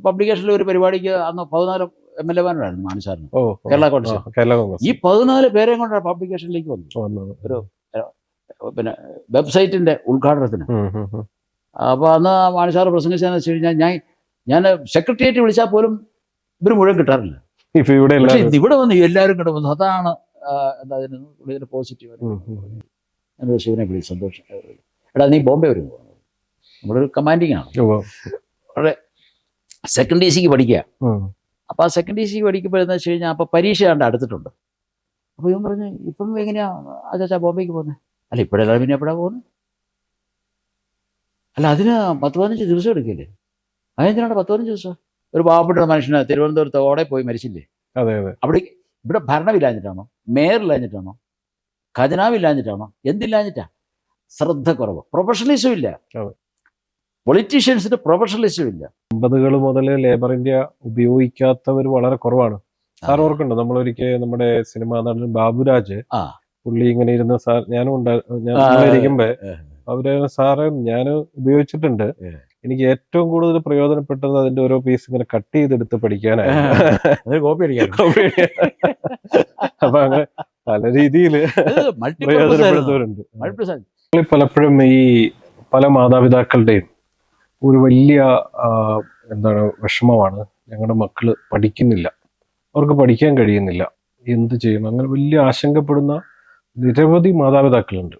പബ്ലിക്കേഷനിൽ ഒരു പരിപാടിക്ക് അന്ന് 14 MLA മാരായിരുന്നു മാണിസാറിന്, ഓ കേരള കോൺഗ്രസ്. കേരള കോൺഗ്രസ് ഈ 14 പേരെയും കൊണ്ടാണ് പബ്ലിക്കേഷനിലേക്ക് വന്നത്. ഒരു പിന്നെ വെബ്സൈറ്റിന്റെ ഉദ്ഘാടനത്തിന്. അപ്പോൾ അന്ന് മാണിസാർ പ്രസംഗിച്ചതെന്ന് വെച്ച് കഴിഞ്ഞാൽ ഞാൻ സെക്രട്ടേറിയറ്റ് വിളിച്ചാൽ പോലും ഇവർ മുഴുവൻ കിട്ടാറില്ല. ഇപ്പൊ ഇവിടെ ഇവിടെ വന്ന് എല്ലാവരും കൂടെ വന്നു. അതാണ് എന്താ ഇതിന് പോസിറ്റീവ്. എന്നോട് ശിവനെ വിളിച്ച് സന്തോഷം, എടാ നീ ബോംബെ വരുന്നു, നമ്മളൊരു കമാൻഡിങ് ആണ്, വളരെ സെക്കൻഡ് DC പഠിക്കുക. അപ്പോൾ ആ സെക്കൻഡ് DC പഠിക്കുമ്പോഴെന്ന് വെച്ച് കഴിഞ്ഞാൽ അപ്പോൾ പരീക്ഷ കണ്ട് അടുത്തിട്ടുണ്ട്. അപ്പോൾ ഇവൻ പറഞ്ഞു, ഇപ്പം എങ്ങനെയാ അച്ഛാ ബോംബെക്ക് പോകുന്നത്? അല്ല ഇപ്പോഴെല്ലാം പിന്നെ എപ്പോഴാണ് പോകുന്നത്? അല്ല അതിന് 10-15 ദിവസം എടുക്കില്ലേ? അതെന്തിനാണ് 10-15 ദിവസം? ഒരു പാവപ്പെട്ട മനുഷ്യന് തിരുവനന്തപുരത്ത് ഓടെ പോയി മരിച്ചില്ലേ? അതെ അതെ. അവിടെ ഇവിടെ ഭരണമില്ലാഞ്ഞിട്ടാണോ, മേയറില്ലാഞ്ഞിട്ടാണോ, ഖജനാവില്ലാഞ്ഞിട്ടാണോ, എന്തില്ലാഞ്ഞിട്ടാ? ശ്രദ്ധ കുറവ്, പ്രൊഫഷണലിസം ഇല്ല, പൊളിറ്റീഷ്യൻസിന് പ്രൊഫഷണലിസം ഇല്ല. 50 മുതൽ ലേബർ ഇന്ത്യ ഉപയോഗിക്കാത്തവർ വളരെ കുറവാണ്. സാർ ഓർക്കുന്നുണ്ടോ, നമ്മളൊരിക്കൽ നമ്മുടെ സിനിമാ നടൻ ബാബുരാജ് പുള്ളി ഇങ്ങനെ ഇരുന്ന സാർ ഞാനും ഇരിക്കുമ്പോ അവര് സാറ് ഞാൻ ഉപയോഗിച്ചിട്ടുണ്ട്, എനിക്ക് ഏറ്റവും കൂടുതൽ പ്രയോജനപ്പെട്ടത് അതിന്റെ ഓരോ പീസ് ഇങ്ങനെ കട്ട് ചെയ്തെടുത്ത് പഠിക്കാനായിരുന്നു. അപ്പൊ അങ്ങനെ പല രീതിയില് പ്രയോജനപ്പെടുന്നവരുണ്ട്. പലപ്പോഴും ഈ പല മാതാപിതാക്കളുടെയും ഒരു വലിയ എന്താണ് വിഷമമാണ്, ഞങ്ങളുടെ മക്കള് പഠിക്കുന്നില്ല, അവർക്ക് പഠിക്കാൻ കഴിയുന്നില്ല, എന്ത് ചെയ്യണം, അങ്ങനെ വലിയ ആശങ്കപ്പെടുന്ന നിരവധി മാതാപിതാക്കളുണ്ട്.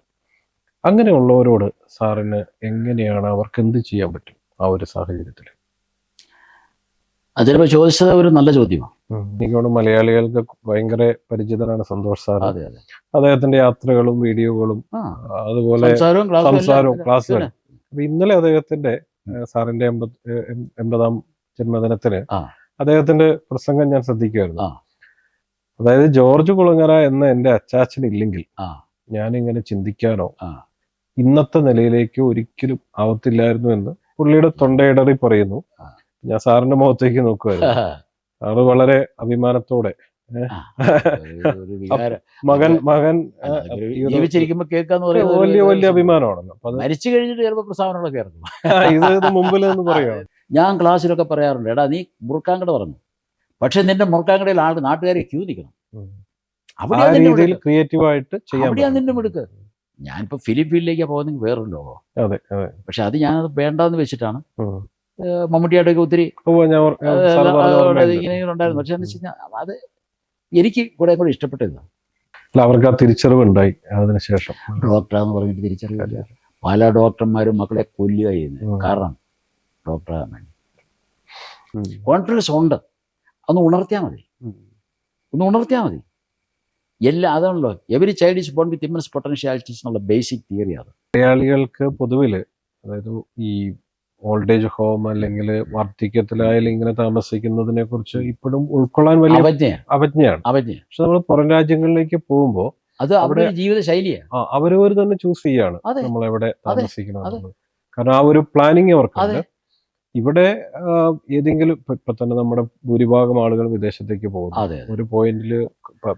അങ്ങനെയുള്ളവരോട് സാറിന് എങ്ങനെയാണ്, അവർക്ക് എന്ത് ചെയ്യാൻ പറ്റും ആ ഒരു സാഹചര്യത്തിൽ? അതിലിപ്പോ ചോദിച്ചത് ഒരു നല്ല ചോദ്യമാണ്. എനിക്കോട് മലയാളികൾക്ക് ഭയങ്കര പരിചിതനാണ് സന്തോഷ് സാർ. അദ്ദേഹത്തിന്റെ യാത്രകളും വീഡിയോകളും അതുപോലെ സംസാരവും ക്ലാസ്സുകളും. അപ്പൊ ഇന്നലെ അദ്ദേഹത്തിന്റെ സാറിന്റെ 80ാം ജന്മദിനത്തിന് അദ്ദേഹത്തിന്റെ പ്രസംഗം ഞാൻ ശ്രദ്ധിക്കുമായിരുന്നു. അതായത് ജോർജ് കുളങ്ങര എന്ന എന്റെ അച്ചാച്ചൻ ഇല്ലെങ്കിൽ ഞാനിങ്ങനെ ചിന്തിക്കാനോ ഇന്നത്തെ നിലയിലേക്ക് ഒരിക്കലും ആവത്തില്ലായിരുന്നു എന്ന് പുള്ളിയുടെ തൊണ്ടയിടറി പറയുന്നു. ഞാൻ സാറിന്റെ മുഖത്തേക്ക് നോക്കുമായിരുന്നു. സാറ് വളരെ അഭിമാനത്തോടെ മകൻ ജീവിച്ചിരിക്കുമ്പോ കേൾക്കാന്ന് പറയുന്നത് വലിയ വലിയ അഭിമാനമാണല്ലോ. മരിച്ചു കഴിഞ്ഞിട്ട് ചിലപ്പോൾ പ്രസ്താവനകളൊക്കെ ഇറങ്ങും. ഇത് മുമ്പിൽ നിന്ന് പറയുക. ഞാൻ ക്ലാസ്സിലൊക്കെ പറയാറുണ്ട്, എടാ നീ മുറുക്കാങ്കട പറഞ്ഞു, പക്ഷെ നിന്റെ മുറുക്കാങ്കടയിൽ നാട്ടുകാരെ ക്യൂ നിൽക്കണം. അവിടെയാണ് നിന്റെ മിടുക്ക്. ഞാനിപ്പോ ഫിലിപ്പീനിലേക്ക് പോകുന്നെങ്കിൽ വേറൊരു ലോകം. പക്ഷെ അത് ഞാനത് വേണ്ടെന്ന് വെച്ചിട്ടാണ്. മമ്മൂട്ടിയായിട്ടൊക്കെ ഒത്തിരി ഇങ്ങനെ ഉണ്ടായിരുന്നു. പക്ഷെ എന്ന് വെച്ച് കഴിഞ്ഞാൽ അത് എനിക്ക് കൂടെ കൂടെ ഇഷ്ടപ്പെട്ടതാണ്. അവർക്ക് ആ തിരിച്ചറിവുണ്ടായി അതിനുശേഷം. ഡോക്ടറാന്ന് പറഞ്ഞിട്ട് തിരിച്ചറിവില്ല. പല ഡോക്ടർമാരും മക്കളെ കൊല്ലുക ചെയ്യുന്നത് കാരണം ഡോക്ടറാകാൻ വേണ്ടി. കോൺഫിഡൻസ് ഉണ്ട്, ഒന്ന് ഉണർത്തിയാൽ മതി. അതാണല്ലോ every child is bone with immense potentialities എന്നുള്ള ബേസിക് തിയറി. അത് മലയാളികൾക്ക് പൊതുവില്, അതായത് ഈ ഓൾഡ് ഏജ് ഹോം അല്ലെങ്കിൽ വാർദ്ധക്യത്തിലായാലും ഇങ്ങനെ താമസിക്കുന്നതിനെ കുറിച്ച് ഇപ്പോഴും ഉൾക്കൊള്ളാൻ വലിയ അവജ്ഞയാണ്. പക്ഷെ നമ്മൾ പുറം രാജ്യങ്ങളിലേക്ക് പോകുമ്പോൾ അത് അവരുടെ ജീവിത ശൈലിയാണ്. അവരവർ തന്നെ ചൂസ് ചെയ്യാണ് നമ്മൾ എവിടെ താമസിക്കണം. കാരണം ആ ഒരു പ്ലാനിങ് അവർക്കുണ്ട്. ഇവിടെ ഏതെങ്കിലും ഇപ്പൊ തന്നെ നമ്മുടെ ഭൂരിഭാഗം ആളുകൾ വിദേശത്തേക്ക് പോകുന്നു. ഒരു പോയിന്റിൽ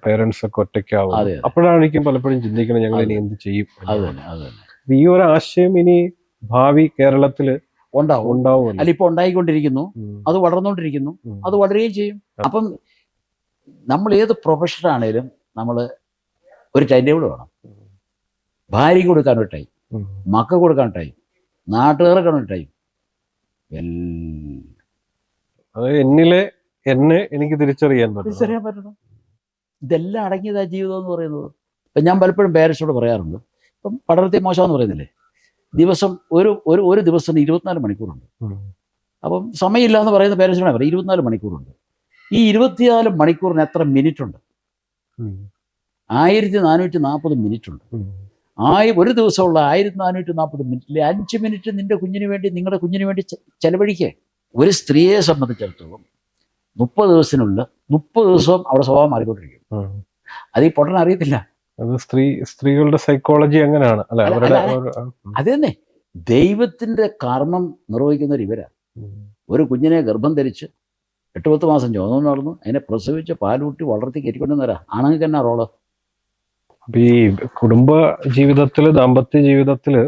പേരൻസ് ഒക്കെ ഒറ്റയ്ക്കാവും. അപ്പോഴായിരിക്കും പലപ്പോഴും ചിന്തിക്കണം ഞങ്ങൾ ഇനി എന്ത് ചെയ്യും. ഈ ഒരു ആശയം ഇനി ഭാവി കേരളത്തില് ഉണ്ടാവും. അല്ല ഇപ്പൊ ഉണ്ടായിക്കൊണ്ടിരിക്കുന്നു, അത് വളർന്നുകൊണ്ടിരിക്കുന്നു, അത് വളരുകയും ചെയ്യും. അപ്പം നമ്മൾ ഏത് പ്രൊഫഷനാണേലും നമ്മൾ ഒരു ടൈം ടേബിൾ വേണം. ഭാര്യയ്ക്ക് കൊടുക്കാൻ ഒരു ടൈം, മക്കൾ കൊടുക്കാൻ ടൈം, നാട്ടുകാർക്ക് ഒരു ടൈം. അത് എന്നെ എനിക്ക് തിരിച്ചറിയാൻ പറ്റണം. ഇതെല്ലാം അടങ്ങിയതാ ജീവിതം എന്ന് പറയുന്നത്. ഇപ്പം ഞാൻ പലപ്പോഴും പേരൻസിനോട് പറയാറുണ്ട്, ഇപ്പം പഠനത്തെ മോശമെന്ന് പറയുന്നില്ലേ, ദിവസം ഒരു ദിവസത്തിന് 24 മണിക്കൂറുണ്ട്. അപ്പം സമയമില്ല എന്ന് പറയുന്ന പേരൻസിനോട് പറയാം 24 മണിക്കൂറുണ്ട്. ഈ 24 മണിക്കൂറിന് എത്ര മിനിറ്റ് ഉണ്ട്? 1440 മിനിറ്റ് ഉണ്ട്. ഒരു ദിവസമുള്ള 1440 മിനിറ്റിലെ 5 മിനിറ്റ് നിങ്ങളുടെ കുഞ്ഞിന് വേണ്ടി ചെലവഴിക്കുക. ഒരു സ്ത്രീയെ സംബന്ധിച്ചിടത്തോളം 30 ദിവസത്തിനുള്ളിൽ 30 ദിവസവും അവിടെ സ്വഭാവം മാറിക്കൊണ്ടിരിക്കും. അത് ഈ പൊട്ടൻ അറിയത്തില്ല. സ്ത്രീകളുടെ സൈക്കോളജി അങ്ങനെയാണ്. അത് തന്നെ ദൈവത്തിന്റെ കർമ്മം നിർവഹിക്കുന്നവർ ഇവരാ. ഒരു കുഞ്ഞിനെ ഗർഭം ധരിച്ച് 8-10 മാസം ചുമന്നു നടന്നു, അതിനെ പ്രസവിച്ച് പാലൂട്ടി വളർത്തി കയറ്റിക്കൊണ്ടുവന്നവരാ. ആണെങ്കിൽ എന്നാ റോള്. ഈ കുടുംബ ജീവിതത്തില്, ദാമ്പത്യ ജീവിതത്തില്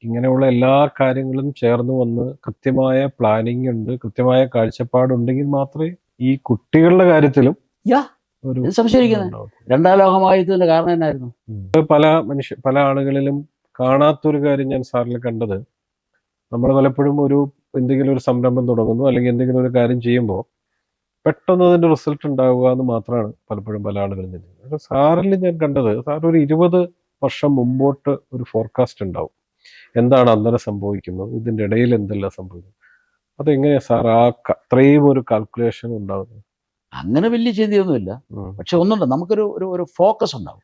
ഇങ്ങനെയുള്ള എല്ലാ കാര്യങ്ങളും ചേർന്ന് വന്ന് കൃത്യമായ പ്ലാനിങ് ഉണ്ട്, കൃത്യമായ കാഴ്ചപ്പാടുണ്ടെങ്കിൽ മാത്രമേ ഈ കുട്ടികളുടെ കാര്യത്തിലും ഒരു സംശയിക്കുന്നത്. രണ്ടാം ലോകമഹായുദ്ധത്തിന്റെ കാരണം എന്നായിരുന്നു? പല ആളുകളിലും കാണാത്തൊരു കാര്യം ഞാൻ സാറിൽ കണ്ടത്, നമ്മൾ പലപ്പോഴും എന്തെങ്കിലും ഒരു സംരംഭം തുടങ്ങുന്നു അല്ലെങ്കിൽ എന്തെങ്കിലും ഒരു കാര്യം ചെയ്യുമ്പോൾ പെട്ടെന്ന് അതിന്റെ റിസൾട്ട് ഉണ്ടാവുക എന്ന് മാത്രമാണ് പലപ്പോഴും പല ആളുകളും ചിന്തിക്കുന്നത്. സാറിൽ ഞാൻ കണ്ടത്, സാർ ഒരു 20 വർഷം മുമ്പോട്ട് ഒരു ഫോർകാസ്റ്റ് ഉണ്ടാവും. എന്താണ് അന്നേരം സംഭവിക്കുന്നത്, ഇതിന്റെ ഇടയിൽ എന്തെല്ലാം സംഭവിക്കും, അതെങ്ങനെയാ സാർ അത്രയും ഒരു കാൽക്കുലേഷൻ ഉണ്ടാവുന്നത്? അങ്ങനെ വലിയ ചിന്തയൊന്നുമില്ല. പക്ഷെ ഒന്നുണ്ട്, നമുക്കൊരു ഒരു ഫോക്കസ് ഉണ്ടാവും,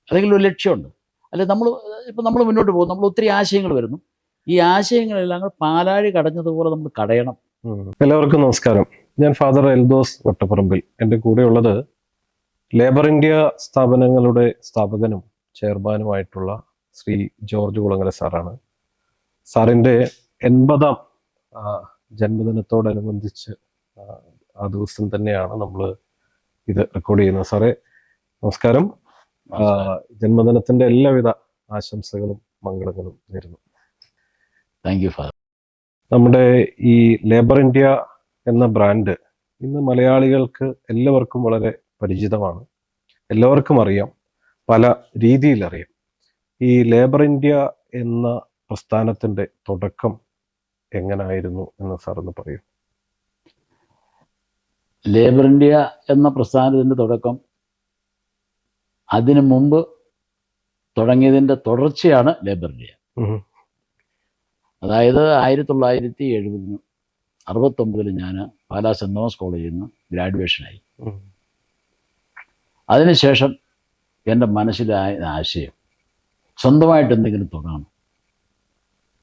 അല്ലെങ്കിൽ ഒരു ലക്ഷ്യമുണ്ട്. അല്ലെ നമ്മൾ മുന്നോട്ട് പോകും, നമ്മൾ ഒത്തിരി ആശയങ്ങൾ വരുന്നു. ഈ ആശയങ്ങളെല്ലാം പാലാഴി കടഞ്ഞതുപോലെ നമ്മൾ കടയണം. എല്ലാവർക്കും നമസ്കാരം. ഞാൻ ഫാദർ എൽദോസ് വട്ടപ്പറമ്പിൽ. എൻ്റെ കൂടെയുള്ളത് ലേബർ ഇന്ത്യ സ്ഥാപനങ്ങളുടെ സ്ഥാപകനും ചെയർമാനുമായിട്ടുള്ള ശ്രീ ജോർജ് കുളങ്ങര സാറാണ്. സാറിൻ്റെ 80ാം ജന്മദിനത്തോടനുബന്ധിച്ച് ആ ദിവസം തന്നെയാണ് നമ്മൾ ഇത് റെക്കോർഡ് ചെയ്യുന്നത്. സാറേ നമസ്കാരം. ജന്മദിനത്തിന്റെ എല്ലാവിധ ആശംസകളും മംഗളങ്ങളും നേരുന്നു. Thank you father. നമ്മുടെ ഈ ലേബർ ഇന്ത്യ എന്ന ബ്രാൻഡ് ഇന്ന് മലയാളികൾക്ക് എല്ലാവർക്കും വളരെ പരിചിതമാണ്, എല്ലാവർക്കും അറിയാം, പല രീതിയിൽ അറിയാം. ഈ ലേബർ ഇന്ത്യ എന്ന പ്രസ്ഥാനത്തിന്റെ തുടക്കം എങ്ങനായിരുന്നു എന്ന് സാർ ഒന്ന് പറയൂ. ലേബർ ഇന്ത്യ എന്ന പ്രസ്ഥാനത്തിന്റെ തുടക്കം അതിനു മുമ്പ് തുടങ്ങിയതിന്റെ തുടർച്ചയാണ് ലേബർ ഇന്ത്യ. അതായത് 1969 ഞാൻ പാലാ സെന്റ് തോമസ് കോളേജിൽ നിന്ന് ഗ്രാജുവേഷനായി. അതിനുശേഷം എൻ്റെ മനസ്സിലായ ആശയം സ്വന്തമായിട്ട് എന്തെങ്കിലും തുടങ്ങണം.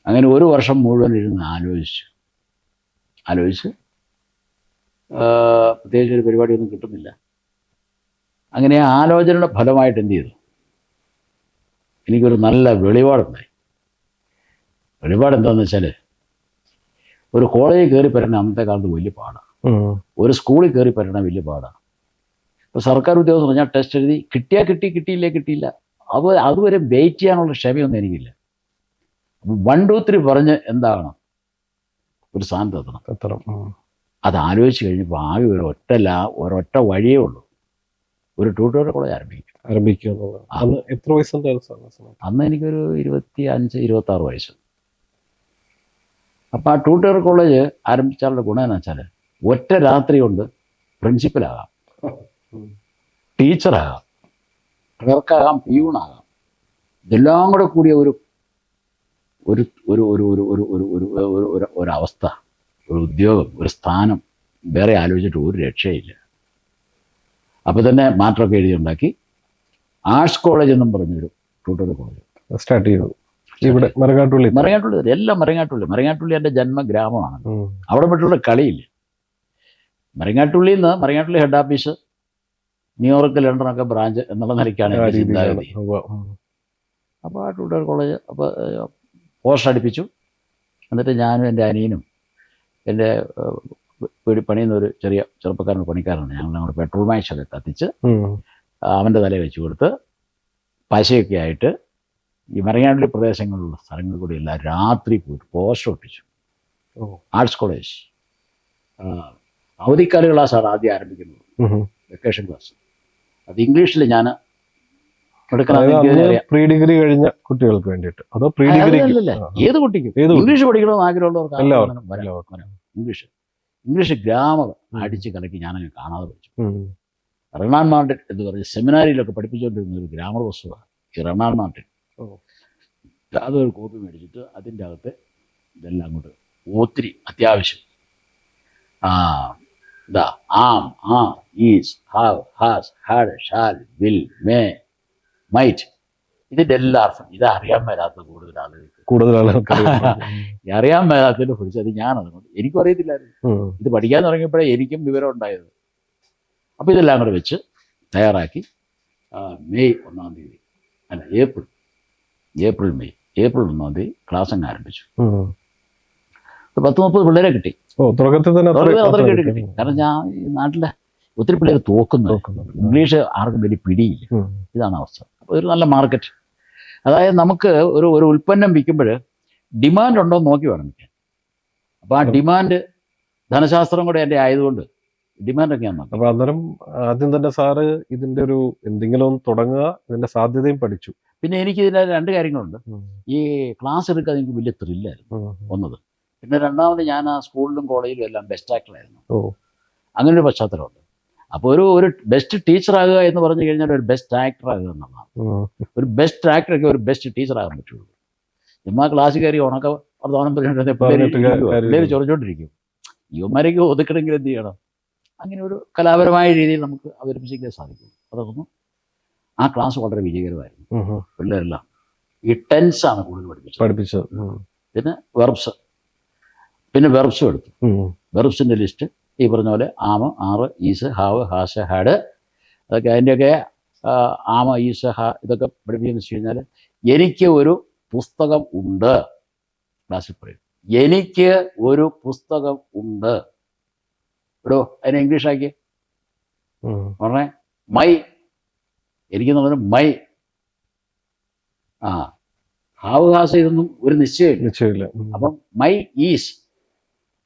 അങ്ങനെ ഒരു വർഷം മുഴുവൻ ഇരുന്ന് ആലോചിച്ച് പ്രത്യേകിച്ച് ഒരു പരിപാടിയൊന്നും കിട്ടുന്നില്ല. അങ്ങനെ ആ ആലോചനയുടെ ഫലമായിട്ട് എന്ത് ചെയ്തു, എനിക്കൊരു നല്ല വെളിപാടുണ്ടായി. വെളിപാട് എന്താണെന്ന് വെച്ചാൽ, ഒരു കോളേജിൽ കയറി പറ്റണ അന്നത്തെ കാലത്ത് വലിയ പാടാണ്, ഒരു സ്കൂളിൽ കയറി പറ്റണ വലിയ പാടാണ്. ഇപ്പോൾ സർക്കാർ ഉദ്യോഗസ്ഥർ പറഞ്ഞാൽ ടെസ്റ്റ് എഴുതി കിട്ടിയാൽ കിട്ടി, കിട്ടിയില്ല. അതുവരെ വെയിറ്റ് ചെയ്യാനുള്ള ക്ഷമയൊന്നും എനിക്കില്ല. അപ്പം 1 2 3 പറഞ്ഞ് എന്താകണം, ഒരു സ്ഥാനത്ത് എത്തണം. അത് ആലോചിച്ച് കഴിഞ്ഞപ്പോൾ ആകെ ഒരൊറ്റ വഴിയേ ഉള്ളൂ, ഒരു ട്യൂട്ടോറിയൽ കോളേജ് ആരംഭിക്കുക. എത്ര വയസ്സുണ്ടായിരുന്നു? അന്ന് എനിക്കൊരു 25-26 വയസ്സ്. അപ്പം ആ ട്യൂട്ടോറിയൽ കോളേജ് ആരംഭിച്ചാലുള്ള ഗുണം എന്ന് വെച്ചാൽ, ഒറ്റ രാത്രി കൊണ്ട് പ്രിൻസിപ്പലാകാം, ടീച്ചറാകാം, ക്ലർക്കാകാം, പിയൂണാകാം. ഇതെല്ലാം കൂടെ കൂടിയ ഒരവസ്ഥ, ഒരു ഉദ്യോഗം, ഒരു സ്ഥാനം വേറെ ആലോചിച്ചിട്ട് ഒരു രക്ഷയില്ല. അപ്പോൾ തന്നെ മാറ്റമൊക്കെ എഴുതിയുണ്ടാക്കി ആർട്സ് കോളേജ് എന്നും പറഞ്ഞൊരു ട്യൂട്ടോറിയൽ കോളേജ് സ്റ്റാർട്ട് ചെയ്തു. ഇവിടെ മരങ്ങാട്ടുള്ളി എല്ലാം മരങ്ങാട്ടുള്ളി എൻ്റെ ജന്മഗ്രാമമാണ്. അവിടെ പറ്റുള്ള കളിയില്ല. മരങ്ങാട്ടുള്ളി ഹെഡ് ഓഫീസ്, ന്യൂയോർക്ക്, ലണ്ടനൊക്കെ ബ്രാഞ്ച് എന്നുള്ള നിലയ്ക്കാണ് എൻ്റെ ചിന്താഗതി. അപ്പോൾ ആ ട്യൂട്ടോറിയൽ കോളേജ് പോസ്റ്റ് അടുപ്പിച്ചു. എന്നിട്ട് ഞാനും എൻ്റെ അനിയനും എൻ്റെ വീട് പണിയുന്ന ഒരു ചെറുപ്പക്കാരനാണ്, ഞങ്ങൾ പെട്രോൾ മാക്സൊക്കെ കത്തിച്ച് അവൻ്റെ തലയിൽ വെച്ച് കൊടുത്ത് പശയൊക്കെ ആയിട്ട് ഈ മരങ്ങാട്ടുള്ളി പ്രദേശങ്ങളിലുള്ള സ്ഥലങ്ങളിൽ കൂടി എല്ലാം രാത്രി പോയിട്ട് പോസ്റ്റർ ഒട്ടിച്ചു. ആർട്സ് കോളേജ് അവധിക്കാല ക്ലാസ്സാണ് ആദ്യം ആരംഭിക്കുന്നത്, വെക്കേഷൻ ക്ലാസ്. അത് ഇംഗ്ലീഷിൽ ഞാൻ പ്രീ ഡിഗ്രി കഴിഞ്ഞ കുട്ടികൾക്ക് വേണ്ടിയിട്ട്, അതോ പ്രീ ഡിഗ്രി ഏത് കുട്ടിക്കും ഇംഗ്ലീഷ് പഠിക്കണമെന്ന് ആഗ്രഹമുള്ളവർക്ക് ഇംഗ്ലീഷ് ഗ്രാമർ അടിച്ച് കലക്കി ഞാനങ്ങ് കാണാതെ പഠിച്ചു. റെനാൻ മാർട്ടിൻ എന്ന് പറഞ്ഞ് സെമിനാരിയിലൊക്കെ പഠിപ്പിച്ചുകൊണ്ടിരുന്ന ഒരു ഗ്രാമർ പുസ്തകമാണ് ഈ റെനാൻ മാർട്ടിൻ. അതൊരു കോപ്പി മേടിച്ചിട്ട് അതിൻ്റെ അകത്ത് ഇതെല്ലാം കൊണ്ട് ഒത്തിരി അത്യാവശ്യം am, is, have, has, had, shall, will, may, might, ഇതിൻ്റെ എല്ലാ അർത്ഥം ഇതറിയാൻ മേലാത്ത കൂടുതൽ ആളുകൾക്ക് അറിയാൻ മേലാത്തതിനെ കുറിച്ച് അത് ഞാനതുകൊണ്ട് എനിക്കും അറിയത്തില്ലായിരുന്നു. ഇത് പഠിക്കാൻ തുടങ്ങിയപ്പോഴേ എനിക്കും വിവരം ഉണ്ടായത്. അപ്പോൾ ഇതെല്ലാം കൂടെ വെച്ച് തയ്യാറാക്കി മെയ് 1-ാം തീയതി അല്ല ഏപ്രിൽ 1-ാം തീയതി ക്ലാസ് അങ്ങ് ആരംഭിച്ചു. 10-30 പിള്ളേരെ കിട്ടി. കിട്ടി. കാരണം ഞാൻ ഈ നാട്ടിലെ ഒത്തിരി പിള്ളേർ തോക്കുന്നു, ഇംഗ്ലീഷ് ആർക്കും വലിയ പിടിയില്ല. ഇതാണ് അവസ്ഥ. അപ്പോൾ ഒരു നല്ല മാർക്കറ്റ്. അതായത് നമുക്ക് ഒരു ഉൽപ്പന്നം വിൽക്കുമ്പോൾ ഡിമാൻഡ് ഉണ്ടോ എന്ന് നോക്കി വേണം വിൽക്കാൻ. അപ്പോൾ ആ ഡിമാൻഡ് ധനശാസ്ത്രം കൂടെ എൻ്റെ ആയതുകൊണ്ട് ഡിമാൻഡൊക്കെ ഞാൻ നോക്കി. അപ്പോൾ അന്നേരം ആദ്യം തന്നെ സാറ് ഇതിൻ്റെ ഒരു എന്തെങ്കിലും ഒന്ന് തുടങ്ങുക, ഇതിൻ്റെ സാധ്യതയും പഠിച്ചു. പിന്നെ എനിക്ക് ഇതിൻ്റെ 2 കാര്യങ്ങളുണ്ട്. ഈ ക്ലാസ് എടുക്കാൻ എനിക്ക് വലിയ ത്രില്ലായിരുന്നു ഒന്നത്. പിന്നെ രണ്ടാമത് ഞാൻ ആ സ്കൂളിലും കോളേജിലും എല്ലാം ബെസ്റ്റ് ആക്ടറായിരുന്നു. അങ്ങനെ ഒരു പശ്ചാത്തലമുണ്ട്. അപ്പോൾ ഒരു ബെസ്റ്റ് ടീച്ചറാകുക എന്ന് പറഞ്ഞു കഴിഞ്ഞാൽ ഒരു ബെസ്റ്റ് ആക്ടർ ആകുക എന്നുള്ളതാണ്. ഒരു ബെസ്റ്റ് ആക്ടറൊക്കെ ഒരു ബെസ്റ്റ് ടീച്ചറാകാൻ പറ്റുള്ളൂ. ചുമ്മാ ക്ലാസ്സിൽ കയറി ഉണക്ക വർത്തമാനം പിള്ളേർ ചൊറിഞ്ഞോണ്ടിരിക്കും. യുവമാരേക്ക് ഒതുക്കണമെങ്കിൽ എന്ത് ചെയ്യണം? അങ്ങനെ ഒരു കലാപരമായ രീതിയിൽ നമുക്ക് അവതരിപ്പിച്ചെങ്കിലേ സാധിക്കും. അതൊന്നും ആ ക്ലാസ് വളരെ വിജയകരമായിരുന്നു. പിള്ളേരെല്ലാം ഈ ടെൻസാണ് കൂടുതൽ പഠിപ്പിച്ചത്. പിന്നെ വെർബ്സും എടുത്തു. വെർബ്സിൻ്റെ ലിസ്റ്റ് ഈ പറഞ്ഞ പോലെ ആമ, ആറ്, ഈസ്, ഹാവ്, ഹാഷ, ഹാഡ്, അതൊക്കെ അതിൻ്റെയൊക്കെ ആമ, ഈസ്, ഹാ ഇതൊക്കെ പഠിപ്പിക്കുന്നത് വെച്ച് കഴിഞ്ഞാൽ എനിക്ക് ഒരു പുസ്തകം ഉണ്ട്. ക്ലാസ്സിൽ പറയും എനിക്ക് ഒരു പുസ്തകം ഉണ്ട്. ഇടോ അതിനെ ഇംഗ്ലീഷാക്കി പറഞ്ഞേ മൈ. എനിക്കെന്നുള്ളത് മൈ. ഹാവ്, ഹാസ് ഇതൊന്നും ഒരു നിശ്ചയമില്ല. അപ്പം മൈ ഈസ്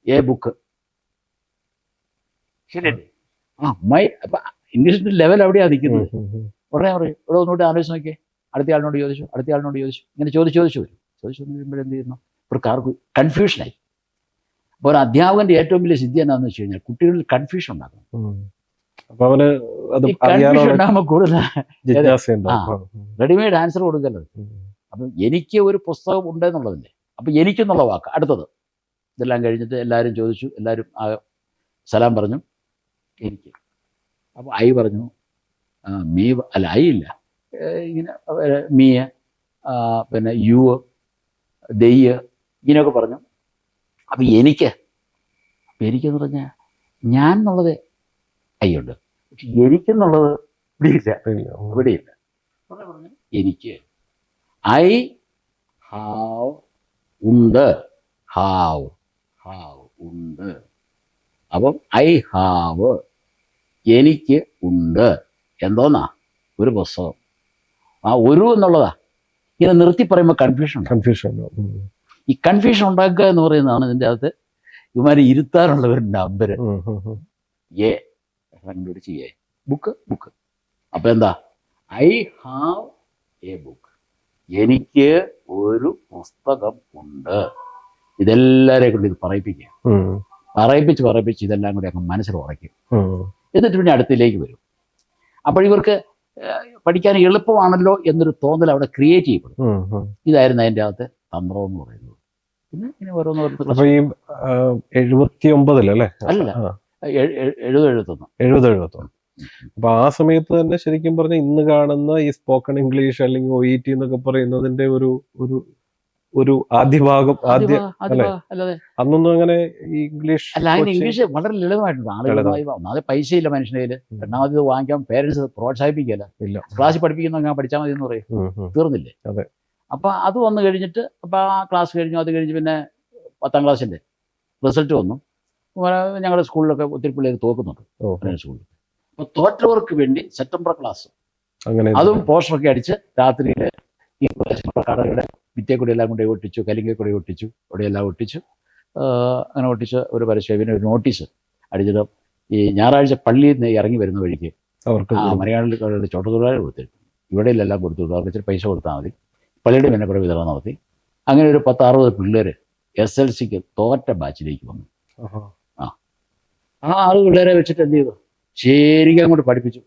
എ ബുക്ക്. ശരിയല്ലേ? മൈ. അപ്പം ഇംഗ്ലീഷിൻ്റെ ലെവൽ എവിടെയാണ് നിൽക്കുന്നത്? ഉടനെ പറയും ഇവിടെ ഒന്നുകൂടി ആലോചിച്ച് നോക്കിയേ. അടുത്ത ആളിനോട് ചോദിച്ചു. ഇങ്ങനെ ചോദിച്ചു വരും. വരുമ്പോഴെന്ത് ചെയ്യുന്നു? ഇവർക്കാർക്ക് കൺഫ്യൂഷനായി. അപ്പോൾ ഒരു അധ്യാപകൻ്റെ ഏറ്റവും വലിയ സിദ്ധി എന്താണെന്ന് വെച്ച് കഴിഞ്ഞാൽ കുട്ടികളിൽ കൺഫ്യൂഷൻ ഉണ്ടാക്കണം. കൺഫ്യൂഷൻ ഉണ്ടാകുമ്പോൾ കൂടുതൽ റെഡിമെയ്ഡ് ആൻസർ കൊടുക്കരുത്. അപ്പം എനിക്ക് ഒരു പുസ്തകം ഉണ്ടെന്നുള്ളതിൻ്റെ അപ്പം എനിക്കെന്നുള്ള വാക്ക് അടുത്തത് ഇതെല്ലാം കഴിഞ്ഞിട്ട് എല്ലാവരും ചോദിച്ചു. എല്ലാവരും സലാം പറഞ്ഞു. എനിക്ക് അപ്പോൾ ഐ പറഞ്ഞു മീ അല്ല ഐ ഇല്ല ഇങ്ങനെ മീയ പിന്നെ യു ദയ്യ് ഇങ്ങനെയൊക്കെ പറഞ്ഞു. അപ്പം എനിക്കെന്ന് പറഞ്ഞാൽ ഞാൻ എന്നുള്ളത് ഐയുണ്ട്, പക്ഷെ എനിക്കെന്നുള്ളത് ഇവിടെയില്ല. പറഞ്ഞു എനിക്ക് ഐ ഹാവ് ഉണ്ട്. ഹാവ് ഉണ്ട്. അപ്പം ഐ ഹാവ് എനിക്ക് ഉണ്ട്. എന്തോന്നാ? ഒരു പുസ്തകം. ആ ഒരു എന്നുള്ളതാ. ഇങ്ങനെ നിർത്തി പറയുമ്പോൾ കൺഫ്യൂഷൻ. ഈ കൺഫ്യൂഷൻ ഉണ്ടാക്കുക എന്ന് പറയുന്നതാണ് ഇതിൻ്റെ അകത്ത് ഇവന്മാരെ ഇരുത്താറുള്ള ഒരു നമ്പർ. എ കണ്ടുപിടിച്ച് എ ബുക്ക്. അപ്പം എന്താ? I have A book. എനിക്ക് ഒരു പുസ്തകം ഉണ്ട്. ഇതെല്ലാവരെയും കൊണ്ട് ഇത് പറയിപ്പിക്കുക. പറയിപ്പിച്ച് ഇതെല്ലാം കൂടി അങ്ങ് മനസ്സിൽ ഉറയ്ക്കും. എന്നിട്ട് പിന്നെ അടുത്തിലേക്ക് വരും. അപ്പോൾ ഇവർക്ക് പഠിക്കാൻ എളുപ്പമാണല്ലോ എന്നൊരു തോന്നൽ അവിടെ ക്രിയേറ്റ് ചെയ്യപ്പെടും. ഇതായിരുന്നു അതിൻ്റെ അകത്ത് തന്ത്രം എന്ന് പറയുന്നത്. പിന്നെ ഇങ്ങനെ ഓരോന്ന് 79 അല്ലേ? അല്ല 70-71. അപ്പൊ ആ സമയത്ത് തന്നെ ശരിക്കും പറഞ്ഞാൽ ഇന്ന് കാണുന്ന ഈ സ്പോക്കൺ ഇംഗ്ലീഷ് അല്ലെങ്കിൽ OET എന്നൊക്കെ പറയുന്നതിന്റെ ഒരു ആദ്യ ഭാഗം അന്നൊന്നും അങ്ങനെ ഇംഗ്ലീഷ് വളരെ ലളിതമായിട്ടുണ്ട്. ആളുകളുമായി പൈസ ഇല്ല മനുഷ്യൻ്റെ കയ്യിൽ. രണ്ടാമത് ഇത് വാങ്ങിക്കാൻ പേരൻസ് പ്രോത്സാഹിപ്പിക്കില്ല. ക്ലാസ്സിൽ പഠിപ്പിക്കുന്ന പഠിച്ചാൽ മതി എന്ന് പറയും. തീർന്നില്ലേ? അപ്പം അത് വന്നു കഴിഞ്ഞിട്ട് അപ്പം ആ ക്ലാസ് കഴിഞ്ഞു. അത് കഴിഞ്ഞ് പിന്നെ 10ാം ക്ലാസ്സിൻ്റെ റിസൾട്ട് വന്നു. ഞങ്ങളുടെ സ്കൂളിലൊക്കെ ഒത്തിരി പിള്ളേർ തോക്കുന്നുണ്ട് സ്കൂളിൽ. അപ്പോൾ തോറ്റവർക്ക് വേണ്ടി സെപ്റ്റംബർ ക്ലാസ്, അതും പോസ്റ്ററൊക്കെ അടിച്ച് രാത്രിയിൽ ഈ കടകളുടെ വിറ്റേക്കൂടി എല്ലാം കൊണ്ട് ഒട്ടിച്ചു, കലിങ്കക്കൂടി ഒട്ടിച്ചു, അവിടെയെല്ലാം ഒട്ടിച്ചു. അങ്ങനെ ഒട്ടിച്ച് ഒരു പരസ്യം, പിന്നെ ഒരു നോട്ടീസ് അടിച്ചിട്ട് ഈ ഞായറാഴ്ച പള്ളിയിൽ നിന്ന് ഇറങ്ങി വരുന്ന വഴിക്ക് അവർക്ക് മലയാളിൽ ചോട്ടത്തൊഴിലാളി കൊടുത്തിരുന്നു. ഇവിടെയെല്ലാം കൊടുത്തു വിടും. അവർക്ക് ഇച്ചിരി പൈസ കൊടുത്താൽ മതി. പള്ളിയുടെ പിന്നെ കൂടെ വിതരണം നടത്തി. അങ്ങനെ ഒരു 10-60 പിള്ളേർ SLCക്ക് തോറ്റ ബാച്ചിലേക്ക് വന്നു. ആ 6 പിള്ളേരെ വെച്ചിട്ട് എന്ത് ചെയ്തു? ശരിക്കും അങ്ങോട്ട് പഠിപ്പിച്ചു.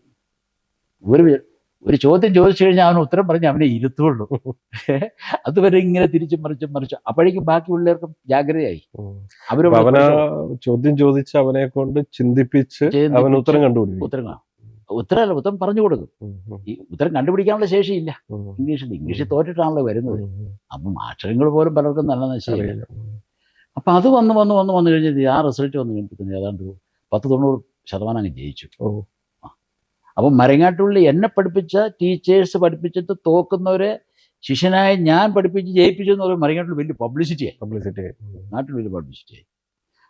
ഒരു ചോദ്യം ചോദിച്ചു കഴിഞ്ഞാൽ അവന് ഉത്തരം പറഞ്ഞ് അവനെ ഇരുത്തുള്ളൂ. അതുവരെ ഇങ്ങനെ തിരിച്ചും മറിച്ചു. അപ്പോഴേക്കും ബാക്കി പിള്ളേർക്കും ജാഗ്രതയായി. ചോദ്യം ചോദിച്ച് അവനെ കൊണ്ട് ചിന്തിപ്പിച്ച് അവൻ ഉത്തരം കണ്ടുപിടിക്കും. ഉത്തരം പറഞ്ഞു കൊടുക്കും. ഈ ഉത്തരം കണ്ടുപിടിക്കാനുള്ള ശേഷിയില്ല ഇംഗ്ലീഷിൽ തോറ്റിട്ടാണല്ലോ വരുന്നത്. അപ്പം അക്ഷരങ്ങൾ പോലും പലർക്കും നല്ല നശിച്ചില്ല. അപ്പം അത് വന്നു കഴിഞ്ഞാൽ ആ റിസൾട്ട് വന്നു കഴിഞ്ഞിട്ട് ഏതാണ്ട് 10-90% അങ്ങ് ജയിച്ചു. അപ്പം മരങ്ങാട്ടുള്ളിൽ എന്നെ പഠിപ്പിച്ച ടീച്ചേഴ്സ് പഠിപ്പിച്ചിട്ട് തോക്കുന്നവരെ ശിഷ്യനായ ഞാൻ പഠിപ്പിച്ച് ജയിപ്പിച്ചു എന്ന് പറയുമ്പോൾ മരങ്ങാട്ടുള്ളിൽ വലിയ പബ്ലിസിറ്റിയായി. നാട്ടിൽ വലിയ പബ്ലിസിറ്റിയായി.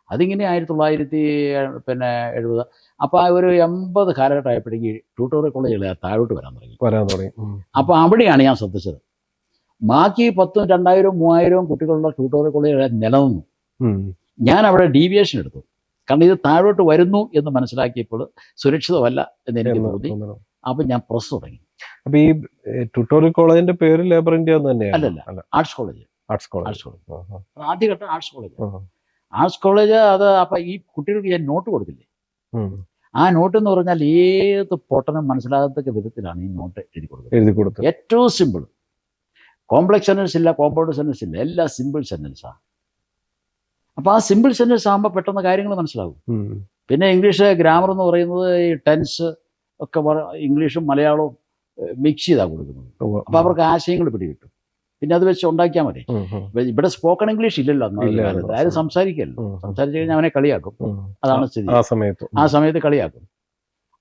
അതിങ്ങനെ 1970. അപ്പോൾ ഒരു 80 കാലഘട്ടമായപ്പോഴേക്ക് ട്യൂട്ടോറിയൽ കോളേജുകൾ താഴോട്ട് വരാൻ തുടങ്ങി. അപ്പോൾ അവിടെയാണ് ഞാൻ ശ്രദ്ധിച്ചത്. ബാക്കി 10,000, 2,000, 3,000 കുട്ടികളുടെ ട്യൂട്ടോറിയൽ കോളേജുകൾ നിലനിന്നു. ഞാൻ അവിടെ ഡീവിയേഷൻ എടുത്തു. കാരണം ഇത് താഴോട്ട് വരുന്നു എന്ന് മനസ്സിലാക്കിയപ്പോൾ സുരക്ഷിതമല്ല എന്ന് എനിക്ക് തോന്നി. അപ്പം ഞാൻ പ്രസ് തുടങ്ങി. അപ്പൊ ഈ ട്യൂട്ടോറിയൽ കോളേജിന്റെ പേര് ലേബർ ഇന്ത്യ തന്നെയാണ്? അല്ലല്ല, ആർട്സ് കോളേജ്. ആദ്യഘട്ടം ആർട്സ് കോളേജ്. ആർട്സ് കോളേജ് അത് അപ്പം ഈ കുട്ടികൾക്ക് ഞാൻ നോട്ട് കൊടുത്തില്ലേ, ആ നോട്ട് എന്ന് പറഞ്ഞാൽ ഏത് പൊട്ടനും മനസ്സിലാകത്തക്ക വിധത്തിലാണ് ഈ നോട്ട് എഴുതി കൊടുത്തത്. ഏറ്റവും സിമ്പിൾ, കോംപ്ലക്സ് സെന്റൻസ് ഇല്ല, കോമ്പൗണ്ട് സെന്റൻസ് ഇല്ല, എല്ലാം സിമ്പിൾ സെന്റൻസാണ്. അപ്പോൾ ആ സിമ്പിൾ സെന്റൻസ് ആകുമ്പോൾ പെട്ടെന്ന് കാര്യങ്ങൾ മനസ്സിലാവും. പിന്നെ ഇംഗ്ലീഷ് ഗ്രാമർ എന്ന് പറയുന്നത് ഈ ടെൻസ് ഒക്കെ ഇംഗ്ലീഷും മലയാളവും മിക്സ് ചെയ്താണ് കൊടുക്കുന്നത്. അപ്പോൾ അവർക്ക് ആശയങ്ങൾ പിടികിട്ടും. പിന്നെ അത് വെച്ച് ഉണ്ടാക്കിയാൽ മതി. ഇവിടെ സ്പോക്കൺ ഇംഗ്ലീഷ് ഇല്ലല്ലോ, അതായത് സംസാരിക്കല്ലോ. സംസാരിച്ചു കഴിഞ്ഞാൽ അവനെ കളിയാക്കും. അതാണ് സ്ഥിതി. ആ സമയത്ത് കളിയാക്കും.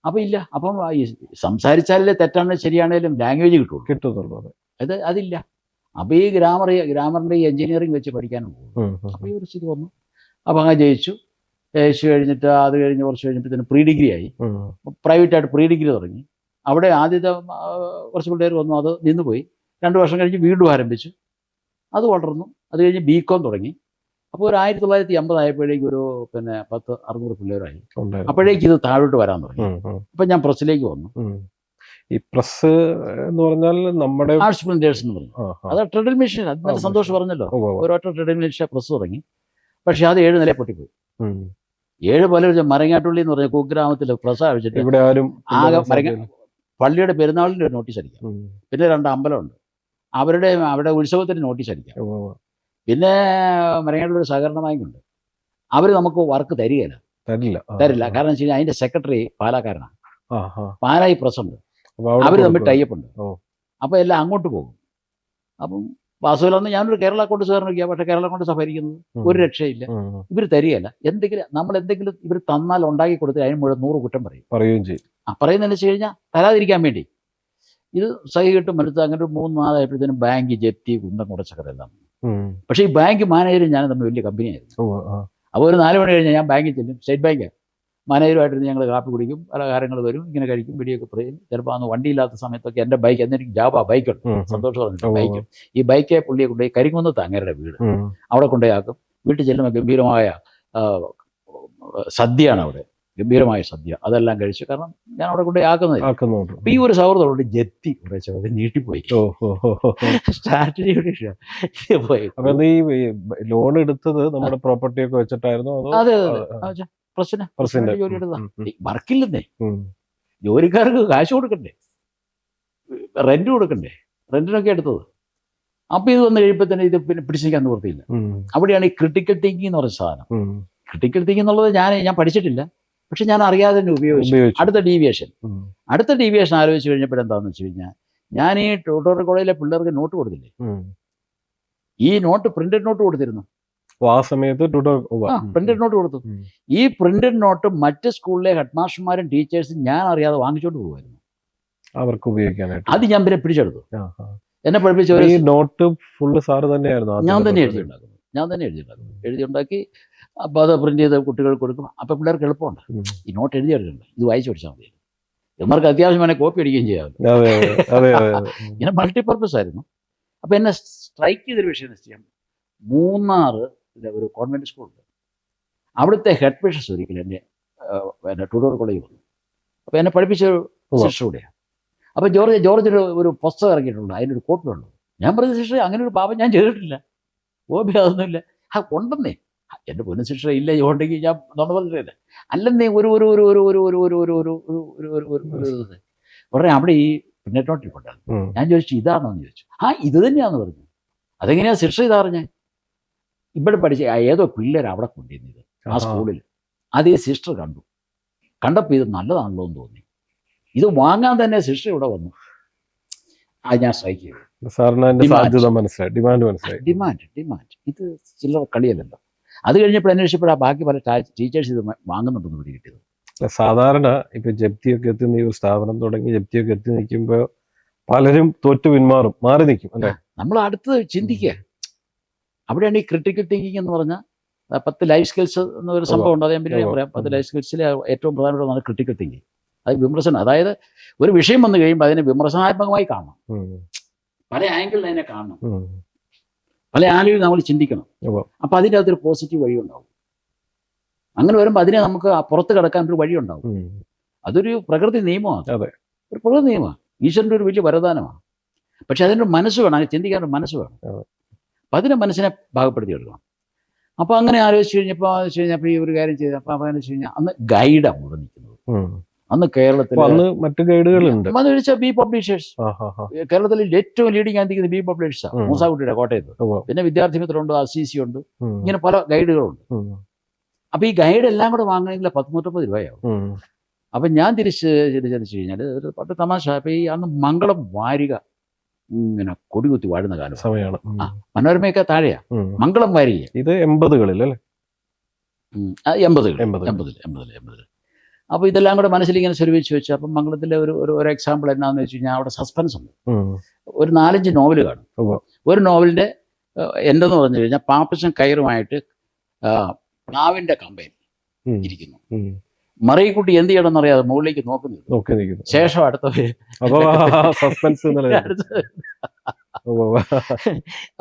അപ്പം ഇല്ല, അപ്പം ഈ സംസാരിച്ചാലേ തെറ്റാണെങ്കിലും ശരിയാണേലും ലാംഗ്വേജ് കിട്ടുള്ളൂ. അതില്ല. അപ്പോൾ ഈ ഗ്രാമറിൻ്റെ ഈ എഞ്ചിനീയറിംഗ് വെച്ച് പഠിക്കാനും പോകും. അപ്പോൾ ഈ ഒരു സ്ഥിതി വന്നു. അപ്പോൾ അങ്ങനെ ജയിച്ചു കഴിഞ്ഞിട്ട് അത് കഴിഞ്ഞ് കുറച്ച് കഴിഞ്ഞപ്പോഴത്തേന് പ്രീ ഡിഗ്രി ആയി. പ്രൈവറ്റായിട്ട് പ്രീ ഡിഗ്രി തുടങ്ങി. അവിടെ ആദ്യത്തെ കുറച്ച് പിള്ളേർ വന്നു, അത് നിന്നുപോയി. 2 വർഷം കഴിഞ്ഞ് വീണ്ടും ആരംഭിച്ചു, അത് വളർന്നു. അത് കഴിഞ്ഞ് ബികോം തുടങ്ങി. അപ്പോൾ ഒരു 1980 ആയപ്പോഴേക്കും ഒരു 600 പിള്ളേരായി. അപ്പോഴേക്ക് ഇത് താഴോട്ട് വരാൻ തുടങ്ങി. അപ്പം ഞാൻ പ്രസ്സിലേക്ക് വന്നു. ഈ പ്രസ് എന്ന് പറഞ്ഞാൽ നമ്മുടെ ആർട്സ് പ്രിന്റേഴ്സ് എന്ന് പറഞ്ഞു. അത് ട്രെഡൽ മെഷീൻ. അത് നല്ല സന്തോഷം പറഞ്ഞല്ലോ, ഓരോറ്റ ട്രെഡൽ മെഷീൻ പ്രസ് തുടങ്ങി. പക്ഷെ അത് 7 നില പൊട്ടിപ്പോയി. 7 പോലെ മരങ്ങാട്ടുള്ളി എന്ന് പറഞ്ഞ കുഗ്രാമത്തിൽ പ്രസ് അഴിച്ചിട്ട് ഇവിടെ ആരും ആകെ പള്ളിയുടെ പെരുന്നാളിൻ്റെ ഒരു നോട്ടീസ് അടിക്കാം. പിന്നെ 2 അമ്പലമുണ്ട്, അവിടെ ഉത്സവത്തിന് നോട്ടീസ് അടിക്കാം. പിന്നെ മരങ്ങാട്ടുള്ള ഒരു സഹകരണ ബാങ്കുണ്ട്. അവർ നമുക്ക് വർക്ക് തരില്ല. കാരണം വെച്ച് കഴിഞ്ഞാൽ അതിൻ്റെ സെക്രട്ടറി പാലാക്കാരനാണ്. പാലായി പ്രസുണ്ട്. അവർ തമ്മിൽ ടൈപ്പ് ഉണ്ട്. അപ്പോൾ എല്ലാം അങ്ങോട്ട് പോകും. അപ്പം വാസുവിലന്ന് ഞാനൊരു കേരള അക്കൗണ്ട്സ് കാരനൊക്കെയാ. പക്ഷേ കേരള അക്കൗണ്ട്സാണ് ഭരിക്കുന്നത്. ഒരു രക്ഷയില്ല. ഇവർ തരികയല്ല. നമ്മളെന്തെങ്കിലും ഇവർ തന്നാൽ ഉണ്ടാക്കി കൊടുത്ത് അതിന് മുഴുവൻ 100 കുറ്റം പറയുകയും ചെയ്യും. പറയുന്നതെന്ന് വെച്ച് കഴിഞ്ഞാൽ തരാതിരിക്കാൻ വേണ്ടി. ഇത് സഹി കിട്ടും മനസ്സിൽ. അങ്ങനെ ഒരു 3-4 ആയപ്പോഴത്തേനും ബാങ്ക് ജപ്തി കുന്തം കുറച്ചൊക്കെല്ലാം. പക്ഷേ ഈ ബാങ്ക് മാനേജരും ഞാനും തമ്മിൽ വലിയ കമ്പനിയായിരുന്നു. അപ്പോൾ ഒരു 4 മണി കഴിഞ്ഞാൽ ഞാൻ ബാങ്കിൽ ചെല്ലും. സ്റ്റേറ്റ് ബാങ്ക് മാനേജരുമായിട്ടിരുന്ന് ഞങ്ങൾ കാപ്പി കുടിക്കും, പല കാര്യങ്ങൾ വരും, ഇങ്ങനെ കഴിക്കും, പിടിയൊക്കെ പറയും. ചിലപ്പോൾ അന്ന് വണ്ടിയില്ലാത്ത സമയത്തൊക്കെ എൻ്റെ ബൈക്ക്, എന്നെനിക്ക് ജാബ ബൈക്കുണ്ട്, സന്തോഷം പറഞ്ഞിട്ട് ബൈക്ക്. ഈ ബൈക്കെ പുള്ളിയെ കൊണ്ടുപോയി കരിങ്കുന്നത്ത് അങ്ങേരുടെ വീട്, അവിടെ കൊണ്ടുപോയാക്കും. വീട്ടിൽ ചെല്ലുമ്പോൾ ഗംഭീരമായ സദ്യയാണ് അവിടെ, ഗംഭീരമായ സദ്യ. അതെല്ലാം കഴിച്ചു. കാരണം ഞാൻ അവിടെ കൊണ്ടുപോയി ആക്കുന്നത്. അപ്പോൾ ഈ ഒരു സൗഹൃദമുണ്ട്. ജപ്തി കുറച്ച് നീട്ടിപ്പോയി. സ്ട്രാറ്റജി പോയി. ലോൺ എടുത്തത് നമ്മുടെ പ്രോപ്പർട്ടി ഒക്കെ വെച്ചിട്ടായിരുന്നു? അതെ അതെ, പ്രശ്നം ജോലി എടുത്താ. വർക്കില്ലെന്നേ, ജോലിക്കാർക്ക് കാശ് കൊടുക്കണ്ടേ, റെന്റ് കൊടുക്കണ്ടേ, റെന്റിനൊക്കെ എടുത്തത്. അപ്പം ഇത് വന്ന് കഴിയുമ്പോൾ തന്നെ ഇത് പിന്നെ പിടിച്ചിരിക്കാൻ നിവൃത്തിയില്ല. അവിടെയാണ് ഈ ക്രിട്ടിക്കൽ തിങ്കിങ് എന്ന് പറഞ്ഞ സാധനം. ക്രിട്ടിക്കൽ തിങ്കിങ് എന്നുള്ളത് ഞാൻ പഠിച്ചിട്ടില്ല, പക്ഷെ ഞാൻ അറിയാതെ തന്നെ ഉപയോഗിച്ചു. അടുത്ത ഡീവിയേഷൻ ആലോചിച്ച് കഴിഞ്ഞപ്പോഴെന്താണെന്ന് വെച്ച് കഴിഞ്ഞാൽ, ഞാൻ ഈ ട്യൂട്ടോറിയൽ കോളേജിലെ പിള്ളേർക്ക് നോട്ട് കൊടുത്തില്ലേ, ഈ നോട്ട് പ്രിന്റഡ് നോട്ട് കൊടുത്തിരുന്നു. ആ സമയത്ത് പ്രിന്റഡ് നോട്ട് കൊടുത്തു. ഈ പ്രിന്റഡ് നോട്ട് മറ്റ് സ്കൂളിലെ ഹെഡ്മാസ്റ്റർമാരും ടീച്ചേഴ്സും ഞാൻ അറിയാതെ വാങ്ങിച്ചോണ്ട് പോകുമായിരുന്നു, അവർക്ക് ഉപയോഗിക്കാനായിട്ട്. അത് ഞാൻ പിന്നെ പിടിച്ചെടുത്തു. എന്നെ പഠിപ്പിച്ച നോട്ട് ഫുള്ള് സാറ് തന്നെയായിരുന്നു. ഞാൻ തന്നെ എഴുതി ഉണ്ടാക്കി. അപ്പോൾ അത് പ്രിന്റ് ചെയ്ത് കുട്ടികൾക്ക് കൊടുക്കും. അപ്പോൾ പിള്ളേർക്ക് എളുപ്പമുണ്ട്. ഈ നോട്ട് എഴുതി എടുക്കണ്ട, ഇത് വായിച്ചു പഠിച്ചാൽ മതി. ഇവർക്ക് അത്യാവശ്യം വേണേൽ കോപ്പി അടിക്കുകയും ചെയ്യാം. ഇങ്ങനെ മൾട്ടിപർപ്പസ് ആയിരുന്നു. അപ്പോൾ എന്നെ സ്ട്രൈക്ക് ചെയ്തൊരു വിഷയം ചെയ്യാം. മൂന്നാറ് ഒരു കോൺവെന്റ് സ്കൂളുണ്ട്. അവിടുത്തെ ഹെഡ് മിസ്ട്രസ് ഒരിക്കലും എൻ്റെ ട്യൂട്ടോറിയൽ കോളേജിൽ വന്നു. അപ്പോൾ എന്നെ പഠിപ്പിച്ച സിസ്റ്റർ കൂടെയാണ്. അപ്പോൾ ജോർജിന് ഒരു പുസ്തകം ഇറങ്ങിയിട്ടുണ്ട്, അതിനൊരു കോപ്പി ഉണ്ട്. ഞാൻ പറഞ്ഞ സിസ്റ്റർ, അങ്ങനെ ഒരു പാപം ഞാൻ ചെയ്തിട്ടില്ല, കോപ്പി അതൊന്നുമില്ല. ഉണ്ടെന്നേ. എൻ്റെ പൊന്നു സിസ്റ്റർ, ഇല്ല ഉണ്ടെങ്കിൽ ഞാൻ നുണ പറഞ്ഞിട്ടില്ല. അല്ലെന്നേ ഒരു ഒരു ഒരു ഒരു ഒരു ഒരു ഒരു ഒരു ഒരു ഉടനെ അവിടെ ഈ പ്രിന്റഡ് നോട്ട് ഇരിപ്പുണ്ടായിരുന്നു. ഞാൻ ചോദിച്ചു, ഇതാണോ എന്ന് ചോദിച്ചു. ഇത് തന്നെയാണെന്ന് പറഞ്ഞു. അതെങ്ങനെയാണ് സിസ്റ്റർ ഇതാ പറഞ്ഞേ? ഇവിടെ പഠിച്ച ഏതോ പിള്ളേർ അവിടെ കൊണ്ടുവന്നത് ആ സ്കൂളിൽ. അത് ഈ സിസ്റ്റർ കണ്ടപ്പോൾ ഇത് നല്ലതാണല്ലോ എന്ന് തോന്നി. ഇത് വാങ്ങാൻ തന്നെ സിസ്റ്റർ ഇവിടെ വന്നു. അത് ഞാൻ സ്ട്രൈക്ക് ചെയ്തു. ഡിമാൻഡ് ഇത് ചില്ലറ കളിയല്ലല്ലോ. അത് കഴിഞ്ഞപ്പോൾ അന്വേഷിച്ചപ്പോഴാണ് ബാക്കി പല ടീച്ചേഴ്സ് ഇത് വാങ്ങുന്നുണ്ടെന്ന് പിടി കിട്ടിയത്. സാധാരണ ഇപ്പൊ ജപ്തിയൊക്കെ എത്തുന്ന ഈ ഒരു സ്ഥാപനം തുടങ്ങി ജപ്തിയൊക്കെ എത്തി നിൽക്കുമ്പോൾ പലരും തോറ്റു മാറി നിൽക്കും അല്ലേ? നമ്മൾ അടുത്ത് ചിന്തിക്കുക. അവിടെയാണ് ഈ ക്രിട്ടിക്കൽ തിങ്കിങ് എന്ന് പറഞ്ഞാൽ 10 ലൈഫ് സ്കിൽസ് എന്നൊരു സംഭവം ഉണ്ട്. അത് ഞാൻ പിന്നെ പറയാം. 10 ലൈഫ് സ്കിൽസിലെ ഏറ്റവും പ്രധാനപ്പെട്ടതാണ് ക്രിട്ടിക്കൽ തിങ്കിങ്. അത് വിമർശനം. അതായത് ഒരു വിഷയം വന്നു കഴിയുമ്പോൾ അതിനെ വിമർശനാത്മകമായി കാണണം. പല ആംഗിളിൽ അതിനെ കാണണം, പല ആളുകളും നമ്മൾ ചിന്തിക്കണം. അപ്പം അതിൻ്റെ അകത്തൊരു പോസിറ്റീവ് വഴി ഉണ്ടാവും. അങ്ങനെ വരുമ്പോൾ അതിനെ നമുക്ക് പുറത്ത് കിടക്കാൻ ഒരു വഴി ഉണ്ടാവും. അതൊരു പ്രകൃതി നിയമമാണ്, ഒരു പ്രകൃതി നിയമമാണ്, ഈശ്വരൻ്റെ ഒരു വലിയ വരദാനമാണ്. പക്ഷെ അതിനൊരു മനസ്സ് വേണം, അങ്ങനെ ചിന്തിക്കാനൊരു മനസ്സ് വേണം. അപ്പം അതിനെ മനസ്സിനെ ഭാഗപ്പെടുത്തി എടുക്കണം. അപ്പോൾ അങ്ങനെ ആലോചിച്ച് കഴിഞ്ഞപ്പോൾ ഈ ഒരു കാര്യം ചെയ്ത് അപ്പോൾ അങ്ങനെ വെച്ച് കഴിഞ്ഞാൽ അന്ന് ഗൈഡാണ് ഇവിടെ നിൽക്കുന്നത്. അന്ന് കേരളത്തിൽ മറ്റു ഗൈഡുകളുണ്ട്, ബി പബ്ലിഷേഴ്സ്. കേരളത്തിൽ ഏറ്റവും ലീഡിങ് ആയിരിക്കുന്നത് ബി പബ്ലിഷേഴ്സാണ്. മൂസാകുട്ടിയുടെ കോട്ടയത്ത്. പിന്നെ വിദ്യാർത്ഥി മിത്രമുണ്ട്, RCC ഉണ്ട്, ഇങ്ങനെ പല ഗൈഡുകളുണ്ട്. അപ്പൊ ഈ ഗൈഡ് എല്ലാം കൂടെ വാങ്ങണമെങ്കിൽ 140 രൂപയാവും. അപ്പൊ ഞാൻ തിരിച്ച് കഴിഞ്ഞാൽ ഒരു പട്ട് തമാശ. അപ്പൊ ഈ അന്ന് മംഗളം വാരിക ഇങ്ങനെ കൊടികുത്തി വാഴുന്ന കാലം സമയമാണ്. മനോരമയൊക്കെ താഴെയാ, മംഗളം വാരിക. ഇത് 80-കളിൽ അല്ലേ? 80-ൽ. അപ്പോൾ ഇതെല്ലാം കൂടെ മനസ്സിലിങ്ങനെ സ്വരൂപിച്ച് വെച്ചു. അപ്പം മംഗളത്തിലെ ഒരു എക്സാമ്പിൾ എന്നാന്ന് വെച്ച് കഴിഞ്ഞാൽ അവിടെ സസ്പെൻസ് ഉണ്ട്. ഒരു 4-5 നോവൽ കാണും. ഒരു നോവലിന്റെ എന്തെന്ന് പറഞ്ഞു കഴിഞ്ഞാൽ പാപ്പച്ചൻ കയറുമായിട്ട് പ്ലാവിന്റെ കമ്പയിൽ ഇരിക്കുന്നു. മറിയക്കുട്ടി എന്ത് ചെയ്യണമെന്ന് അറിയാതെ മുകളിലേക്ക് നോക്കുന്നു. ശേഷം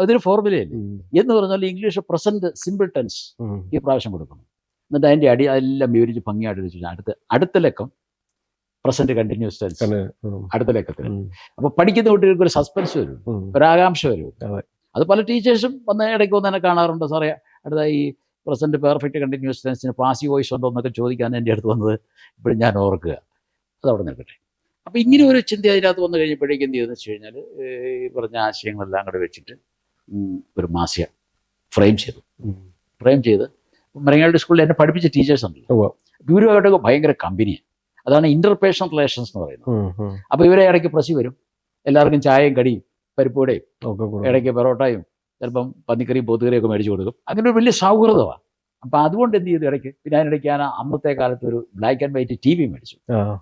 അതൊരു ഫോർമുലയല്ലേ എന്ന് പറഞ്ഞാൽ ഇംഗ്ലീഷ് പ്രസന്റ് സിമ്പിൾ ടെൻസ് ഈ പ്രാവശ്യം കൊടുക്കണം. എന്നിട്ട് അതിന്റെ എല്ലാം വിവരിച്ച് ഭംഗിയായിട്ട് വെച്ച് അടുത്ത ലക്കം പ്രസന്റ് കണ്ടിന്യൂസ് ടെൻസ് അടുത്ത ലക്കത്തിൽ. അപ്പൊ പഠിക്കുന്ന കുട്ടികൾക്ക് ഒരു സസ്പെൻസ് വരും, ഒരാകാംക്ഷ വരും. അത് പല ടീച്ചേഴ്സും വന്ന് ഇടയ്ക്ക് വന്ന് തന്നെ കാണാറുണ്ട്. സാറേ അടുത്ത ഈ പ്രസന്റ് പെർഫെക്റ്റ് കണ്ടിന്യൂസ് ടെൻസിന് പാസീവ് വോയിസ് ഉണ്ടോ എന്നൊക്കെ ചോദിക്കാൻ എൻ്റെ അടുത്ത് വന്നത് ഇപ്പോഴും ഞാൻ ഓർക്കുക. അതവിടെ നിൽക്കട്ടെ. അപ്പം ഇങ്ങനെ ഒരു ചിന്ത അതിനകത്ത് വന്നു കഴിഞ്ഞപ്പോഴേക്കും എന്ത് ചെയ്തെന്ന് വെച്ച് കഴിഞ്ഞാൽ ഈ പറഞ്ഞ ആശയങ്ങളെല്ലാം കൂടെ വെച്ചിട്ട് ഒരു മാസിക ഫ്രെയിം ചെയ്ത് മരങ്ങാടി സ്കൂളിൽ എന്നെ പഠിപ്പിച്ച ടീച്ചേഴ്സ് ഉണ്ടല്ലോ, ഇവരുമായിട്ടൊക്കെ ഭയങ്കര കമ്പനിയാണ്. അതാണ് ഇന്റർപേഴ്സണൽ റിലേഷൻസ് എന്ന് പറയുന്നത്. അപ്പോൾ ഇവരെ ഇടയ്ക്ക് പ്രസി വരും, എല്ലാവർക്കും ചായയും കടിയും പരിപ്പൂടെയും ഇടയ്ക്ക് പെറോട്ടയും ചിലപ്പം പന്നിക്കറിയും പോത്തുകറിയും ഒക്കെ മേടിച്ചു കൊടുക്കും. അങ്ങനെ ഒരു വലിയ സൗഹൃദമാണ്. അപ്പം അതുകൊണ്ട് എന്ത് ചെയ്തു ഇടയ്ക്ക്, പിന്നെ അതിനിടയ്ക്ക് ഞാൻ അന്നത്തെ കാലത്ത് ഒരു ബ്ലാക്ക് ആൻഡ് വൈറ്റ് TV മേടിച്ചു.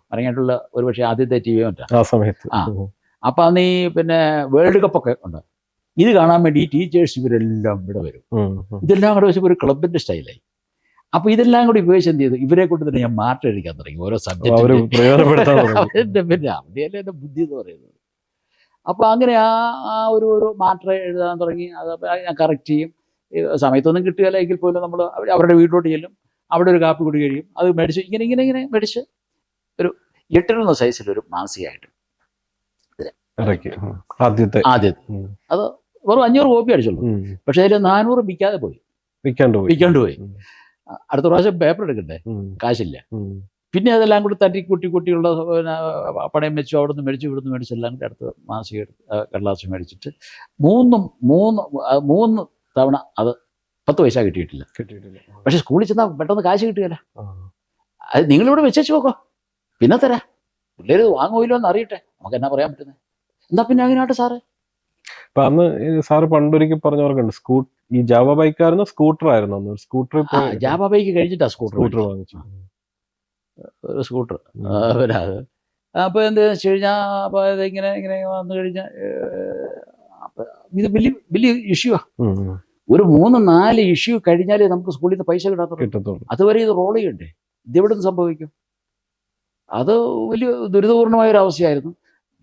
മരങ്ങാട്ടുള്ള ഒരു പക്ഷേ ആദ്യത്തെ TV മറ്റാ സമയത്ത്. അപ്പം അന്ന് ഈ പിന്നെ വേൾഡ് കപ്പൊക്കെ ഉണ്ട്. ഇത് കാണാൻ വേണ്ടി ഈ ടീച്ചേഴ്സ് ഇവരെല്ലാം ഇവിടെ വരും. ഇതെല്ലാം കൂടെ വെച്ചപ്പോൾ ഒരു ക്ലബിന്റെ സ്റ്റൈലായി. അപ്പൊ ഇതെല്ലാം കൂടി ഉപയോഗിച്ച് എന്ത് ചെയ്തു, ഇവരെ കൊണ്ട് തന്നെ ഞാൻ മാറ്റം എഴുതിക്കാൻ തുടങ്ങി ഓരോ സബ്ജക്റ്റ്. പിന്നെ അവിടെയല്ലേ എൻ്റെ ബുദ്ധി എന്ന് പറയുന്നത്. അപ്പൊ അങ്ങനെ ആ ഒരു മാറ്റർ എഴുതാൻ തുടങ്ങി. അത് ഞാൻ കറക്റ്റ് ചെയ്യും. സമയത്തൊന്നും കിട്ടുകയില്ല എങ്കിൽ പോലും നമ്മൾ അവരുടെ വീട്ടിലോട്ട് ചെല്ലും, അവിടെ ഒരു കാപ്പി കുടി കഴിയും. അത് മേടിച്ച് ഇങ്ങനെ മേടിച്ച് ഒരു 8 സൈസിലൊരു മാസികയായിട്ട് ആദ്യത്തെ അത് വെറും 500 കോപ്പി അടിച്ചുള്ളൂ. പക്ഷെ അതിൽ 400 വിൽക്കാണ്ട് പോയി. അടുത്ത പ്രാവശ്യം പേപ്പർ എടുക്കണ്ടേ, കാശില്ല. പിന്നെ അതെല്ലാം കൂടി കുട്ടിയുള്ള പണയം വെച്ചു, അവിടെ നിന്ന് മേടിച്ചു, ഇവിടുന്ന് മേടിച്ച് എല്ലാം കൂടി അടുത്ത മാസിക കടലാസ് മേടിച്ചിട്ട് മൂന്ന് തവണ അത് 10 പൈസ കിട്ടിയിട്ടില്ല. പക്ഷെ സ്കൂളിൽ ചെന്നാൽ പെട്ടെന്ന് കാശ് കിട്ടുകയില്ല. അത് നിങ്ങളിവിടെ വെച്ചു നോക്കോ, പിന്നെ തരാം. പിള്ളേർ വാങ്ങുമല്ലോ എന്ന് അറിയട്ടെ, നമുക്ക് എന്നാ പറയാൻ പറ്റുന്നത്. എന്നാ പിന്നെ അങ്ങനെയാട്ടെ സാറ്. അപ്പൊ അന്ന് സാറ് പണ്ടൊരിക്കൽ പറഞ്ഞവർക്കുണ്ട്, ഈ ജാവ ബൈക്കായിരുന്നു സ്കൂട്ടർ ആയിരുന്നു. സ്കൂട്ടർ ജാവ ബൈക്ക് കഴിഞ്ഞിട്ടാ സ്കൂട്ടർ വാങ്ങിച്ചു. ഒരു സ്കൂട്ടർ. പിന്നെ അത് അപ്പോൾ എന്താണെന്ന് വെച്ച് കഴിഞ്ഞാൽ അപ്പോൾ ഇങ്ങനെ വന്നു കഴിഞ്ഞാൽ ഇത് വലിയ ഇഷ്യൂവാണ്. ഒരു 3-4 ഇഷ്യൂ കഴിഞ്ഞാലേ നമുക്ക് സ്കൂളിൽ നിന്ന് പൈസ കിട്ടാത്തുള്ളൂ. അതുവരെ ഇത് റോൾ ചെയ്യണ്ടേ. ഇതെവിടെ നിന്ന് സംഭവിക്കും? അത് വലിയ ദുരിതപൂർണമായ ഒരു അവസ്ഥയായിരുന്നു.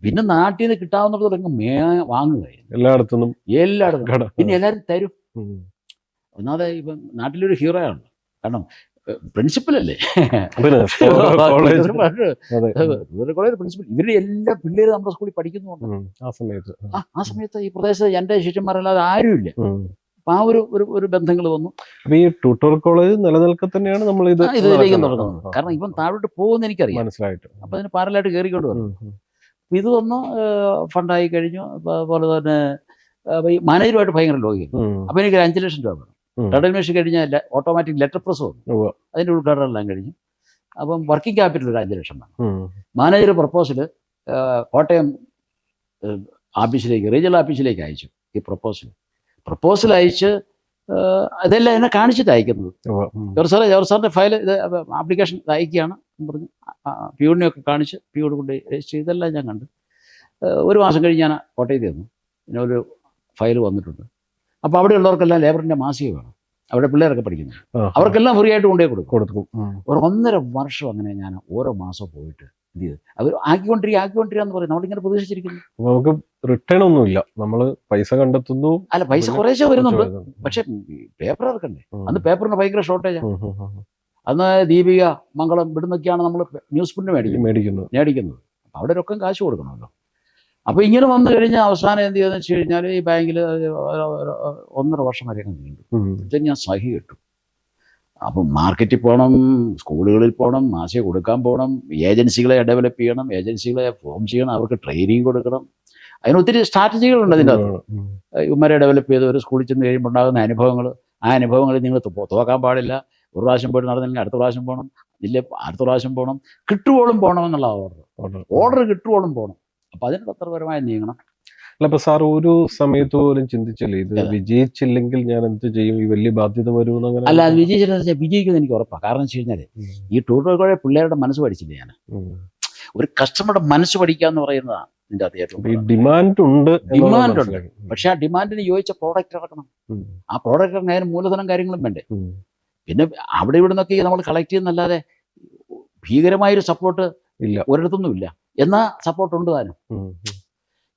പിന്നെ നാട്ടിൽ നിന്ന് കിട്ടാവുന്നിടത്തോളം വാങ്ങുകയായിരുന്നു എല്ലായിടത്തും. പിന്നെ എല്ലാവരും തരും. ഒന്നാമത് ഇപ്പം നാട്ടിലൊരു ഹീറോ ആണ്, കാരണം പ്രിൻസിപ്പലല്ലേ, കോളേജ് പ്രിൻസിപ്പൽ. ഇവരുടെ എല്ലാ പിള്ളേരും നമ്മുടെ സ്കൂളിൽ പഠിക്കുന്നുണ്ട്. ആ സമയത്ത് ഈ പ്രദേശത്ത് എൻ്റെ ശിഷ്യന്മാരല്ലാതെ ആരുമില്ല. അപ്പൊ ആ ഒരു ബന്ധങ്ങൾ വന്നു. അപ്പൊ ഈ ട്യൂട്ടോറിയൽ കോളേജ് നിലനിൽക്കെ തന്നെയാണ് നമ്മൾ ഇതിലേക്ക് തുടങ്ങുന്നത്. കാരണം ഇപ്പം താഴോട്ട് പോകുമെന്ന് എനിക്കറിയാം, മനസ്സിലായിട്ട്. അപ്പൊ അതിന് പാരലായിട്ട് കയറിക്കൊണ്ട് വന്നു. ഇത് വന്ന് ഫണ്ടായി കഴിഞ്ഞു. അതുപോലെ തന്നെ ഈ മാനേജറുമായിട്ട് ഭയങ്കര ലോകിയും. അപ്പൊ എനിക്ക് 5 ലക്ഷം രൂപ വേണം. ടൈൽ മെഷീൻ കഴിഞ്ഞാൽ ഓട്ടോമാറ്റിക് ലെറ്റർ പ്രസ് വന്നു, അതിൻ്റെ ഉദ്ഘാടനം എല്ലാം കഴിഞ്ഞു. അപ്പം വർക്കിംഗ് ക്യാപിറ്റൽ ഒരു 5 ലക്ഷം വേണം. മാനേജർ പ്രപ്പോസല് കോട്ടയം ഓഫീസിലേക്ക്, റീജിയണൽ ഓഫീസിലേക്ക് അയച്ചു. ഈ പ്രപ്പോസൽ അയച്ച് അതെല്ലാം എന്നെ കാണിച്ചിട്ട് അയക്കുന്നത്. ജോർസാറിന്റെ ഫയൽ ഇത് ആപ്ലിക്കേഷൻ അയക്കുകയാണ് പറഞ്ഞു. പ്യൂണിനെയൊക്കെ കാണിച്ച് പ്യൂണ് കൊണ്ട് രജിസ്റ്റർ ചെയ്തെല്ലാം ഞാൻ കണ്ടു. 1 മാസം കഴിഞ്ഞ് ഞാൻ കോട്ടയത്ത് ചെന്നു. പിന്നെ ഒരു ഫയൽ വന്നിട്ടുണ്ട്. അപ്പോൾ അവിടെയുള്ളവർക്കെല്ലാം ലേബറിൻ്റെ മാസിക വേണം, അവിടെ പിള്ളേരൊക്കെ പഠിക്കുന്നത്, അവർക്കെല്ലാം ഫ്രീ ആയിട്ട് കൊണ്ടുപോയി കൊടുക്കും. ഒരു 1.5 വർഷം അങ്ങനെ ഞാൻ ഓരോ മാസം പോയിട്ട് എന്ത് ചെയ്ത് അവർ ആക്കിക്കൊണ്ടിരിക്കുകയെന്ന് പറയും. നമ്മളിങ്ങനെ പ്രതീക്ഷിച്ചിരിക്കുന്നു. നമുക്ക് റിട്ടേൺ ഒന്നുമില്ല, നമ്മൾ പൈസ കണ്ടെത്തുന്നു. അല്ല, പൈസ കുറേശ്ശേ വരുന്നുണ്ട്, പക്ഷെ പേപ്പർ ഇറക്കണ്ടേ. അന്ന് പേപ്പറിന് ഭയങ്കര ഷോർട്ടേജാണ്. അന്ന് ദീപിക, മംഗളം ഇവിടുന്നൊക്കെയാണ് നമ്മൾ ന്യൂസ് പ്രിന്റ് മേടിക്കുന്നത്. അവിടെ രൊക്കം കാശ് കൊടുക്കണമല്ലോ. അപ്പോൾ ഇങ്ങനെ വന്നു കഴിഞ്ഞാൽ അവസാനം എന്ത് ചെയ്യുമെന്ന് വെച്ച് കഴിഞ്ഞാൽ ഈ ബാങ്കിൽ 1.5 വർഷം വരെയൊക്കെ നീണ്ടു. ഇത് ഞാൻ സഹി കിട്ടും. അപ്പം മാർക്കറ്റിൽ പോകണം, സ്കൂളുകളിൽ പോകണം, മാസിക കൊടുക്കാൻ പോകണം, ഏജൻസികളെ ഡെവലപ്പ് ചെയ്യണം, ഏജൻസികളെ ഫോം ചെയ്യണം, അവർക്ക് ട്രെയിനിങ് കൊടുക്കണം. അതിന് ഒത്തിരി സ്ട്രാറ്റജികളുണ്ട് അതിൻ്റെ അകത്ത്. ഇവന്മാരെ ഡെവലപ്പ് ചെയ്ത് ഒരു സ്കൂളിൽ ചെന്ന് കഴിയുമ്പോൾ ഉണ്ടാകുന്ന അനുഭവങ്ങൾ, ആ അനുഭവങ്ങളിൽ നിങ്ങൾ തോക്കാൻ പാടില്ല. ഒരു പ്രാവശ്യം പോയിട്ട് നടന്നില്ലെങ്കിൽ അടുത്ത പ്രാവശ്യം പോകണം, ഇല്ല അടുത്ത പ്രാവശ്യം പോകണം, കിട്ടുവോളം പോകണം എന്നുള്ള ഓർഡർ കിട്ടുവോളം പോകണം. അപ്പം അതിന് തത്രപരമായി നീങ്ങണം. അല്ല, ഇപ്പൊ സാർ ഒരു സമയത്ത് പോലും ചിന്തിച്ചില്ലേ ഇത് വിജയിച്ചില്ലെങ്കിൽ ഞാൻ എന്ത് ചെയ്യും, ഈ വലിയ ബാധ്യത വരും? അല്ല, അത് വിജയിക്കുന്നത് എനിക്ക് ഉറപ്പാണ്. കാരണം വെച്ച് കഴിഞ്ഞാൽ ഈ ടൂറിസ്റ്റ് പിള്ളേരുടെ മനസ്സ് പഠിച്ചില്ലേ ഞാൻ. ഒരു കസ്റ്റമറുടെ മനസ്സ് പഠിക്കുക എന്ന് പറയുന്നതാണ് ഇതിൻ്റെ അകത്ത് ഏറ്റവും ഡിമാൻഡ് ഉണ്ട്. പക്ഷെ ആ ഡിമാൻഡിന് യോജിച്ച പ്രോഡക്റ്റ് ഇറക്കണം. ആ പ്രോഡക്റ്റ് ഇറങ്ങാൻ മൂലധനം കാര്യങ്ങളും വേണ്ടേ. പിന്നെ അവിടെ ഇവിടെ നിന്നൊക്കെ നമ്മൾ കളക്ട് ചെയ്യുന്നല്ലാതെ ഭീകരമായൊരു സപ്പോർട്ട് ഇല്ല, ഒരിടത്തൊന്നും ഇല്ല. എന്നാ സപ്പോർട്ട് ഉണ്ട് താനും.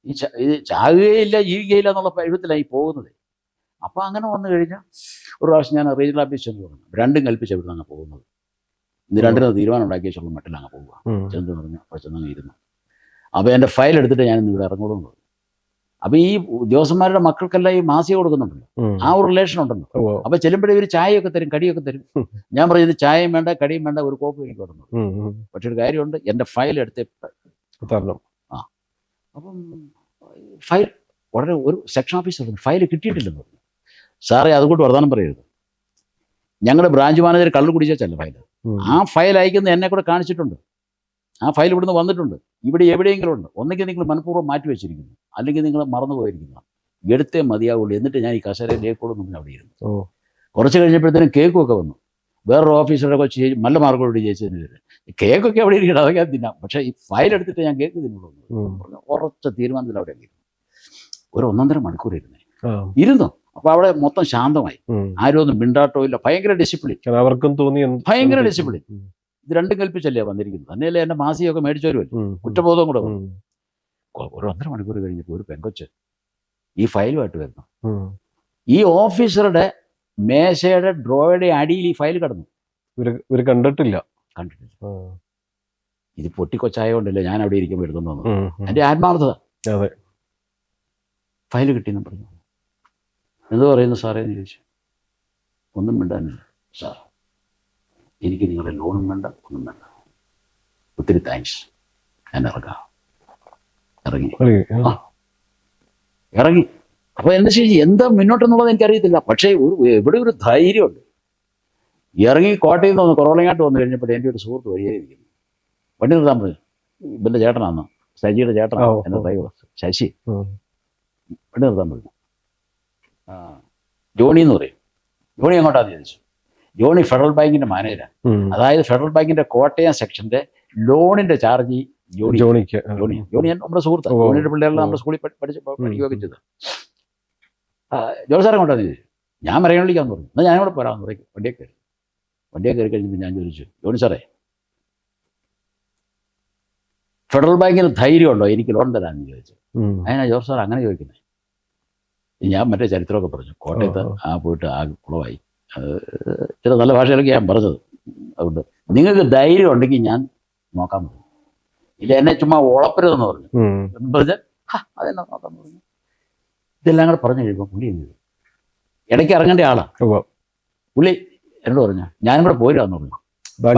ഇത് ചാകുകയില്ല ജീവിക്കുകയില്ല എന്നുള്ള എഴുത്തിലാണ് ഈ പോകുന്നത്. അപ്പം അങ്ങനെ വന്നു കഴിഞ്ഞാൽ ഒരു പ്രാവശ്യം ഞാൻ റീജിയണൽ ഓഫീസ് ചെന്ന് പറഞ്ഞു, രണ്ടും കൽപ്പിച്ച് എവിടെ നിന്നാണ് പോകുന്നത്. ഇന്ന് രണ്ടിനും തീരുമാനം ഉണ്ടാക്കിയ ചുള്ള മട്ടിലങ്ങ് പോവുക. ചെന്ന് പറഞ്ഞു, അപ്പോൾ ചെന്നങ്ങ് ഇരുന്നു. അപ്പോൾ എൻ്റെ ഫയൽ എടുത്തിട്ട് ഞാൻ ഇന്ന് ഇവിടെ ഇറങ്ങുള്ളൂ എന്ന് പറഞ്ഞു. അപ്പം ഈ ഉദ്യോഗസ്ഥന്മാരുടെ മക്കൾക്കെല്ലാം ഈ മാസിക കൊടുക്കുന്നുണ്ടല്ലോ, ആ ഒരു റിലേഷൻ ഉണ്ടല്ലോ. അപ്പം ചെല്ലുമ്പോഴേ ഇവർ ചായയൊക്കെ തരും, കടിയൊക്കെ തരും. ഞാൻ പറഞ്ഞു, ഇത് ചായയും വേണ്ട കടിയും വേണ്ട, ഒരു കോപ്പ് എനിക്ക് കൊടുന്നു. പക്ഷെ ഒരു കാര്യമുണ്ട്, എൻ്റെ ഫയൽ എടുത്ത് തരണം. അപ്പം ഫയൽ വളരെ ഒരു സെക്ഷൻ ഓഫീസർ ഫയൽ കിട്ടിയിട്ടില്ലെന്ന് പറഞ്ഞു. സാറേ, അതുകൊണ്ട് വർത്തമാനം പറയരുത്. ഞങ്ങളുടെ ബ്രാഞ്ച് മാനേജർ കള്ളു കുടിച്ചല്ല ഫയൽ. ആ ഫയൽ അയക്കുന്നത് എന്നെ കൂടെ കാണിച്ചിട്ടുണ്ട്. ആ ഫയൽ ഇവിടുന്ന് വന്നിട്ടുണ്ട്. ഇവിടെ എവിടെയെങ്കിലും ഉണ്ട്. ഒന്നെങ്കിൽ നിങ്ങൾ മനഃപൂർവ്വം മാറ്റി വെച്ചിരിക്കുന്നു, അല്ലെങ്കിൽ നിങ്ങൾ മറന്നു പോയിരിക്കുന്നു. എടുത്തേ മതിയാവുള്ളൂ. എന്നിട്ട് ഞാൻ ഈ കസേരയിൽ ലേക്കോടും നമ്മൾ അവിടെ ഇരുന്നു. കുറച്ച് കഴിഞ്ഞപ്പോഴത്തേനും കേക്കൊക്കെ വന്നു. വേറൊരു ഓഫീസറുടെ കൊച്ചു നല്ല മാർക്കോട് ജയിച്ചതിന് കേക്കൊക്കെ അവിടെ ഇരിക്കണം, അതൊക്കെ ഞാൻ തിന്നാം. പക്ഷേ ഈ ഫയൽ എടുത്തിട്ട് ഞാൻ കേക്ക് തിന്നുള്ളൂ പറഞ്ഞു. ഉറച്ച തീരുമാനത്തിൽ അവിടെ ഒരു 1.5 മണിക്കൂർ ഇരുന്നു. അപ്പൊ അവിടെ മൊത്തം ശാന്തമായി. ആരും ഒന്നും മിണ്ടാട്ടോ ഇല്ല. ഭയങ്കര ഡിസിപ്ലിൻ. അവർക്കും തോന്നി ഭയങ്കര ഡിസിപ്ലിൻ. ഇത് രണ്ടും കൽപ്പിച്ചല്ലേ വന്നിരിക്കുന്നത്. തന്നെയല്ലേ എൻ്റെ മാസികയൊക്കെ മേടിച്ചു വരുമല്ലോ, കുറ്റബോധം കൂടെ വന്നു. ഒരു 1.5 മണിക്കൂർ കഴിഞ്ഞപ്പോൾ ഒരു പെങ്കൊച്ച് ഈ ഫയലുമായിട്ട് വരുന്നു. ഈ ഓഫീസറുടെ മേശയുടെ ഡ്രോയുടെ അടിയിൽ ഈ ഫയൽ കിടന്നു. ഇവർ കണ്ടിട്ടില്ല. ഇത് പൊട്ടിക്കൊച്ചായോണ്ടല്ലേ ഞാൻ അവിടെ ഇരിക്കുമ്പോൾ എടുത്തു വന്നു. എൻ്റെ ആത്മാർത്ഥത. ഫയൽ കിട്ടിയെന്ന് പറഞ്ഞു. എന്ത് പറയുന്നു സാറേ എന്ന് ചോദിച്ചു. ഒന്നും വേണ്ടാനില്ല സാർ, എനിക്ക് നിങ്ങളുടെ ലോണും വേണ്ട, ഒന്നും വേണ്ട, ഒത്തിരി താങ്ക്സ്. ഞാൻ ഇറങ്ങി. അപ്പോൾ എന്താ ശരി, എന്താ മുന്നോട്ടെന്നുള്ളത് എനിക്കറിയത്തില്ല. പക്ഷേ എവിടെ ഒരു ധൈര്യമുണ്ട്. ഇറങ്ങി കോട്ടയിൽ നിന്ന് വന്ന് കുറവലങ്ങാട്ട് വന്നു കഴിഞ്ഞപ്പോൾ എൻ്റെ ഒരു സുഹൃത്ത് വഴിയായിരിക്കുന്നു. വണ്ടി നിർത്താൻ പറഞ്ഞു. ഇവൻ്റെ ചേട്ടനാണ്, ശശിയുടെ ചേട്ടനാണ് എൻ്റെ ഡ്രൈവർ ശശി. വണ്ടി നിർത്താൻ പറഞ്ഞു. ജോണി എന്ന് പറയും. ജോണി എങ്ങോട്ടാന്ന് ചോദിച്ചു. ജോണി ഫെഡറൽ ബാങ്കിന്റെ മാനേജരാണ്. അതായത് ഫെഡറൽ ബാങ്കിന്റെ കോട്ടയം സെക്ഷന്റെ ലോണിന്റെ ചാർജ് ജോണിക്ക്. ജോണി നമ്മുടെ സുഹൃത്ത്. ജോണിയുടെ പിള്ളേരെല്ലാം നമ്മുടെ സ്കൂളിൽ പഠിക്കുകയൊക്കെ ചെയ്ത്. ജോണി സാറെ എങ്ങോട്ടാന്ന് ചോദിച്ചു. ഞാൻ മരങ്ങളിലേക്കാന്ന് പറഞ്ഞു. എന്നാൽ ഞാനിവിടെ പോരാന്ന് പറയും. വണ്ടിയെ കയറി കഴിഞ്ഞപ്പോൾ ഞാൻ ചോദിച്ചു, ജോണി സാറേ, ഫെഡറൽ ബാങ്കിന് ധൈര്യമുണ്ടോ എനിക്ക് ലോൺ തരാമെന്ന് ചോദിച്ചു. അതിനാ ജോർജ് സാർ അങ്ങനെ ചോദിക്കുന്നത്? ഞാൻ മറ്റേ ചരിത്രമൊക്കെ പറഞ്ഞു. കോട്ടയത്ത് പോയിട്ട് ആ കുളമായി. ചില നല്ല ഭാഷയിലൊക്കെ ഞാൻ പറഞ്ഞത്. അതുകൊണ്ട് നിങ്ങൾക്ക് ധൈര്യം ഉണ്ടെങ്കിൽ ഞാൻ നോക്കാൻ പറഞ്ഞു. ഇല്ല എന്നെ ചുമ്മാ ഉളപ്പരുതെന്ന് പറഞ്ഞു. പറഞ്ഞാൽ അതെന്നാ നോക്കാമെന്ന് പറഞ്ഞു. ഇതെല്ലാം കൂടെ പറഞ്ഞു കഴിയുമ്പോൾ പുള്ളി എന്ത് ചെയ്തു, ഇടയ്ക്ക് ഇറങ്ങേണ്ട ആളാണ് പുള്ളി. എന്നോട് പറഞ്ഞു ഞാനും കൂടെ പോരാന്ന് പറഞ്ഞു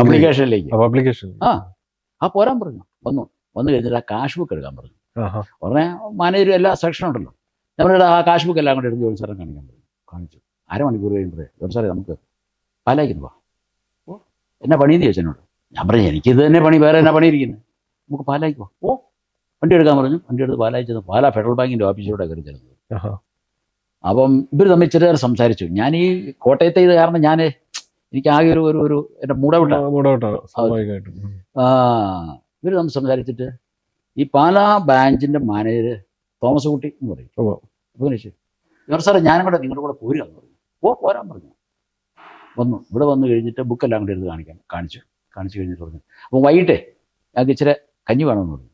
അപ്ലിക്കേഷനിലേക്ക്. പോരാൻ പറഞ്ഞു. വന്നു കഴിഞ്ഞിട്ട് ആ കാഷ് ബുക്ക് എടുക്കാൻ പറഞ്ഞു. ഉടനെ മാനേജർ എല്ലാ സെക്ഷനും ഉണ്ടല്ലോ. നമ്മളുടെ ആ കാഷ് ബുക്ക് എല്ലാം കൂടെ എടുത്ത് ജോലി സാറെ കാണിക്കാൻ പറഞ്ഞു. കാണിച്ചു. 1/2 മണിക്കൂർ കഴിയുമ്പോഴേ ജോലി സാറേ നമുക്ക് പാലായിക്കുന്നു പോവാം. എന്നാ പണിയെന്ന് ചോദിച്ചു എന്നോട്. ഞാൻ പറഞ്ഞു എനിക്കിത് തന്നെ പണി, വേറെ എന്നാ പണി ഇരിക്കുന്നത്, നമുക്ക് പാലായിക്ക് പോവാം. വണ്ടി എടുക്കാൻ പറഞ്ഞു. വണ്ടി എടുത്ത് പാലായി ചെന്ന് പാലാ ഫെഡറൽ ബാങ്കിൻ്റെ ഓഫീസിലൂടെ കയറി ചെല്ലുന്നത്. അപ്പം ഇവർ തമ്മിൽ ചെറിയ സംസാരിച്ചു. ഞാൻ ഈ കോട്ടയത്തെ ഇത് കാരണം എനിക്ക് ആകെ ഒരു എൻ്റെ മൂടവിട്ടാണ്. ഇവർ തമ്മിൽ സംസാരിച്ചിട്ട് ഈ പാലാ ബ്രാഞ്ചിൻ്റെ മാനേജർ തോമസ് കുട്ടി എന്ന് പറയും. അപ്പോൾ ജോർജ് സാറേ ഞാനും കൂടെ നിങ്ങളുടെ കൂടെ പോരുകയെന്ന് പറഞ്ഞു. പോരാൻ പറഞ്ഞു. വന്നു. ഇവിടെ വന്നു കഴിഞ്ഞിട്ട് ബുക്കെല്ലാം കൂടെ എടുത്ത് കാണിച്ചു കഴിഞ്ഞിട്ട് പറഞ്ഞു. അപ്പോൾ വൈകിട്ടേ ഞങ്ങൾക്ക് ഇച്ചിരി കഞ്ഞി വേണമെന്ന് പറഞ്ഞു.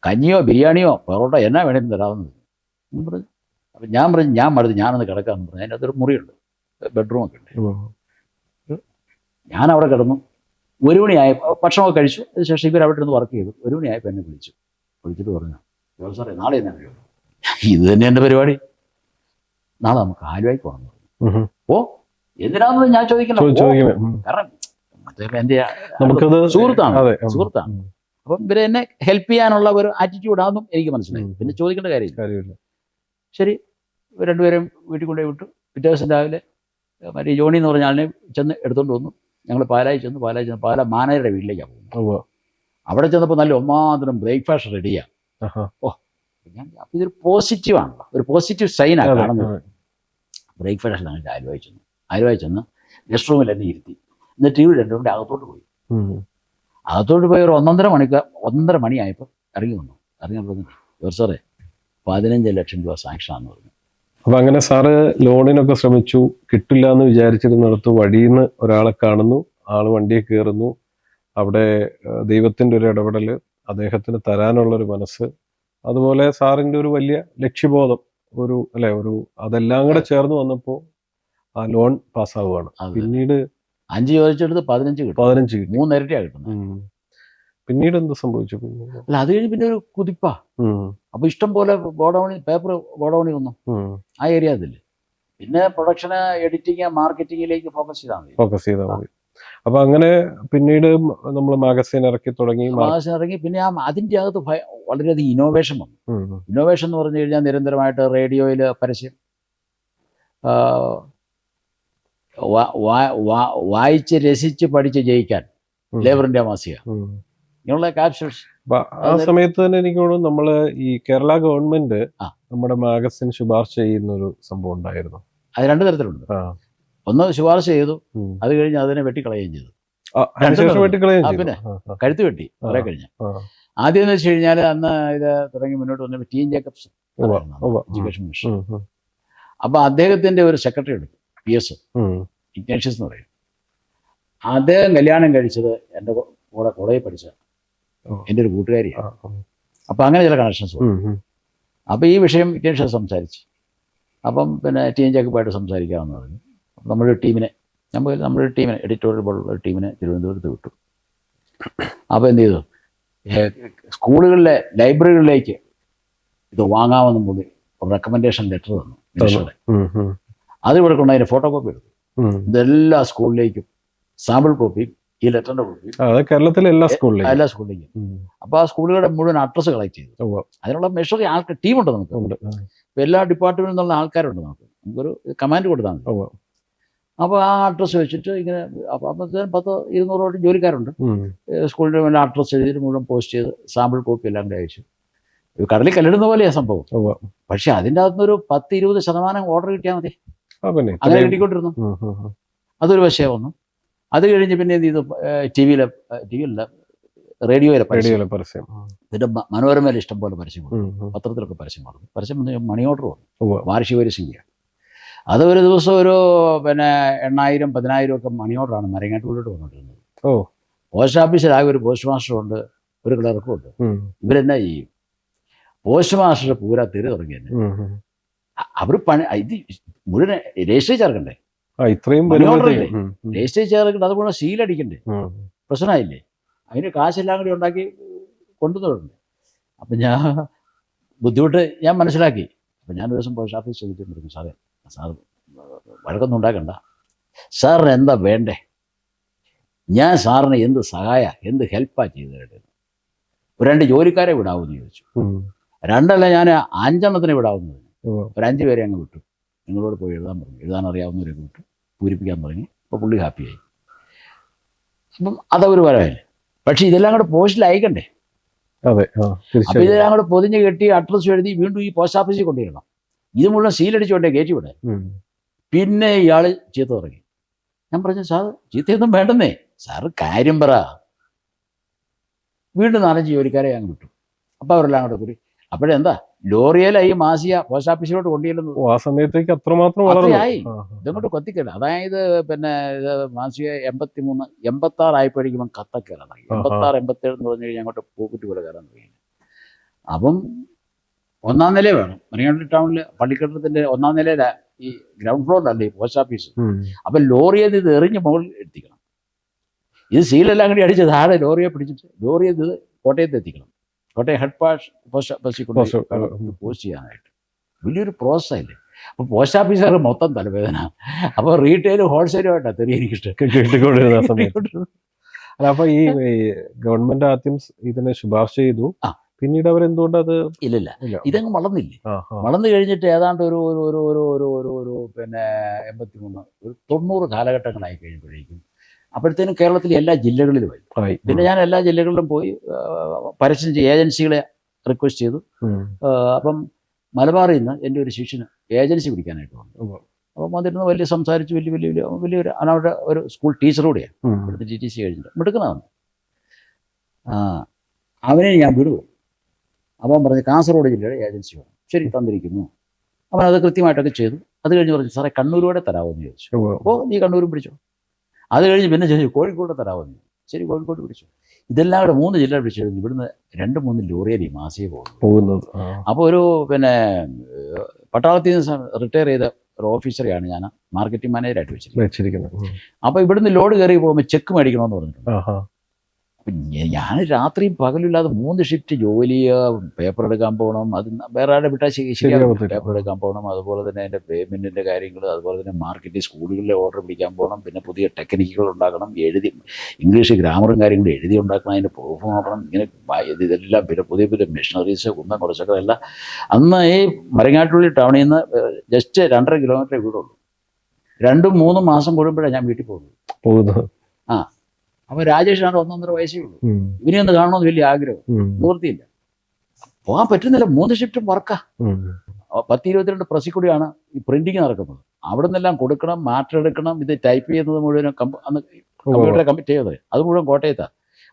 കഞ്ഞിയോ ബിരിയാണിയോ പൊറോട്ട എന്നാ വേണമെങ്കിലും തരാമെന്ന് പറഞ്ഞു. അപ്പം ഞാൻ പറഞ്ഞു ഞാൻ മടുത്ത് ഞാനൊന്ന് കിടക്കാമെന്ന് പറഞ്ഞു. അതിൻ്റെ അകത്തൊരു മുറിയുണ്ട്, ബെഡ്റൂമൊക്കെ ഉണ്ട്. ഞാൻ അവിടെ കിടന്നു. 1 മണിയായപ്പോൾ ഭക്ഷണമൊക്കെ കഴിച്ചു. അതിനുശേഷം ഇവർ അവിടെ നിന്ന് വർക്ക് ചെയ്തു. 1 മണിയായപ്പോൾ എന്നെ വിളിച്ചിട്ട് പറഞ്ഞു, സാറേ നാളെ എന്നാ പരിപാടി? ഇത് തന്നെ എൻ്റെ പരിപാടി, നാളെ നമുക്ക് ആലുവയ്ക്ക് പോകണം പറഞ്ഞു. ഓ എന്തിനാണെന്ന് ഞാൻ ചോദിക്കണം, കാരണം എൻ്റെ സുഹൃത്താണ്. അപ്പം ഇവരെ എന്നെ ഹെൽപ്പ് ചെയ്യാനുള്ള ഒരു ആറ്റിറ്റ്യൂഡാണെന്നും എനിക്ക് മനസ്സിലായി. പിന്നെ ചോദിക്കേണ്ട കാര്യമില്ല. ശരി, രണ്ടുപേരും വീട്ടിൽ കൊണ്ടുപോയി വിട്ടു. പിറ്റേ ദിവസം രാവിലെ മറ്റേ ജോണി എന്ന് പറഞ്ഞ ആളിനെ ചെന്ന് എടുത്തുകൊണ്ട് വന്നു. ഞങ്ങൾ പാലായി ചെന്ന് പാല മാനേജറുടെ വീട്ടിലേക്കാണ് പോകുന്നത്. അവിടെ ചെന്നപ്പോൾ നല്ല ഒന്നാന്തരം ബ്രേക്ക്ഫാസ്റ്റ് റെഡിയാണ്. ഞാൻ അപ്പോൾ ഇതൊരു പോസിറ്റീവാണല്ലോ, ഒരു പോസിറ്റീവ് സൈനാണ് കാണുന്നത്. ബ്രേക്ക്ഫാസ്റ്റ് ഞങ്ങൾക്ക് ആലുവായി ചെന്ന് ഗസ്റ്റ് റൂമിൽ എന്നെ ഇരുത്തി. എന്നിട്ട് TV 2 കൊണ്ട് അകത്തോട്ട് പോയി. അകത്തോട്ട് പോയി ഒരു 1.5 മണിയായപ്പോൾ ഇറങ്ങി വന്നു. സാറേ 15 ലക്ഷം രൂപ സാങ്ഷനാണെന്ന് പറഞ്ഞു. അപ്പൊ അങ്ങനെ സാറ് ലോണിനൊക്കെ ശ്രമിച്ചു, കിട്ടില്ല എന്ന് വിചാരിച്ചിരുന്നിടത്ത് വഴിയിൽ നിന്ന് ഒരാളെ കാണുന്നു, ആള് വണ്ടിയെ കയറുന്നു. അവിടെ ദൈവത്തിന്റെ ഒരു ഇടപെടല്, അദ്ദേഹത്തിന് തരാനുള്ളൊരു മനസ്സ്, അതുപോലെ സാറിന്റെ ഒരു വലിയ ലക്ഷ്യബോധം, ഒരു അതെല്ലാം കൂടെ ചേർന്ന് വന്നപ്പോൾ ആ ലോൺ പാസ്സാവുകയാണ്. പിന്നീട് 5 ചോദിച്ചെടുത്ത് 15 കിട്ടും. 3 ഇരട്ടിയാണ് കിട്ടുന്നത്. പിന്നീട് എന്ത് സംഭവിച്ചു? അല്ല, അത് കഴിഞ്ഞ് പിന്നെ ഒരു കുതിപ്പാ. അപ്പൊ ഇഷ്ടം പോലെ പേപ്പർ ഗോഡൌണിൽ വന്നു ആ ഏരിയ അതില്. പിന്നെ പ്രൊഡക്ഷന്, എഡിറ്റിങ്, മാർക്കറ്റിങ്ങിലേക്ക് ഫോക്കസ് ചെയ്താൽ മതി. അപ്പൊ അങ്ങനെ പിന്നീട് നമ്മൾ മാഗസിൻ ഇറക്കി തുടങ്ങി. പിന്നെ അതിൻ്റെ അകത്ത് വളരെയധികം ഇന്നോവേഷൻ വന്നു. ഇന്നോവേഷൻ എന്ന് പറഞ്ഞു കഴിഞ്ഞാൽ നിരന്തരമായിട്ട് റേഡിയോയിൽ പരസ്യം, വായിച്ച് രസിച്ച് പഠിച്ച് ജയിക്കാൻ, ലേബർ ഇന്ത്യ മാസിക, ഇങ്ങനെയുള്ള ക്യാപ്സ്യൂൾസ്. ആ സമയത്ത് തന്നെ എനിക്ക് തോന്നുന്നു നമ്മള് ഈ കേരള ഗവൺമെന്റ് നമ്മുടെ മാഗസിൻ ശുപാർശ ചെയ്യുന്ന ഒരു സംഭവം ഉണ്ടായിരുന്നു. അത് 2 തരത്തിലുണ്ട്. ഒന്ന് ശുപാർശ ചെയ്തു, അത് കഴിഞ്ഞ് അതിനെ വെട്ടിക്കളയുകയും ചെയ്തു. പിന്നെ കഴുത്ത് വെട്ടി കുറെ കഴിഞ്ഞ്. ആദ്യം എന്ന് വെച്ച് കഴിഞ്ഞാൽ അന്ന് ഇത് തുടങ്ങി മുന്നോട്ട് വന്നപ്പോൾ TN ജേക്കബ്സ് എഡ്യൂക്കേഷൻ മിനിസ്റ്റർ. അപ്പൊ അദ്ദേഹത്തിന്റെ ഒരു സെക്രട്ടറി ഉണ്ട്, PS ഇഗ്നേഷ്യസ് എന്ന് പറയും. അദ്ദേഹം കല്യാണം കഴിച്ചത് എൻ്റെ കൂടെ കോളേജിൽ പഠിച്ച എൻ്റെ ഒരു കൂട്ടുകാരിയാണ്. അപ്പം അങ്ങനെ ചില കണക്ഷൻസ് വന്നു. അപ്പം ഈ വിഷയം ഇഗ്നേഷ്യസ് സംസാരിച്ച്, അപ്പം പിന്നെ TN ജേക്കബായിട്ട് സംസാരിക്കാമെന്ന് പറഞ്ഞു. നമ്മുടെ ടീമിനെ എഡിറ്റോറിയൽ ബോർഡുള്ള ടീമിനെ തിരുവനന്തപുരത്ത് വിട്ടു. അപ്പോൾ എന്ത് ചെയ്തു, സ്കൂളുകളിലെ ലൈബ്രറികളിലേക്ക് ഇത് വാങ്ങാമെന്ന് കൂടി റെക്കമെൻഡേഷൻ ലെറ്റർ തന്നു മിനിസ്റ്ററുടെ. അത് ഇവിടെ കൊണ്ട് അതിൻ്റെ ഫോട്ടോ കോപ്പി എടുത്തു. ഇതെല്ലാ സ്കൂളിലേക്കും സാമ്പിൾ കോപ്പി, ഈ ലെറ്ററിന്റെ കോപ്പി കേരളത്തിലെ എല്ലാ സ്കൂളിലേക്കും. അപ്പോൾ ആ സ്കൂളുകളുടെ മുഴുവൻ അഡ്രസ്സ് കളക്ട് ചെയ്തു. അതിനുള്ള മെഷറി ടീമുണ്ട് നമുക്ക്. ഇപ്പം എല്ലാ ഡിപ്പാർട്ട്മെന്റിൽ നിന്നുള്ള ആൾക്കാരുണ്ട്. നമുക്കൊരു കമാൻഡ് കൊടുത്താൽ മതി. അപ്പോൾ ആ അഡ്രസ്സ് വെച്ചിട്ട് ഇങ്ങനെ അപ്പോഴത്തേനും 10-200 ജോലിക്കാരുണ്ട്. സ്കൂളിൻ്റെ മുന്നിൽ അഡ്രസ്സ് എഴുതിയിട്ട് മുഴുവൻ പോസ്റ്റ് ചെയ്ത് സാമ്പിൾ കോപ്പി എല്ലാം കൂടെ അയച്ചു. കടലിൽ കല്ലിടുന്ന പോലെയാണ് സംഭവം. പക്ഷെ അതിൻ്റെ അകത്തുനിന്നൊരു 10-20% ഓർഡർ കിട്ടിയാൽ മതി. അങ്ങനെ കിട്ടിക്കൊണ്ടിരുന്നു. അതൊരു വശം വന്നു. അത് കഴിഞ്ഞ് പിന്നെ എന്ത് ചെയ്തു, ടിവിയിലല്ല റേഡിയോയിലെ പരസ്യം. പിന്നെ മനോരമയിൽ ഇഷ്ടം പോലെ പരസ്യം കൊടുത്തു, പത്രത്തിലൊക്കെ പരസ്യം കൊടുത്തു. പരസ്യം വന്ന് മണി ഓർഡർ വന്നു, വാർഷിക പരസ്യം. അത് ഒരു ദിവസം ഒരു 8,000-10,000 ഒക്കെ മണി ഓർഡറാണ് മരങ്ങാട്ടുള്ളിലോട്ട് വന്നുകൊണ്ടിരുന്നത്. പോസ്റ്റ് ഓഫീസിൽ ആകെ ഒരു പോസ്റ്റ് മാസ്റ്ററുണ്ട്, ഒരു ക്ലർക്കും ഉണ്ട്. ഇവരെന്നാ ചെയ്യും, പോസ്റ്റ് മാസ്റ്റർ പൂരാ തെറി തുടങ്ങി തന്നെ. അവർ ഇത് മുഴുവൻ രജിസ്റ്റർ ചേർക്കണ്ടേ, രജിസ്റ്റർ ചേർക്കണ്ടേ, അതുപോലെ സീലടിക്കണ്ടേ, പ്രശ്നമായില്ലേ? അതിന് കാശെല്ലാം കൂടി ഉണ്ടാക്കി കൊണ്ടുവന്നിട്ടുണ്ട്. അപ്പം ബുദ്ധിമുട്ട് ഞാൻ മനസ്സിലാക്കി. അപ്പം ഞാൻ ഒരു ദിവസം പോസ്റ്റ് ഓഫീസ് ചെയ്തിട്ടുണ്ട്, സാർ വഴക്കൊന്നും ഉണ്ടാക്കണ്ട, സാറിന് എന്താ വേണ്ടേ, ഞാൻ സാറിന് എന്ത് സഹായ എന്ത് ഹെൽപ്പാണ് ചെയ്തു തരേണ്ടത്. 2 ജോലിക്കാരെ വിടാവൂന്ന് ചോദിച്ചു. 2 ഞാൻ 5 വിടാവുന്നത്. ഒരു 5 പേരെ അങ്ങ് വിട്ടു. നിങ്ങളോട് പോയി എഴുതാൻ പറഞ്ഞു. എഴുതാൻ അറിയാവുന്നവരൊക്കെ വിട്ടു, പൂരിപ്പിക്കാൻ തുടങ്ങി. അപ്പോൾ പുള്ളി ഹാപ്പിയായി. അപ്പം അതവർ വരാല്ലേ. പക്ഷെ ഇതെല്ലാം കൂടെ പോസ്റ്റിൽ അയക്കണ്ടേ. അപ്പം ഇതെല്ലാം കൂടെ പൊതിഞ്ഞ് കെട്ടി അഡ്രസ്സ് എഴുതി വീണ്ടും ഈ പോസ്റ്റ് ഓഫീസിൽ കൊണ്ടുവരണം. ഇത് മുഴുവൻ സീലടിച്ചുകൊണ്ടേ കയറ്റി വിടേ. പിന്നെ ഇയാൾ ചീത്ത തുടങ്ങി. ഞാൻ പറഞ്ഞു, സാർ ചീത്തയൊന്നും വേണ്ടെന്നേ, സാറ് കാര്യം പറ. വീണ്ടും 4-5 ജോലിക്കാരെ അങ്ങ് വിട്ടു. അപ്പോൾ അവരെല്ലാം കൂടെ കൂടി അപ്പോഴെന്താ ലോറിയലായി മാസിയ പോസ്റ്റ് ഓഫീസിലോട്ട് കൊണ്ടുചെല്ലുന്നത്. ആ സമയത്തേക്ക് അത്രമാത്രം വളർന്നു. അത്രയായി ഇതങ്ങോട്ട് കൊത്തിക്കല. അതായത് പിന്നെ ഇത് മാസിക 83, 86 ആയപ്പോഴേക്കും കത്തക്കയറാൻ തുടങ്ങി. 86, 87 എന്ന് പറഞ്ഞു കഴിഞ്ഞാൽ അങ്ങോട്ട് പൂക്കുറ്റി പോലെ കയറാൻ തുടങ്ങി. അപ്പം 1-ാം നില വേണം. മണികണ്ഠൻ ടൗണിൽ പള്ളിക്കട്ടത്തിന്റെ 1-ാം നിലയില ഈ ഗ്രൗണ്ട് ഫ്ലോറിലല്ലേ ഈ പോസ്റ്റ് ഓഫീസ്. അപ്പം ലോറിയത് ഇത് എറിഞ്ഞ് മുകളിൽ എത്തിക്കണം. ഇത് സീലെല്ലാം കൂടി അടിച്ച് താഴെ ലോറിയെ പിടിച്ചിട്ട് ലോറിയത് ഇത് കോട്ടയത്ത് എത്തിക്കണം. കോട്ടയം ഹെഡ് പോസ്റ്റ് ഓഫീസിൽ കൊണ്ട് പോസ്റ്റ് ചെയ്യാനായിട്ട് വലിയൊരു പ്രോസസ്സല്ലേ. അപ്പോൾ പോസ്റ്റ് ഓഫീസർ മൊത്തം തലവേദന. അപ്പോൾ റീറ്റെയിലും ഹോൾസെയിലുമായിട്ടാണ് കേട്ടുകൊണ്ടിരുന്ന സമയത്ത്. അല്ല, അപ്പൊ ഈ ഗവൺമെന്റ് ആദ്യം ഇതിനെ ശുപാർശ ചെയ്തു. പിന്നീട് അവരെന്തുകൊണ്ട് അത് ഇല്ലില്ല, ഇതങ്ങ് വളർന്നില്ലേ. വളർന്നു കഴിഞ്ഞിട്ട് ഏതാണ്ട് ഒരു ഒരു ഒരു ഒരു ഒരു ഒരു പിന്നെ 83, ഒരു 90 കാലഘട്ടങ്ങളായി കഴിയുമ്പോഴേക്കും അപ്പോഴത്തേനും കേരളത്തിൽ എല്ലാ ജില്ലകളിലും ആയി. പിന്നെ ഞാൻ എല്ലാ ജില്ലകളിലും പോയി പരസ്യം ഏജൻസികളെ റിക്വസ്റ്റ് ചെയ്തു. അപ്പം മലബാറിൽ നിന്ന് എൻ്റെ ഒരു ശിഷ്യന് ഏജൻസി പിടിക്കാനായിട്ട് വന്നു. അപ്പം വന്നിരുന്ന് വലിയ സംസാരിച്ച് വലിയൊരു അവരുടെ ഒരു സ്കൂൾ ടീച്ചർ കൂടെയാണ്. ഇവിടുത്തെ TTC കഴിഞ്ഞിട്ട് മിടുക്കനാണ്. അവനെ ഞാൻ വിടുവോ? അവൻ പറഞ്ഞു കാസർഗോഡ് ജില്ലയുടെ ഏജൻസി വേണം. ശരി, തന്നിരിക്കുന്നു. അവൻ അത് കൃത്യമായിട്ടൊക്കെ ചെയ്തു. അത് കഴിഞ്ഞ് പറഞ്ഞു സാറേ കണ്ണൂരോടെ തരാമെന്ന് ചോദിച്ചു. അപ്പോൾ നീ കണ്ണൂരും പിടിച്ചോ. അത് കഴിഞ്ഞ് പിന്നെ ചോദിച്ചു കോഴിക്കോട് തരാമെന്ന്. ശരി, കോഴിക്കോട് പിടിച്ചു. ഇതെല്ലാം കൂടെ 3 ജില്ല പിടിച്ചു. ഇവിടുന്ന് 2-3 ലോറിയൽ ഈ മാസിക പോകുന്നത്. അപ്പോൾ ഒരു പിന്നെ പട്ടാളത്തിൽ നിന്ന് റിട്ടയർ ചെയ്ത ഒരു ഓഫീസറെയാണ് ഞാൻ മാർക്കറ്റിംഗ് മാനേജറായിട്ട് വെച്ചിരിക്കുന്നത്. അപ്പോൾ ഇവിടുന്ന് ലോഡ് കയറി പോകുമ്പോൾ ചെക്ക് മേടിക്കണമെന്ന് പറഞ്ഞിട്ടുണ്ട്. അപ്പം ഞാൻ രാത്രിയും പകലില്ലാതെ 3 ഷിഫ്റ്റ് ജോലി ചെയ്യുക. പേപ്പർ എടുക്കാൻ പോകണം, അത് വേറെ ആരുടെ വിട്ടാൽ ശരിയാകും. പേപ്പർ എടുക്കാൻ പോകണം, അതുപോലെ തന്നെ അതിൻ്റെ പേയ്മെൻറ്റിൻ്റെ കാര്യങ്ങൾ, അതുപോലെ തന്നെ മാർക്കറ്റിൽ സ്കൂളുകളിലെ ഓർഡർ പിടിക്കാൻ പോകണം, പിന്നെ പുതിയ ടെക്നിക്കുകൾ ഉണ്ടാക്കണം, എഴുതി ഇംഗ്ലീഷ് ഗ്രാമറും കാര്യങ്ങളും എഴുതി ഉണ്ടാക്കണം, അതിൻ്റെ പ്രൂഫ് നോക്കണം. ഇങ്ങനെ ഇതെല്ലാം പിന്നെ പുതിയ പുതിയ മെഷീനറീസ് ഒന്നും കുറച്ചൊക്കെ അല്ല. അന്ന് ഈ മരങ്ങാട്ടുള്ളി ടൗണിൽ നിന്ന് ജസ്റ്റ് 2.5 കിലോമീറ്റർ വീടുള്ളൂ. 2-3 മാസം കൂടുമ്പോഴാണ് ഞാൻ വീട്ടിൽ പോകുന്നത്. അപ്പോൾ രാജേഷാണ് 1-1.5 വയസ്സേ ഉള്ളൂ. ഇവനെ ഒന്ന് കാണണമെന്ന് വലിയ ആഗ്രഹം, നിവൃത്തിയില്ല, പോകാൻ പറ്റുന്നില്ല. 3 ഷിഫ്റ്റും വർക്കാ. 10-22 പ്രസ്സിൽ കൂടിയാണ് ഈ പ്രിന്റിങ് നടക്കുന്നത്. അവിടെ നിന്നെല്ലാം കൊടുക്കണം, മാറ്റെടുക്കണം. ഇത് ടൈപ്പ് ചെയ്യുന്നത് മുഴുവൻ അന്ന് കമ്പ്യൂട്ടറെ കമ്മിറ്റ് ചെയ്തത് അത് മുഴുവൻ കോട്ടയത്താണ്.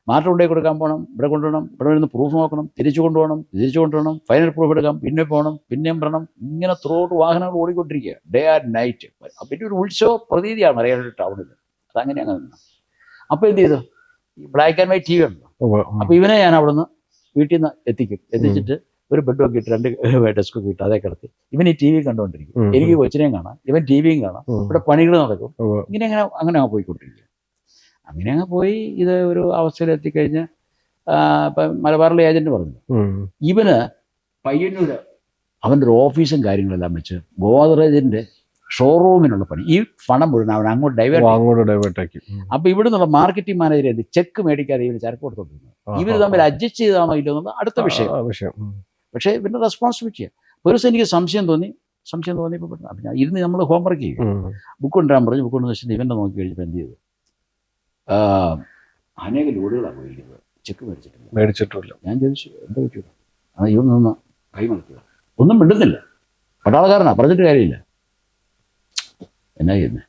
മാറ്റം കൊണ്ടുപോയി കൊടുക്കാൻ പോകണം, ഇവിടെ കൊണ്ടുവരണം, ഇവിടെ നിന്ന് പ്രൂഫ് നോക്കണം, തിരിച്ചു കൊണ്ടുപോകണം, ഫൈനൽ പ്രൂഫ് എടുക്കാം, പിന്നെ പോകണം, പിന്നെയും വരണം. ഇങ്ങനെ ത്രൂഔട്ട് വാഹനങ്ങൾ ഓടിക്കൊണ്ടിരിക്കുക, ഡേ ആൻഡ് നൈറ്റ്. പിന്നെ ഒരു ഉത്സവ പ്രതീതിയാണ് മലയാള ടൗണിൽ. അതങ്ങനെ അങ്ങനെ. അപ്പോൾ എന്ത് ചെയ്തു, ഈ ബ്ലാക്ക് ആൻഡ് വൈറ്റ് TV ഉണ്ടല്ലോ. അപ്പോൾ ഇവനെ ഞാൻ അവിടെ നിന്ന് വീട്ടിൽ നിന്ന് എത്തിച്ചിട്ട് ഒരു ബെഡ് ഒക്കെ ഇട്ട് 2 ഡെസ്കൊക്കെ ഇട്ട് അതേ കിടത്തി ഇവൻ ഈ TV കണ്ടുകൊണ്ടിരിക്കും. എനിക്ക് കൊച്ചിനെയും കാണാം, ഇവൻ TVയും കാണാം, ഇവിടെ പണികൾ നടക്കും. അങ്ങനെ പോയിക്കൊണ്ടിരിക്കുക. അങ്ങനെ അങ്ങ് പോയി. ഇത് ഒരു അവസ്ഥയിൽ എത്തിക്കഴിഞ്ഞ് ഇപ്പം മലബാറിലെ ഏജന്റ് പറഞ്ഞു ഇവന് പയ്യന്നൂര് അവൻ്റെ ഒരു ഓഫീസും കാര്യങ്ങളെല്ലാം വെച്ച് ഗോദ്രേജിന്റെ ഷോറൂമിനുള്ള പണി, ഈ പണം മുഴുവൻ അവൻ അങ്ങോട്ട് ഡൈവേർട്ട് ആക്കി. അപ്പൊ ഇവിടെ നിന്നുള്ള മാർക്കറ്റിംഗ് മാനേജർ ചെക്ക് മേടിക്കാതെ ഇവന് ചരക്ക് കൊടുത്തോണ്ടിരുന്നത്. ഇവർ തമ്മിൽ അഡ്ജസ്റ്റ് ചെയ്താണോ ഇല്ലോ എന്നുള്ള അടുത്ത വിഷയം. പക്ഷേ ഇവന്റെ റെസ്പോൺസിബിലിറ്റിയാണ്. ഒരു ദിവസം എനിക്ക് സംശയം തോന്നിയപ്പോൾ അപ്പം ഞാൻ ഇരുന്ന് നമ്മൾ ഹോംവർക്ക് ചെയ്യും. ബുക്ക് കൊണ്ടുവരാൻ പറഞ്ഞു. ബുക്ക് കൊണ്ടുവന്ന് വെച്ചിട്ട് ഇവൻ്റെ നോക്കി കഴിഞ്ഞപ്പോൾ എന്ത് ചെയ്തു, അനേക ലോഡുകളാണ് പോയിരിക്കുന്നത്, ചെക്ക് മേടിച്ചിട്ടില്ല. ഞാൻ ചോദിച്ചു എന്താ പറ്റിയോ? ഇവൻ നിന്ന് കൈ മലക്കുക, ഒന്നും മിണ്ടുന്നില്ല. പട്ടാളക്കാരനാ, പറഞ്ഞിട്ട് കാര്യമില്ല. എന്നാ ചെയ്യുന്നത്?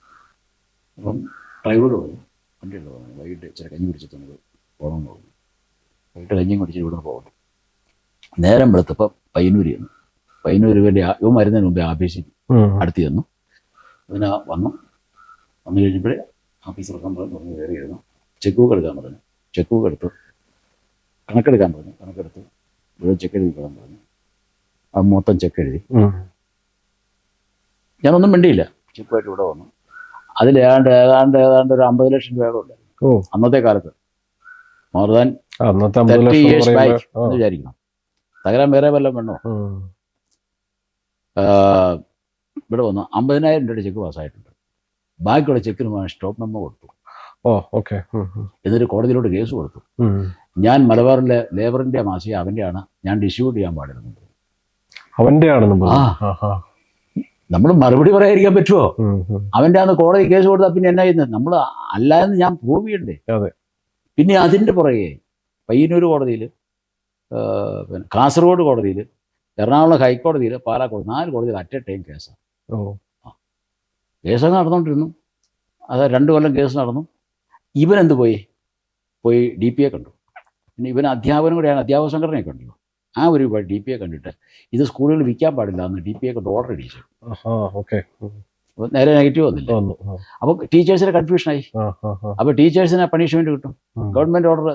അപ്പം ഡ്രൈവറോട് പറഞ്ഞു വണ്ടിയുണ്ട് പറഞ്ഞു, വൈകിട്ട് ഇച്ചിരി കഞ്ഞി കുടിച്ചിട്ട് നമുക്ക് പോകണമെന്ന് പറഞ്ഞു. വൈകിട്ട് കഞ്ഞിയും കുടിച്ചിട്ട് ഇവിടെ നിന്ന് പോകണം. നേരം വെളുത്തപ്പം പയ്യന്നൂർ ഇവൻ വരുന്നതിന് മുമ്പേ ആഫീസിൽ അടുത്ത് ചെന്നു. അതിന് വന്നു കഴിഞ്ഞപ്പോഴേ ഓഫീസർ പറഞ്ഞു കയറിയിരുന്നു. ചെക്ക് ബുക്ക് എടുക്കാൻ പറഞ്ഞു. ചെക്ക് ബുക്ക് എടുത്തു. കണക്കെടുക്കാൻ പറഞ്ഞു. കണക്കെടുത്ത് ഇവിടെ ചെക്ക് എഴുതി പോകാൻ പറഞ്ഞു. അത് മൊത്തം ചെക്ക് എഴുതി. ഞാനൊന്നും മിണ്ടിയില്ല. ചെക്കുമായിട്ട് ഇവിടെ വന്നു. അതിൽ ഏതാണ്ട് ഒരു 50 ലക്ഷം രൂപയോളം ഉണ്ടായിരുന്നു അന്നത്തെ കാലത്ത്. മോർ ദാൻ 30 years ബാക്ക് എന്ന് വിചാരിക്കണം. തകരാൻ വേറെ വല്ലതും വേണോ? ഇവിടെ വന്നു 50,000 രൂപയുടെ ചെക്ക് പാസ്സായിട്ടുണ്ട്. ബാക്കിയുള്ള ചെക്കിന് സ്റ്റോപ്പ് മെമ്മോ കൊടുത്തു. എന്നിട്ട് കോടതിയിലോട്ട് കേസ് കൊടുത്തു. ഞാൻ മലബാറിലെ ലേബറിന്റെ മാസിക അവൻ്റെയാണ്, ഞാൻ ഡിസ്ട്രിബ്യൂട്ട് ചെയ്യാൻ പാടില്ലെന്ന്. നമ്മൾ മറുപടി പറയാതിരിക്കാൻ പറ്റുമോ? അവൻ്റെ അന്ന് കോടതി കേസ് കൊടുത്താൽ പിന്നെ എന്നാ ചെയ്യുന്നത്? നമ്മൾ അല്ലായെന്ന് ഞാൻ പ്രൂവ് ചെയ്യണ്ടേ? പിന്നെ അതിൻ്റെ പുറകെ പയ്യന്നൂർ കോടതിയിൽ, പിന്നെ കാസർഗോഡ് കോടതിയിൽ, എറണാകുളം ഹൈക്കോടതിയിൽ, പാലാക്കോടതി, 4 കോടതിയിൽ അറ്റ് എ ടൈം കേസാണ്. കേസൊക്കെ നടന്നുകൊണ്ടിരുന്നു. അത് 2 കൊല്ലം കേസ് നടന്നു. ഇവനെന്ത് പോയി DPയെ കണ്ടു. പിന്നെ ഇവൻ അധ്യാപനം കൂടെയാണ്, അധ്യാപക സംഘടനയൊക്കെ ഉണ്ടല്ലോ. ആ ഒരു DPA കണ്ടിട്ട് ഇത് സ്കൂളുകളിൽ വിൽക്കാൻ പാടില്ല എന്ന് DPA കൊണ്ട് ഓർഡർ അടിച്ചു. അപ്പോൾ നേരെ നെഗറ്റീവ് വന്നില്ല. അപ്പോൾ ടീച്ചേഴ്സിന് കൺഫ്യൂഷനായി. അപ്പോൾ ടീച്ചേഴ്സിന് പണിഷ്മെന്റ് കിട്ടും. ഗവൺമെന്റ് ഓർഡർ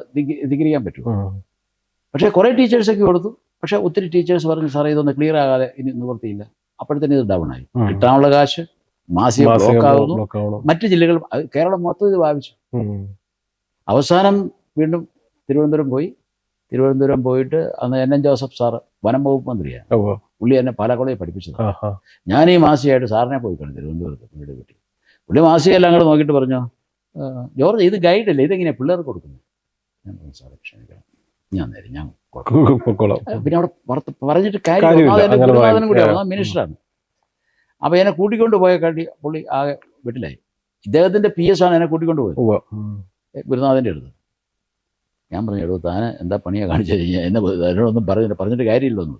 ധിക്കരിക്കാൻ പറ്റും. പക്ഷേ കുറേ ടീച്ചേഴ്സൊക്കെ കൊടുത്തു. പക്ഷേ ഒത്തിരി ടീച്ചേഴ്സ് പറഞ്ഞു സാറേ ഇതൊന്ന് ക്ലിയർ ആകാതെ ഇനി നിവൃത്തിയില്ല. അപ്പോഴത്തേന് ഇത് ഡൗൺ ആയി. കിട്ടാനുള്ള കാശ് മാസിക ബ്ലോക്ക് ആകുന്നു. മറ്റ് ജില്ലകൾ കേരളം മൊത്തം ഇത് ബാധിച്ചു. അവസാനം വീണ്ടും തിരുവനന്തപുരം പോയിട്ട് അന്ന് NN ജോസഫ് സാറ് വനം വകുപ്പ് മന്ത്രിയാണ്. പുള്ളി എന്നെ പല കോളേജിൽ പഠിപ്പിച്ചത്. ഞാൻ ഈ മാസികയായിട്ട് സാറിനെ പോയി കണ്ടു തിരുവനന്തപുരത്ത് പുള്ളിയുടെ വീട്ടിൽ. പുള്ളി മാസികയെല്ലാം കൂടെ നോക്കിയിട്ട് പറഞ്ഞു ജോർജ് ഇത് ഗൈഡല്ലേ, ഇതെങ്ങനെയാണ് പിള്ളേർക്ക് കൊടുക്കുന്നത്? ഞാൻ പറഞ്ഞു സാറേ ക്ഷമിക്കണം, ഞാൻ പിന്നെ അവിടെ പറഞ്ഞിട്ട് കാര്യം കൂടിയാണ്, മിനിസ്റ്ററാണ്. അപ്പോൾ എന്നെ കൂട്ടിക്കൊണ്ട് പോയ പുള്ളി ആകെ വീട്ടിലായി. ഇദ്ദേഹത്തിൻ്റെ PS ആണ് എന്നെ കൂട്ടിക്കൊണ്ട് പോയത് ഗുരുനാഥൻ്റെ അടുത്ത്. ഞാൻ പറഞ്ഞു എടോ താൻ എന്താ പണിയാണ് കാണിച്ചു കഴിഞ്ഞാൽ എന്നെ എന്നോടൊന്നും പറഞ്ഞിട്ട് കാര്യമില്ലെന്ന്.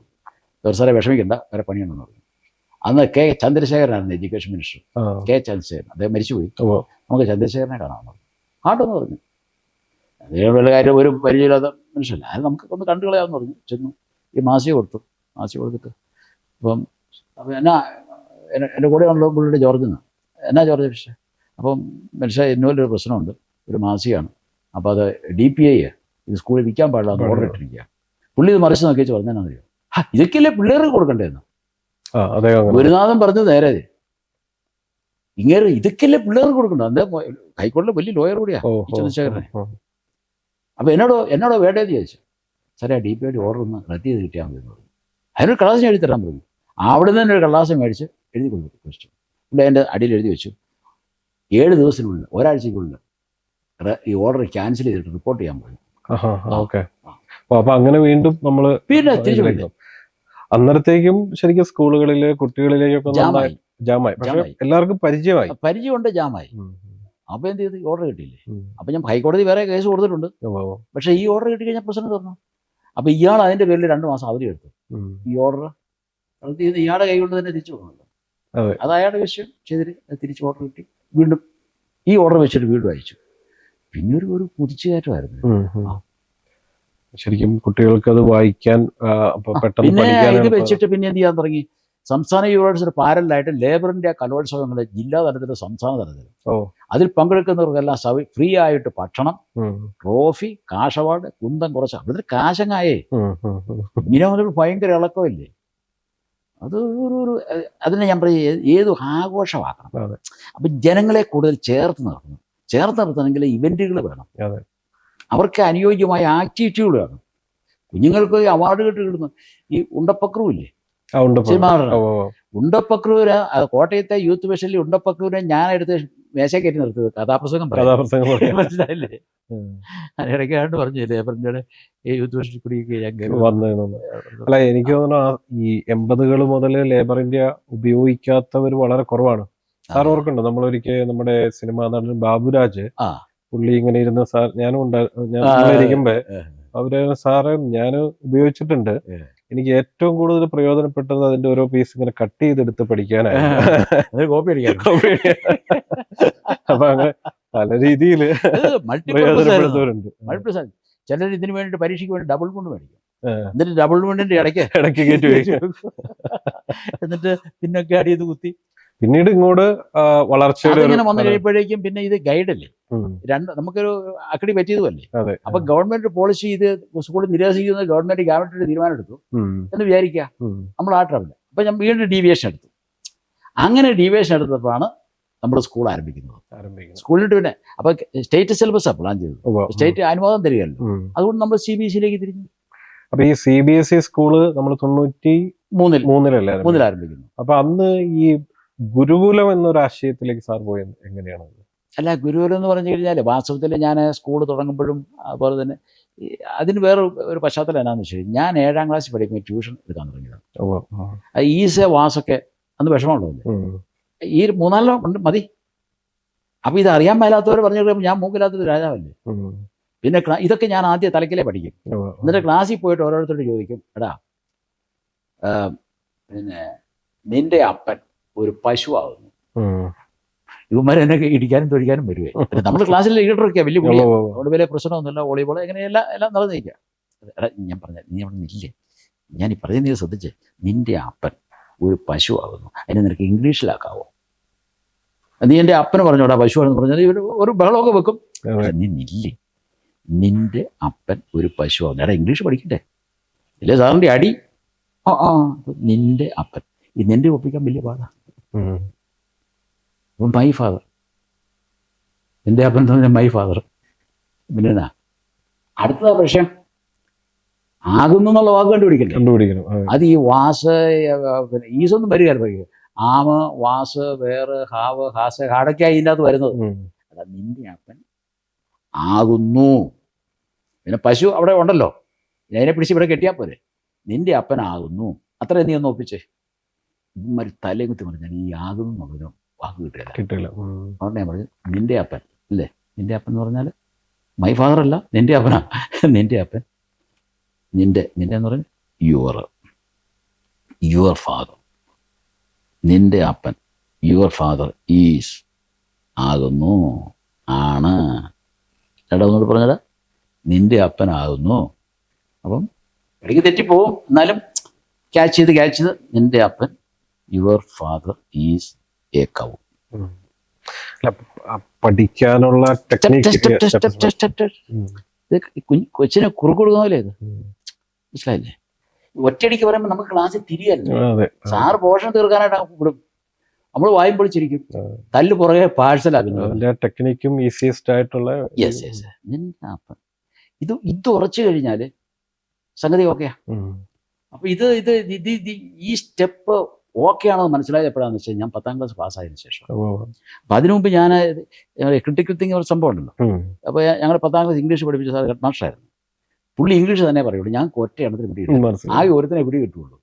സാറേ വിഷമിക്കണ്ട, വേറെ പണിയുണ്ടെന്ന് പറഞ്ഞു. അന്ന് K. ചന്ദ്രശേഖരനായിരുന്നു എഡ്യൂക്കേഷൻ മിനിസ്റ്റർ. K. ചന്ദ്രശേഖരൻ, അദ്ദേഹം മരിച്ചുപോയി. നമുക്ക് ചന്ദ്രശേഖരനെ കാണാമെന്ന് പറഞ്ഞു. ആട്ടെന്ന് പറഞ്ഞു. അദ്ദേഹം വല്ല കാര്യം ഒരു പരിചയമില്ലാത്ത മനുഷ്യല്ല, അത് നമുക്ക് ഒന്ന് കണ്ടു കളയാമെന്ന് പറഞ്ഞു. ചെന്നു ഈ മാസിക കൊടുത്തിട്ട് അപ്പം എൻ്റെ കൂടെ ഉള്ള പുള്ളിയുടെ ജോർജിന് എന്നാ ജോർജ് പക്ഷേ അപ്പം മനുഷ്യ ഇന്നുപോലൊരു പ്രശ്നമുണ്ട്, ഒരു മാസികയാണ്, അപ്പോൾ അത് DPA ഇത് സ്കൂളിൽ വിൽക്കാൻ പാടില്ല എന്ന് ഓർഡർ ഇട്ടിരിക്കുക. പുള്ളി ഇത് മറിച്ച് നോക്കിച്ച് പറഞ്ഞാൽ ഇതൊക്കെയല്ലേ പിള്ളേർക്ക് കൊടുക്കണ്ടേന്ന്. ഗുരുനാഥൻ പറഞ്ഞു നേരെ ഇങ്ങനെ ഇതൊക്കെയല്ലേ പിള്ളേർക്ക് കൊടുക്കണ്ട. അന്നേ ഹൈക്കോടതിയിലെ വലിയ ലോയർ കൂടിയാ ചന്ദ്രശേഖരനെ. അപ്പോൾ എന്നോടോ വേണ്ടേന്ന് ചോദിച്ചു. സാറേ DPA ഓർഡർ ഒന്ന് റദ്ദ് ചെയ്ത് കിട്ടിയാൽ മതി എന്ന് പറഞ്ഞു. അതിനൊരു കള്ളാസ് എഴുതി തരാൻ പറഞ്ഞു. അവിടെ നിന്ന് തന്നെ ഒരു കള്ളാസ് മേടിച്ച് എഴുതി കൊടുത്തു. ക്വസ്റ്റ്യൻ ഇവിടെ എൻ്റെ അടിയിൽ എഴുതി വെച്ചു 7 ദിവസത്തിനുള്ളിൽ ഒരാഴ്ചയ്ക്കുള്ളിൽ ഈ ഓർഡർ ക്യാൻസൽ ചെയ്തിട്ട് റിപ്പോർട്ട് ചെയ്യാൻ പറഞ്ഞു. അപ്പൊ അങ്ങനെ വീണ്ടും നമ്മള് പിന്നെ തിരിച്ചു അന്നേരത്തേക്കും ശരിക്കും സ്കൂളുകളില് കുട്ടികളിലേക്കൊക്കെ ജാമായി. പക്ഷെ എല്ലാവർക്കും പരിചയമുണ്ട്, ജാമായി. അപ്പൊ എന്ത് ചെയ്ത് ഓർഡർ കിട്ടിയില്ലേ? അപ്പൊ ഞാൻ ഹൈക്കോടതി വേറെ കേസ് കൊടുത്തിട്ടുണ്ട്. പക്ഷെ ഈ ഓർഡർ കിട്ടി കഴിഞ്ഞാൽ പ്രശ്നം തുറന്നു. അപ്പൊ ഇയാൾ അതിന്റെ പേരിൽ 2 മാസം അവധി എടുത്തു. ഈ ഓർഡർ ഇയാളുടെ കൈ കൊണ്ട് തന്നെ തിരിച്ചു പോകുന്നുണ്ട്. അത് അയാളുടെ വിഷയം ചെയ്തിട്ട് തിരിച്ച് ഓർഡർ കിട്ടി. വീണ്ടും ഈ ഓർഡർ വെച്ചിട്ട് വീണ്ടും അയച്ചു. പിന്നെ ഒരു കുതിച്ചുകയറ്റമായിരുന്നു. ശരിക്കും കുട്ടികൾക്ക് അത് വായിക്കാൻ പിന്നെ ഇത് വെച്ചിട്ട് പിന്നെ എന്ത് ചെയ്യാൻ തുടങ്ങി? സംസ്ഥാന യൂണിവേഴ്സിറ്റി പാരലായിട്ട് ലേബറിന്റെ കലോത്സവങ്ങൾ ജില്ലാ തലത്തിൽ സംസ്ഥാന തലത്തിൽ അതിൽ പങ്കെടുക്കുന്നവർക്കെല്ലാം ഫ്രീ ആയിട്ട് ഭക്ഷണം, ട്രോഫി, കാശ് അവാർഡ്, കുന്തം കുറച്ച് അവിടുത്തെ കാശങ്ങായേ. ഇങ്ങനെ മുതൽ ഭയങ്കര ഇളക്കമില്ലേ? അത് അതിനെ ഞാൻ പറയും ഏത് ആഘോഷമാക്കണം. അപ്പം ജനങ്ങളെ കൂടുതൽ ചേർത്ത് നിർത്തണമെങ്കിൽ ഇവന്റുകൾ വേണം, അവർക്ക് അനുയോജ്യമായ ആക്ടിവിറ്റികൾ വേണം. കുഞ്ഞുങ്ങൾക്ക് അവാർഡ് കിട്ടുന്നു. ഈ ഉണ്ടപ്പക്രു ഇല്ലേ, ഉണ്ടപ്പക്രൂര് കോട്ടയത്തെ യൂത്ത് ഫെസ്റ്റിവലിൽ ഉണ്ടപ്പക്രൂരെ ഞാൻ എടുത്ത് മേശ കയറ്റി നിർത്തിയത് കഥാപ്രസംഗം മനസ്സിലായില്ലേ? ഇടയ്ക്കാണ്ട് പറഞ്ഞു ലേബറിന്റെ ഈ യൂത്ത് ഫെസ്റ്റിൽ കൂടി അല്ല എനിക്ക് തോന്നുന്നു ഈ 80s മുതൽ ലേബർ ഇന്ത്യ ഉപയോഗിക്കാത്തവർ വളരെ കുറവാണ്. സാർ ഓർക്കുന്നുണ്ടോ നമ്മളൊരിക്കൽ നമ്മുടെ സിനിമാ നടൻ ബാബുരാജ് പുള്ളി ഇങ്ങനെ ഇരുന്ന സാർ ഞാനും ഇരിക്കുമ്പോ അവര് സാറ് ഞാൻ ഉപയോഗിച്ചിട്ടുണ്ട്, എനിക്ക് ഏറ്റവും കൂടുതൽ പ്രയോജനപ്പെട്ടത് അതിന്റെ ഓരോ പീസ് ഇങ്ങനെ കട്ട് ചെയ്തെടുത്ത് പഠിക്കാനായിരുന്നു. അപ്പൊ അങ്ങനെ പല രീതിയിൽ പ്രയോജനപ്പെടുന്നവരുണ്ട്. ചിലർ ഇതിനു വേണ്ടി പരീക്ഷയ്ക്ക് വേണ്ടി ഡബിൾ കൊണ്ട് മേടിക്കും. എന്നിട്ട് ഡബിൾ കൊണ്ടിന്റെ ഇടയ്ക്ക് കയറ്റി എന്നിട്ട് പിന്നൊക്കെ അടി ചെയ്ത് കുത്തി പിന്നീട് ഇങ്ങോട്ട് വളർച്ചയുടെ ഇങ്ങനെ വന്നു കഴിയുമ്പോഴേക്കും പിന്നെ ഇത് ഗൈഡല്ലേ, നമുക്കൊരു അക്കടി പറ്റിയതുമല്ലേ. അപ്പൊ ഗവൺമെന്റ് പോളിസി ഇത് സ്കൂളിൽ നിരസിക്കുന്നത് ഗവൺമെന്റ് തീരുമാനം എടുത്തു എന്ന് വിചാരിക്കുക. നമ്മൾ ആ ട്രബിൾ അപ്പൊ ഞാൻ വീണ്ടും ഡീവിയേഷൻ എടുത്തു. അങ്ങനെ ഡീവിയേഷൻ എടുത്തപ്പോഴാണ് നമ്മൾ സ്കൂൾ ആരംഭിക്കുന്നത്. സ്കൂളിൽ പിന്നെ അപ്പൊ സ്റ്റേറ്റ് സിലബസാണ് പ്ലാൻ ചെയ്തത്, സ്റ്റേറ്റ് അനുവാദം തരികയല്ലോ. അതുകൊണ്ട് നമ്മൾ CBSE തിരിഞ്ഞു. അപ്പൊ ഈ CBSE സ്കൂള് നമ്മൾ 93 ആരംഭിക്കുന്നു. അപ്പൊ അന്ന് ഈ ഗുരുകുലം എന്നൊരു ആശയത്തിലേക്ക് സാർ പോയത് എങ്ങനെയാണ്? അല്ല, ഗുരുകുലം എന്ന് പറഞ്ഞു കഴിഞ്ഞാൽ വാസ്തവത്തിൽ ഞാൻ സ്കൂൾ തുടങ്ങുമ്പോഴും അതുപോലെ തന്നെ അതിന് വേറെ ഒരു പശ്ചാത്തലം എന്നാന്ന് വെച്ച് കഴിഞ്ഞാൽ ഞാൻ 7ാം ക്ലാസ്സിൽ പഠിക്കുമ്പോൾ ട്യൂഷൻ എടുക്കാൻ തുടങ്ങിയതാണ്. ഈസ വാസൊക്കെ അന്ന് വിഷമമുള്ളതല്ലേ, ഈ 3-4 മതി. അപ്പം ഇത് അറിയാൻ മേലാത്തവർ പറഞ്ഞു കഴിയുമ്പോൾ ഞാൻ മൂക്കില്ലാത്തൊരു രാജാവല്ലേ. പിന്നെ ഇതൊക്കെ ഞാൻ ആദ്യം തലക്കിലേ പഠിക്കും. എന്നിട്ട് ക്ലാസ്സിൽ പോയിട്ട് ഓരോരുത്തരോട് ചോദിക്കും, എടാ പിന്നെ നിന്റെ അപ്പൻ ഒരു പശുവാകുന്നു, ഇവന്മാരെ എന്നെ ഇടിക്കാനും തൊഴിക്കാനും വരുവേ. നമ്മുടെ ക്ലാസ്സിൽ ലീഡറൊക്കെയാ വലിയ പുള്ളി, അവിടെ വലിയ പ്രശ്നമൊന്നുമില്ല, വോളിബോൾ എങ്ങനെയെല്ലാം എല്ലാം നടന്നിരിക്കുക. എടാ ഞാൻ പറഞ്ഞ നീ അവിടെ നിന്നില്ലേ, ഞാൻ ഈ പറയുന്നത് ശ്രദ്ധിച്ചേ, നിന്റെ അപ്പൻ ഒരു പശു ആകുന്നു, അതിനെ നിനക്ക് ഇംഗ്ലീഷിലാക്കാവോ? നീ എൻ്റെ അപ്പന് പറഞ്ഞോടാ പശുവാണെന്ന് പറഞ്ഞാൽ ഇവർ ഒരു ബഹളമൊക്കെ വെക്കും. നീ നില്ലേ, നിന്റെ അപ്പൻ ഒരു പശു ആകുന്നു. എടാ ഇംഗ്ലീഷ് പഠിക്കട്ടെ, ഇല്ലേ സാറിൻ്റെ അടി. നിന്റെ അപ്പൻ, ഈ നിന്റെ ഒപ്പിക്കാൻ വലിയ പാടാ. അപ്പം മൈ ഫാദർ, എൻ്റെ അപ്പൻ എന്ന് പറഞ്ഞാൽ മൈ ഫാദർ. പിന്നെ അടുത്തതാ പ്രശ്നം, ആകുന്നു എന്നുള്ള വാക്ക് കണ്ടുപിടിക്കണം. അത് ഈ വാസ് പിന്നെ ഈസൊന്നും വരിക ആമ വാസ് വേറെ ഹാവ് ഹാസ് ഹാടൊക്കെയായി ഇതിൻ്റെ അകത്ത് വരുന്നത്. അതാ നിന്റെ അപ്പൻ ആകുന്നു. പിന്നെ പശു അവിടെ ഉണ്ടല്ലോ, അതിനെ പിടിച്ച് ഇവിടെ കെട്ടിയാൽ പോരെ. നിന്റെ അപ്പൻ ആകുന്നു, അത്ര നീ ഒന്ന് ഒപ്പിച്ചേ. ഇവന്മാർ തലയും കുത്തി പറഞ്ഞാൽ ഈ ആകുന്നു എന്നുള്ളതിന് വാക്ക് കിട്ടില്ല. അതുകൊണ്ട് ഞാൻ പറഞ്ഞു നിന്റെ അപ്പൻ അല്ലേ. നിന്റെ അപ്പൻ എന്ന് പറഞ്ഞാൽ മൈ ഫാദർ അല്ല, നിന്റെ അപ്പനാ. നിന്റെ അപ്പൻ, നിന്റെ എന്ന് പറഞ്ഞാൽ യുവർ ഫാദർ. നിന്റെ അപ്പൻ യുവർ ഫാദർ ഈസ് ആകുന്നു, ആണ്. ചേട്ടാ ഒന്നുകൂടി പറഞ്ഞാൽ നിന്റെ അപ്പനാകുന്നു. അപ്പം ഇടയ്ക്ക് തെറ്റിപ്പോവും, എന്നാലും ക്യാച്ച് ചെയ്ത് നിന്റെ അപ്പൻ യുവർ ഫാദർ ഈസ് എ കൗ. പഠിക്കാനുള്ള കൊച്ചിനെ കുറുക്ക് കൊടുക്കുന്നല്ലേ ഇത്, മനസ്സിലായില്ലേ? ഒറ്റയടിക്ക് പറയുമ്പോൾ നമുക്ക് ക്ലാസ്സിൽ തിരിയല്ലോ. സാറ് പോർഷൻ തീർക്കാനായിട്ട് വിടും, നമ്മൾ വായും പൊളിച്ചിരിക്കും, തല്ല് പുറകെ പാഴ്സലാക്കുന്നു. ടെക്നിക്കും ഈസിയസ്റ്റ് ആയിട്ടുള്ള ഇത് ഉറച്ചു കഴിഞ്ഞാൽ സംഗതി ഓക്കെയാ. അപ്പൊ ഇത് ഈ സ്റ്റെപ്പ് ഓക്കെ ആണോ മനസ്സിലായത് എപ്പോഴാന്ന് വെച്ചാൽ ഞാൻ 10ാം ക്ലാസ് പാസ്സായതിനു ശേഷം. അപ്പൊ അതിനു മുമ്പ് ഞാൻ ക്രിട്ടിക്കൽ തിങ്കിങ് ഒരു സംഭവം ഉണ്ടല്ലോ. അപ്പോൾ ഞങ്ങൾ 10ാം ക്ലാസ് ഇംഗ്ലീഷ് പഠിപ്പിച്ച സാർ ഹെഡ് മാസ്റ്ററായിരുന്നു. പുള്ളി ഇംഗ്ലീഷ് തന്നെ പറയുള്ളൂ, ഞാൻ ഒറ്റ എണ്ണത്തിന് പിടി കിട്ടും, ആകെ ഒരുത്തിനെ പിടി കിട്ടുള്ളൂ.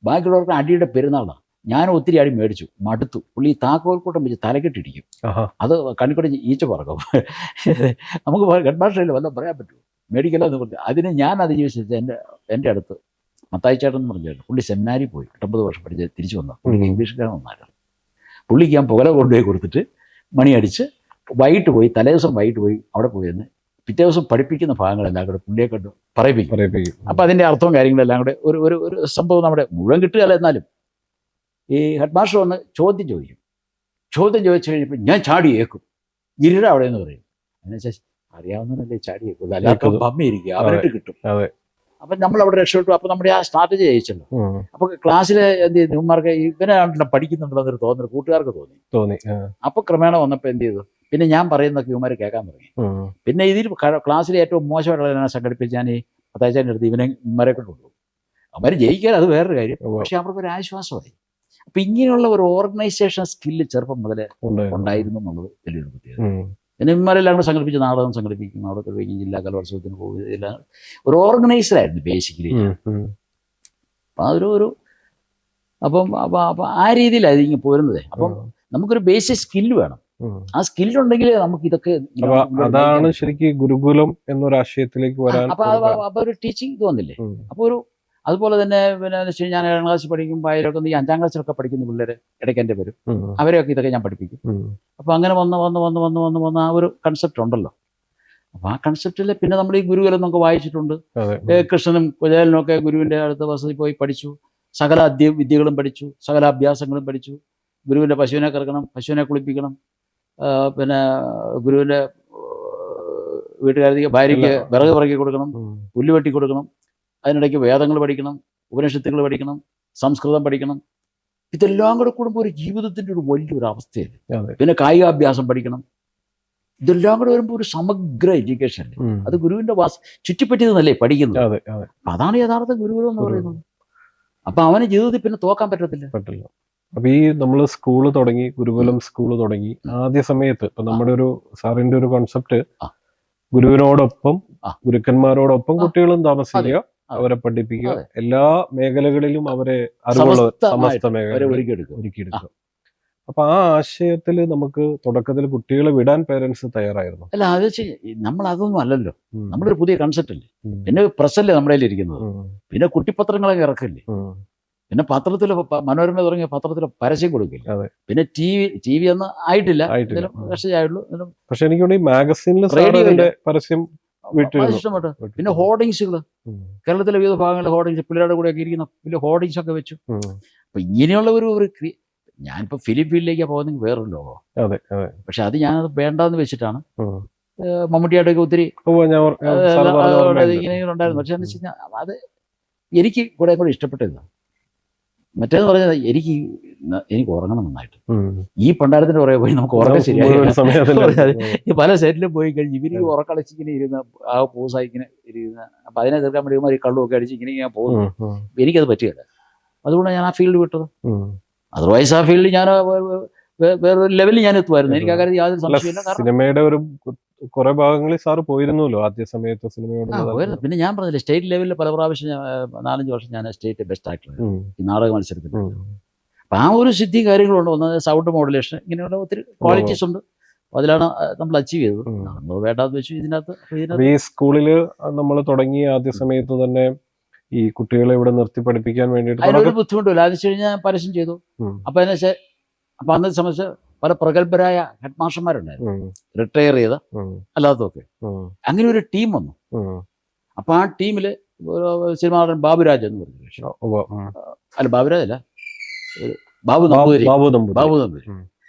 ബാക്കിയുള്ളവർക്ക് അടിയുടെ പെരുന്നാളാണ്. ഞാൻ ഒത്തിരി അടി മേടിച്ചു, മടുത്തു. പുള്ളി താക്കോൽക്കൂട്ടം വെച്ച് തലക്കെട്ടിടിക്കും, അത് കണ്ണിക്കൂടെ ഈച്ച പറക്കും. നമുക്ക് ഹെഡ് മാസ്റ്ററിൽ വല്ലതും പറയാൻ പറ്റുമോ? മേടിക്കല്ലോ എന്ന് പറഞ്ഞു. അതിന് ഞാൻ അതിജീവിച്ചിട്ട് എൻ്റെ അടുത്ത് മത്തായിച്ചേട്ടൻ എന്ന് പറഞ്ഞു, പുള്ളി സെമിനാരിൽ പോയി 8 വർഷം പഠിച്ച് തിരിച്ചു വന്നു. പുള്ളിക്ക് ഇംഗ്ലീഷുകാരൻ വന്നായിരുന്നു. പുള്ളിക്ക് ഞാൻ പുകല കൊണ്ടുപോയി കൊടുത്തിട്ട് മണിയടിച്ച് വൈകിട്ട് പോയി, തലേദിവസം വൈകിട്ട് പോയി അവിടെ പോയെന്ന് പിറ്റേ ദിവസം പഠിപ്പിക്കുന്ന ഭാഗങ്ങളെല്ലാം കൂടെ പുള്ളിയെ കണ്ട് പറയിപ്പിക്കും. അപ്പം അതിൻ്റെ അർത്ഥവും കാര്യങ്ങളെല്ലാം കൂടെ ഒരു സംഭവം നമ്മുടെ മുഴുവൻ കിട്ടുകയല്ല. എന്നാലും ഈ ഹെഡ് മാസ്റ്റർ വന്ന് ചോദ്യം ചോദിച്ചു കഴിഞ്ഞപ്പോൾ ഞാൻ ചാടി ഏക്കും, ഇരുട അവിടെ എന്ന് പറയും. എന്നുവെച്ചാൽ അറിയാവുന്നതല്ലേ ചാടി ഏക്കുള്ളൂ, അല്ലാത്ത പമ്മിയിരിക്കുക, അവരിട്ട് കിട്ടും. അപ്പം നമ്മൾ അവിടെ രക്ഷപ്പെട്ടു. അപ്പം നമ്മുടെ ആ സ്ട്രാറ്റജി ജയിച്ചല്ലോ. അപ്പോൾ ക്ലാസ്സിൽ എന്ത് ചെയ്തു, ഇവന്മാർക്ക് ഇവനാണല്ലോ പഠിക്കുന്നുണ്ടല്ലോ എന്നൊരു തോന്നൽ കൂട്ടുകാർക്ക് തോന്നി. അപ്പോൾ ക്രമേണ വന്നപ്പോൾ എന്ത് ചെയ്തു, പിന്നെ ഞാൻ പറയുന്നതൊക്കെ ഇവന്മാർ കേൾക്കാൻ തുടങ്ങി. പിന്നെ ഇതിൽ ക്ലാസ്സിൽ ഏറ്റവും മോശമായിട്ടുള്ള സംഘടിപ്പിച്ച് ഞാൻ ഈ പത്താഴ്ചൻ്റെ അടുത്ത് ഇവന്മാരെ കൊണ്ടുപോകും. അവർ ജയിക്കാൻ അത് വേറൊരു കാര്യം, പക്ഷെ അവർക്കൊരു ആശ്വാസമായി. അപ്പം ഇങ്ങനെയുള്ള ഒരു ഓർഗനൈസേഷൻ സ്കില്ല് ചെറുപ്പം മുതലേ ഉണ്ടായിരുന്നു എന്നുള്ളത് വലിയൊരു പ്രത്യേകത. പിന്നെ ഇവന്മാരെല്ലാം കൂടെ സംഘടിപ്പിച്ച് നാടകം സംഘടിപ്പിക്കും, നാടകത്തിൽ വയ്ക്കും, ജില്ലാ കലോത്സവത്തിന് പോകും. ഇതെല്ലാം ഒരു ഓർഗനൈസറായിരുന്നു ബേസിക്കലി. അപ്പം അപ്പം ആ രീതിയിലായിരുന്നു ഇങ്ങനെ പോരുന്നത്. അപ്പം നമുക്കൊരു ബേസിക് സ്കില്ല് വേണം. ആ സ്കില്ലുണ്ടെങ്കിൽ നമുക്ക് ഇതൊക്കെ. അതാണ് ശരിക്കും ഗുരുകുലം എന്നൊരാശയത്തിലേക്ക് വരാൻ. അപ്പൊ ഒരു ടീച്ചിങ് തോന്നില്ലേ. അപ്പോൾ അതുപോലെ തന്നെ പിന്നെ എന്ന് വെച്ച് കഴിഞ്ഞാൽ ഞാൻ 7ാം ക്ലാസ്സിൽ പഠിക്കുമ്പോൾ അതിലൊക്കെ ഈ 5ാം ക്ലാസ്സിലൊക്കെ പഠിക്കുന്ന പിള്ളേരെ ഇടയ്ക്ക് എൻ്റെ വരും, അവരെയൊക്കെ ഇതൊക്കെ ഞാൻ പഠിപ്പിക്കും. അപ്പോൾ അങ്ങനെ വന്ന് ആ ഒരു കൺസെപ്റ്റ് ഉണ്ടല്ലോ. അപ്പോൾ ആ കൺസെപ്റ്റിൽ പിന്നെ നമ്മൾ ഈ ഗുരുകുലം നമുക്ക് വായിച്ചിട്ടുണ്ട്. കൃഷ്ണനും കുചേലനും ഒക്കെ ഗുരുവിൻ്റെ അടുത്ത വസതി പോയി പഠിച്ചു, സകല വിദ്യകളും പഠിച്ചു, സകല അഭ്യാസങ്ങളും പഠിച്ചു. ഗുരുവിൻ്റെ പശുവിനെ കറക്കണം, പശുവിനെ കുളിപ്പിക്കണം, പിന്നെ ഗുരുവിൻ്റെ വീട്ടുകാർക്ക് ഭാര്യയ്ക്ക് വിറക് പറക്കി കൊടുക്കണം, പുല്ല് വെട്ടി കൊടുക്കണം. അതിനിടയ്ക്ക് വേദങ്ങൾ പഠിക്കണം, ഉപനിഷത്തുകൾ പഠിക്കണം, സംസ്കൃതം പഠിക്കണം. ഇതെല്ലാം കൂടെ കൂടുമ്പോൾ ഒരു ജീവിതത്തിൻ്റെ ഒരു വലിയൊരു അവസ്ഥയല്ലേ. പിന്നെ കായികാഭ്യാസം പഠിക്കണം. ഇതെല്ലാം കൂടെ വരുമ്പോൾ ഒരു സമഗ്ര എഡ്യൂക്കേഷൻ അല്ലേ. അത് ഗുരുവിൻ്റെ ചുറ്റിപ്പറ്റിയതെന്നല്ലേ പഠിക്കുന്നത്. അതാണ് യഥാർത്ഥ ഗുരുകുലം എന്ന് പറയുന്നത്. അപ്പൊ അവന് ജീവിതത്തിൽ പിന്നെ തോക്കാൻ പറ്റില്ല. അപ്പൊ ഈ നമ്മൾ സ്കൂള് തുടങ്ങി, ഗുരുകുലം സ്കൂള് തുടങ്ങി ആദ്യ സമയത്ത് ഇപ്പൊ നമ്മുടെ ഒരു സാറിന്റെ ഒരു കോൺസെപ്റ്റ്, ഗുരുവിനോടൊപ്പം ഗുരുക്കന്മാരോടൊപ്പം കുട്ടികളും താമസിക്കുക, അവരെ പഠിപ്പിക്കുക, എല്ലാ മേഖലകളിലും അവരെ അറിവുള്ള സമസ്ത മേഖല ഒരുക്കിയെടുക്കുക. അപ്പൊ ആ ആശയത്തിൽ നമുക്ക് തുടക്കത്തിൽ കുട്ടികളെ വിടാൻ പേരൻസ് തയ്യാറായിരുന്നു. അല്ല, അത് നമ്മൾ അതൊന്നും അല്ലല്ലോ. നമ്മളൊരു പുതിയ കൺസെപ്റ്റ് അല്ലേ. പിന്നെ പ്രസ്സല്ലേ നമ്മുടെ കയ്യിൽ ഇരിക്കുന്നത്. പിന്നെ കുട്ടിപ്പത്രങ്ങളൊക്കെ ഇറക്കല്ലേ. പിന്നെ പത്രത്തിൽ മനോരമ തുടങ്ങിയ പത്രത്തിൽ പരസ്യം കൊടുക്കില്ല. പിന്നെ ടി വി ഒന്നും ആയിട്ടില്ല. പക്ഷെ എനിക്ക് മാഗസീനിൽ പരസ്യം ഇഷ്ടപ്പെട്ടു. പിന്നെ ഹോർഡിങ്സുകൾ, കേരളത്തിലെ വിവിധ ഭാഗങ്ങളിലെ ഹോർഡിങ്സ്, പിള്ളേരുടെ കൂടെയൊക്കെ ഇരിക്കുന്ന വലിയ ഹോർഡിങ്സ് ഒക്കെ വെച്ചു. അപ്പൊ ഇങ്ങനെയുള്ള ഒരു ഞാനിപ്പോ ഫിലിം ഫീൽഡിലേക്ക് പോകുന്നെങ്കിൽ വേറൊരു ലോകം. പക്ഷെ അത് ഞാനത് വേണ്ടെന്ന് വെച്ചിട്ടാണ് മമ്മൂട്ടിയായിട്ടൊക്കെ ഒത്തിരി ഇങ്ങനെ ഉണ്ടായിരുന്നു. പക്ഷെ എന്ന് വെച്ച് കഴിഞ്ഞാൽ അത് എനിക്ക് കൂടെ ഇഷ്ടപ്പെട്ടത്. മറ്റേന്ന് പറഞ്ഞാൽ എനിക്ക് ഉറങ്ങണം നന്നായിട്ട്. ഈ പണ്ടാരത്തിന്റെ പുറകെ പോയി നമുക്ക് ഉറക്കം ശരിയായി പല സെറ്റിലും പോയി കഴിഞ്ഞ് ഇവര് ഉറക്കളിച്ച് ഇങ്ങനെ ഇരുന്ന് ആ പൂസായി ഇങ്ങനെ ഇരുന്ന്, അപ്പൊ അതിനെ തീർക്കാൻ വേണ്ടി കള്ളുമൊക്കെ അടിച്ച് ഇങ്ങനെ പോകുന്നു. എനിക്കത് പറ്റുകയില്ല. അതുകൊണ്ടാണ് ഞാൻ ആ ഫീൽഡ് വിട്ടത്. അതർവൈസ് ആ ഫീൽഡിൽ ഞാൻ വേറൊരു ലെവലിൽ ഞാൻ എത്തുമായിരുന്നു. എനിക്ക് ആ കാര്യത്തിൽ യാതൊരു സംശയമില്ല. സിനിമയുടെ ഒരു കുറെ ഭാഗങ്ങളിൽ സാറ് പോയിരുന്നല്ലോ ആദ്യ സമയത്ത് സിനിമയോട്. പിന്നെ ഞാൻ പറഞ്ഞില്ലേ, സ്റ്റേറ്റ് ലെവലിൽ പല പ്രാവശ്യം 4-5 വർഷം ഞാൻ സ്റ്റേറ്റ് ബെസ്റ്റ് ആക്ടർ ഈ നാടക മത്സരത്തിൽ. അപ്പൊ ആ ഒരു സിദ്ധി കാര്യങ്ങളുണ്ട്. ഒന്ന് സൗണ്ട് മോഡുലേഷൻ, ഇങ്ങനെയുള്ള ഒത്തിരി ക്വാളിറ്റീസ് ഉണ്ട്. അതിലാണ് നമ്മൾ അച്ചീവ് ചെയ്തത്. നമ്മൾ വേണ്ടാന്ന് വെച്ചു ഇതിനകത്ത്. ഈ സ്കൂളില് നമ്മൾ തുടങ്ങിയ ആദ്യ സമയത്ത് തന്നെ ഈ കുട്ടികളെ ഇവിടെ നിർത്തി പഠിപ്പിക്കാൻ വേണ്ടിയിട്ട് അതിനൊരു ബുദ്ധിമുട്ടില്ല. അതിന് വെച്ച് കഴിഞ്ഞാൽ പരസ്യം ചെയ്തു. അപ്പൊ അന്നത്തെ സംബന്ധിച്ച് പല പ്രഗത്ഭരായ ഹെഡ് മാസ്റ്റർമാരുണ്ടായിരുന്നു, റിട്ടയർ ചെയ്ത അല്ലാത്തതൊക്കെ. അങ്ങനെ ഒരു ടീം വന്നു. അപ്പൊ ആ ടീമില് സിനിമാ നടൻ ബാബുരാജ് എന്ന് പറഞ്ഞു. അല്ല, ബാബുരാജ് അല്ല, ബാബു നമ്പൂതിരി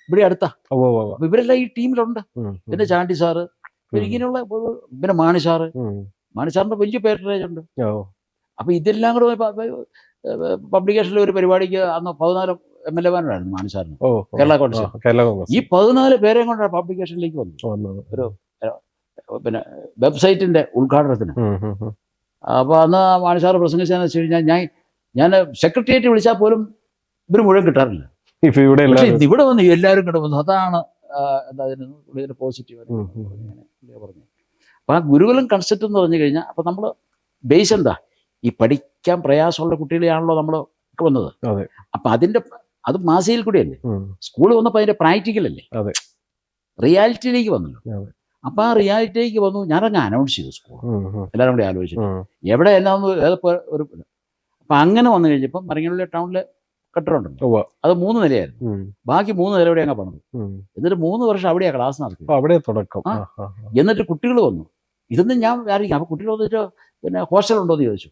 ഇവിടെ അടുത്ത. അപ്പൊ ഇവരെല്ലാം ഈ ടീമിലുണ്ട്. പിന്നെ ചാണ്ടി സാറ്, ഇങ്ങനെയുള്ള, പിന്നെ മാണി സാറിന്റെ വലിയ പേരേജ് ഉണ്ട്. അപ്പൊ ഇതെല്ലാം കൂടെ പബ്ലിക്കേഷനിലെ ഒരു പരിപാടിക്ക് അന്ന് 14 MLA മാരുണ്ടായിരുന്നു മാണി സാറിന്, കേരള കോൺഗ്രസ്. ഈ 14 പേരെയും കൊണ്ടാണ് പബ്ലിക്കേഷനിലേക്ക് വന്നത്, ഒരു പിന്നെ വെബ്സൈറ്റിന്റെ ഉദ്ഘാടനത്തിന്. അപ്പൊ അന്ന് മാണി സാറ് പ്രസംഗിച്ചതെന്ന് വെച്ച് കഴിഞ്ഞാൽ ഞാൻ സെക്രട്ടേറിയറ്റ് വിളിച്ചാൽ പോലും ഇവര് മുഴുവൻ കിട്ടാറില്ല. പക്ഷെ ഇവിടെ വന്ന് എല്ലാവരും കിട്ടുന്നു. അതാണ് എന്താ പോസിറ്റീവ് പറഞ്ഞു. അപ്പൊ ആ ഗുരുകുലം കൺസെപ്റ്റ് എന്ന് പറഞ്ഞു കഴിഞ്ഞാൽ, അപ്പൊ നമ്മള് ബേസ് എന്താ, ഈ പഠിക്കാൻ പ്രയാസമുള്ള കുട്ടികളെയാണല്ലോ നമ്മൾ വന്നത്. അപ്പൊ അത് മാസികയിൽ കൂടെയല്ലേ. സ്കൂളിൽ വന്നപ്പോൾ അതിന്റെ പ്രാക്ടിക്കൽ അല്ലേ, റിയാലിറ്റിയിലേക്ക് വന്നല്ലോ. അപ്പൊ ആ റിയാലിറ്റിയിലേക്ക് വന്നു. ഞാനങ്ങ് അനൗൺസ് ചെയ്തു സ്കൂൾ, എല്ലാവരും കൂടി ആലോചിച്ചു എവിടെ എന്നാന്ന് ഒരു. അപ്പൊ അങ്ങനെ വന്നു കഴിഞ്ഞപ്പോൾ മരങ്ങാടി ടൗണിലെ കെട്ടിടമുണ്ടല്ലോ, അത് 3 നിലയായിരുന്നു. ബാക്കി 3 നില അങ്ങ് പണിതു. എന്നിട്ട് 3 വർഷം അവിടെയാണ് ക്ലാസ് നടത്തി. അവിടെ തുടക്കം. എന്നിട്ട് കുട്ടികൾ വന്നു. ഇതൊന്നും ഞാൻ വിചാരിക്കും. അപ്പൊ കുട്ടികൾ വന്നിട്ട് പിന്നെ ഹോസ്റ്റൽ ഉണ്ടോ എന്ന് ചോദിച്ചു.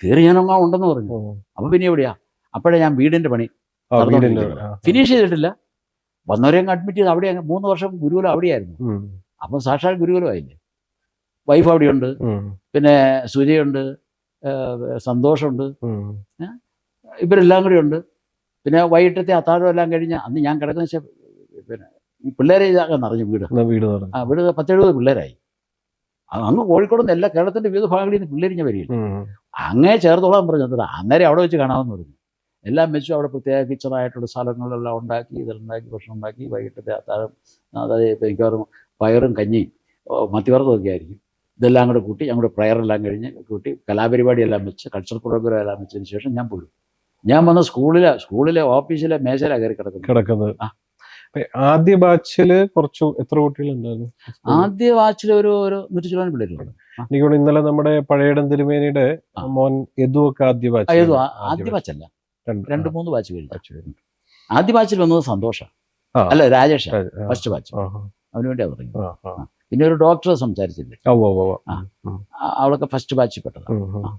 കയറി ഞാനങ്ങാ ഉണ്ടെന്ന് പറഞ്ഞു. അപ്പൊ പിന്നെ എവിടെയാ? അപ്പോഴേ ഞാൻ വീടിന്റെ പണി ഫിനിഷ് ചെയ്തിട്ടില്ല. വന്നവരെ അങ്ങ് അഡ്മിറ്റ് ചെയ്ത് അവിടെ 3 വർഷം ഗുരുകുലം അവിടെയായിരുന്നു. അപ്പം സാക്ഷാൽ ഗുരുകുലമായില്ലേ. വൈഫ് അവിടെയുണ്ട്, പിന്നെ സുജയുണ്ട്, സന്തോഷമുണ്ട്, ഇവരെല്ലാം കൂടി ഉണ്ട്. പിന്നെ വൈകിട്ടത്തെ അത്താഴം എല്ലാം കഴിഞ്ഞ് അന്ന് ഞാൻ കിടക്കുന്ന വെച്ചാൽ പിന്നെ ഈ പിള്ളേരെ ഇതാക്കാൻ നിറഞ്ഞു വീട് 10-70 പിള്ളേരായി. അങ്ങ് കോഴിക്കോട് നിന്ന് എല്ലാ കേരളത്തിന്റെ വിവിധ ഭാഗങ്ങളിൽ നിന്ന് പിള്ളേരിഞ്ഞ വരികയില്ല. അങ്ങേ ചേർത്തോളാൻ പറഞ്ഞു. അന്നേരം അവിടെ വെച്ച് കാണാമെന്ന് പറഞ്ഞു. എല്ലാം വെച്ചു. അവിടെ പ്രത്യേക കിച്ചണായിട്ടുള്ള സ്ഥലങ്ങളെല്ലാം ഉണ്ടാക്കി, ഇതെല്ലാം ഭക്ഷണം ഉണ്ടാക്കി. വൈകിട്ടത്തെ അത്താഴം, അതായത് മിക്കവാറും പയറും കഞ്ഞിയും മത്തിവറുതൊക്കെ ആയിരിക്കും. ഇതെല്ലാം കൂടെ കൂട്ടി ഞങ്ങളുടെ പ്രയറെല്ലാം കഴിഞ്ഞ് കൂട്ടി കലാപരിപാടിയെല്ലാം വെച്ച് കൾച്ചറൽ പ്രോഗ്രാം എല്ലാം വെച്ചതിന് ശേഷം ഞാൻ പോയി. ഞാൻ വന്ന സ്കൂളിലെ ഓഫീസിലെ മേശയിലാണ് കയറി കിടക്കുന്നത്. ആദ്യ ബാച്ചില് എത്ര കുട്ടികളുണ്ടായിരുന്നു? ആദ്യ ബാച്ചില് ഒരു 100 ചിലവാൻ പിള്ളേരുണ്ട്. എനിക്ക് ഇന്നലെ നമ്മുടെ പഴയടം തിരുമേനിയുടെ മോൻ യദു ഒക്കെ ആദ്യ ബാച്ചല്ല, 2-3 ബാച്ച് കഴിഞ്ഞു. ആദ്യ ബാച്ചിൽ വന്നത് സന്തോഷം, അല്ല രാജേഷ്, ഫസ്റ്റ് ബാച്ച്. അവന് വേണ്ടി തുടങ്ങി. പിന്നെ ഒരു ഡോക്ടറെ സംസാരിച്ചില്ലേ, അവളൊക്കെ ഫസ്റ്റ് ബാച്ചിൽ പെട്ടതാണ്.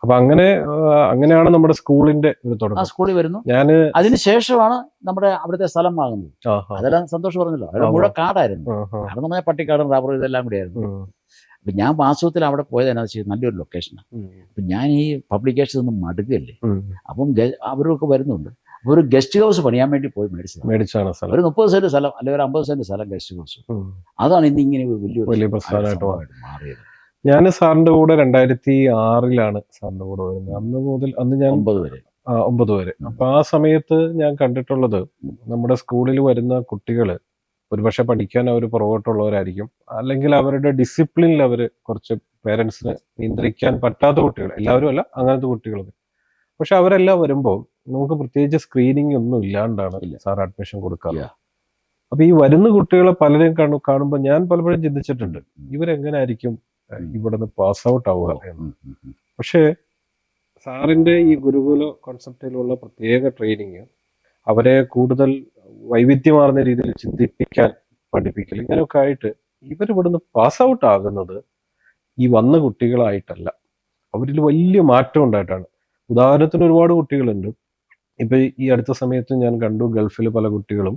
അപ്പൊ അങ്ങനെയാണ് നമ്മുടെ സ്കൂളിന്റെ ഒരു തുടക്കം. ആ സ്കൂളിൽ വരുന്നു. അതിനുശേഷമാണ് നമ്മുടെ അവിടുത്തെ സ്ഥലം വാങ്ങുന്നത്. അതെല്ലാം സന്തോഷം പറഞ്ഞല്ലോ. അവിടെ മുഴുവൻ കാടായിരുന്നു. കാരണം നമ്മൾ പട്ടിക്കാടും റബ്ബറും ഇതെല്ലാം കൂടി ആയിരുന്നു. അപ്പൊ ഞാൻ വാസ്തവത്തിൽ അവിടെ പോയത് എന്നാ വെച്ചാൽ നല്ലൊരു ലൊക്കേഷനാണ്. അപ്പൊ ഞാൻ ഈ പബ്ലിക്കേഷൻ ഒന്നും മടുക്കല്ലേ. അപ്പം അവരൊക്കെ വരുന്നുണ്ട്. അപ്പൊ ഒരു ഗസ്റ്റ് ഹൗസ് പണിയാൻ വേണ്ടി പോയി മേടിച്ചാണ്. ഒരു 30 സെന്റ് സ്ഥലം അല്ലെങ്കിൽ ഒരു 50 സെന്റ് സ്ഥലം ഗസ്റ്റ് ഹൗസ്. അതാണ് ഇന്നിങ്ങനെ വലിയ പ്രശ്നമായിട്ട് മാറിയത്. ഞാൻ സാറിന്റെ കൂടെ 2006 സാറിന്റെ കൂടെ വരുന്നത്. അന്ന് ഞാൻ 9 വരെ. അപ്പൊ ആ സമയത്ത് ഞാൻ കണ്ടിട്ടുള്ളത്, നമ്മുടെ സ്കൂളിൽ വരുന്ന കുട്ടികള് ഒരുപക്ഷെ പഠിക്കാൻ അവർ പുറകോട്ടുള്ളവരായിരിക്കും, അല്ലെങ്കിൽ അവരുടെ ഡിസിപ്ലിനിൽ അവർ കുറച്ച് പേരൻസിന് നിയന്ത്രിക്കാൻ പറ്റാത്ത കുട്ടികൾ, എല്ലാവരും അല്ല, അങ്ങനത്തെ കുട്ടികളൊക്കെ. പക്ഷെ അവരെല്ലാം വരുമ്പോൾ നമുക്ക് പ്രത്യേകിച്ച് സ്ക്രീനിങ് ഒന്നും ഇല്ലാണ്ടാണ് സാർ അഡ്മിഷൻ കൊടുക്കാറ്. അപ്പൊ ഈ വരുന്ന കുട്ടികളെ പലരെയും കാണുമ്പോൾ ഞാൻ പലപ്പോഴും ചിന്തിച്ചിട്ടുണ്ട്, ഇവരെങ്ങനെ ആയിരിക്കും ഇവിടുന്ന് പാസ് ഔട്ട് ആവുക എന്ന്. പക്ഷേ സാറിന്റെ ഈ ഗുരുകുല കോൺസെപ്റ്റിലുള്ള പ്രത്യേക ട്രെയിനിങ് അവരെ കൂടുതൽ വൈവിധ്യമാർന്ന രീതിയിൽ ചിന്തിപ്പിക്കാൻ പഠിപ്പിക്കൽ, ഇങ്ങനെയൊക്കെ ആയിട്ട് ഇവരിവിടുന്ന് പാസ് ഔട്ട് ആകുന്നത് ഈ വന്ന കുട്ടികളായിട്ടല്ല, അവരിൽ വലിയ മാറ്റം ഉണ്ടായിട്ടാണ്. ഉദാഹരണത്തിന് ഒരുപാട് കുട്ടികളുണ്ട്. ഇപ്പൊ ഈ അടുത്ത സമയത്ത് ഞാൻ കണ്ടു, ഗൾഫിൽ പല കുട്ടികളും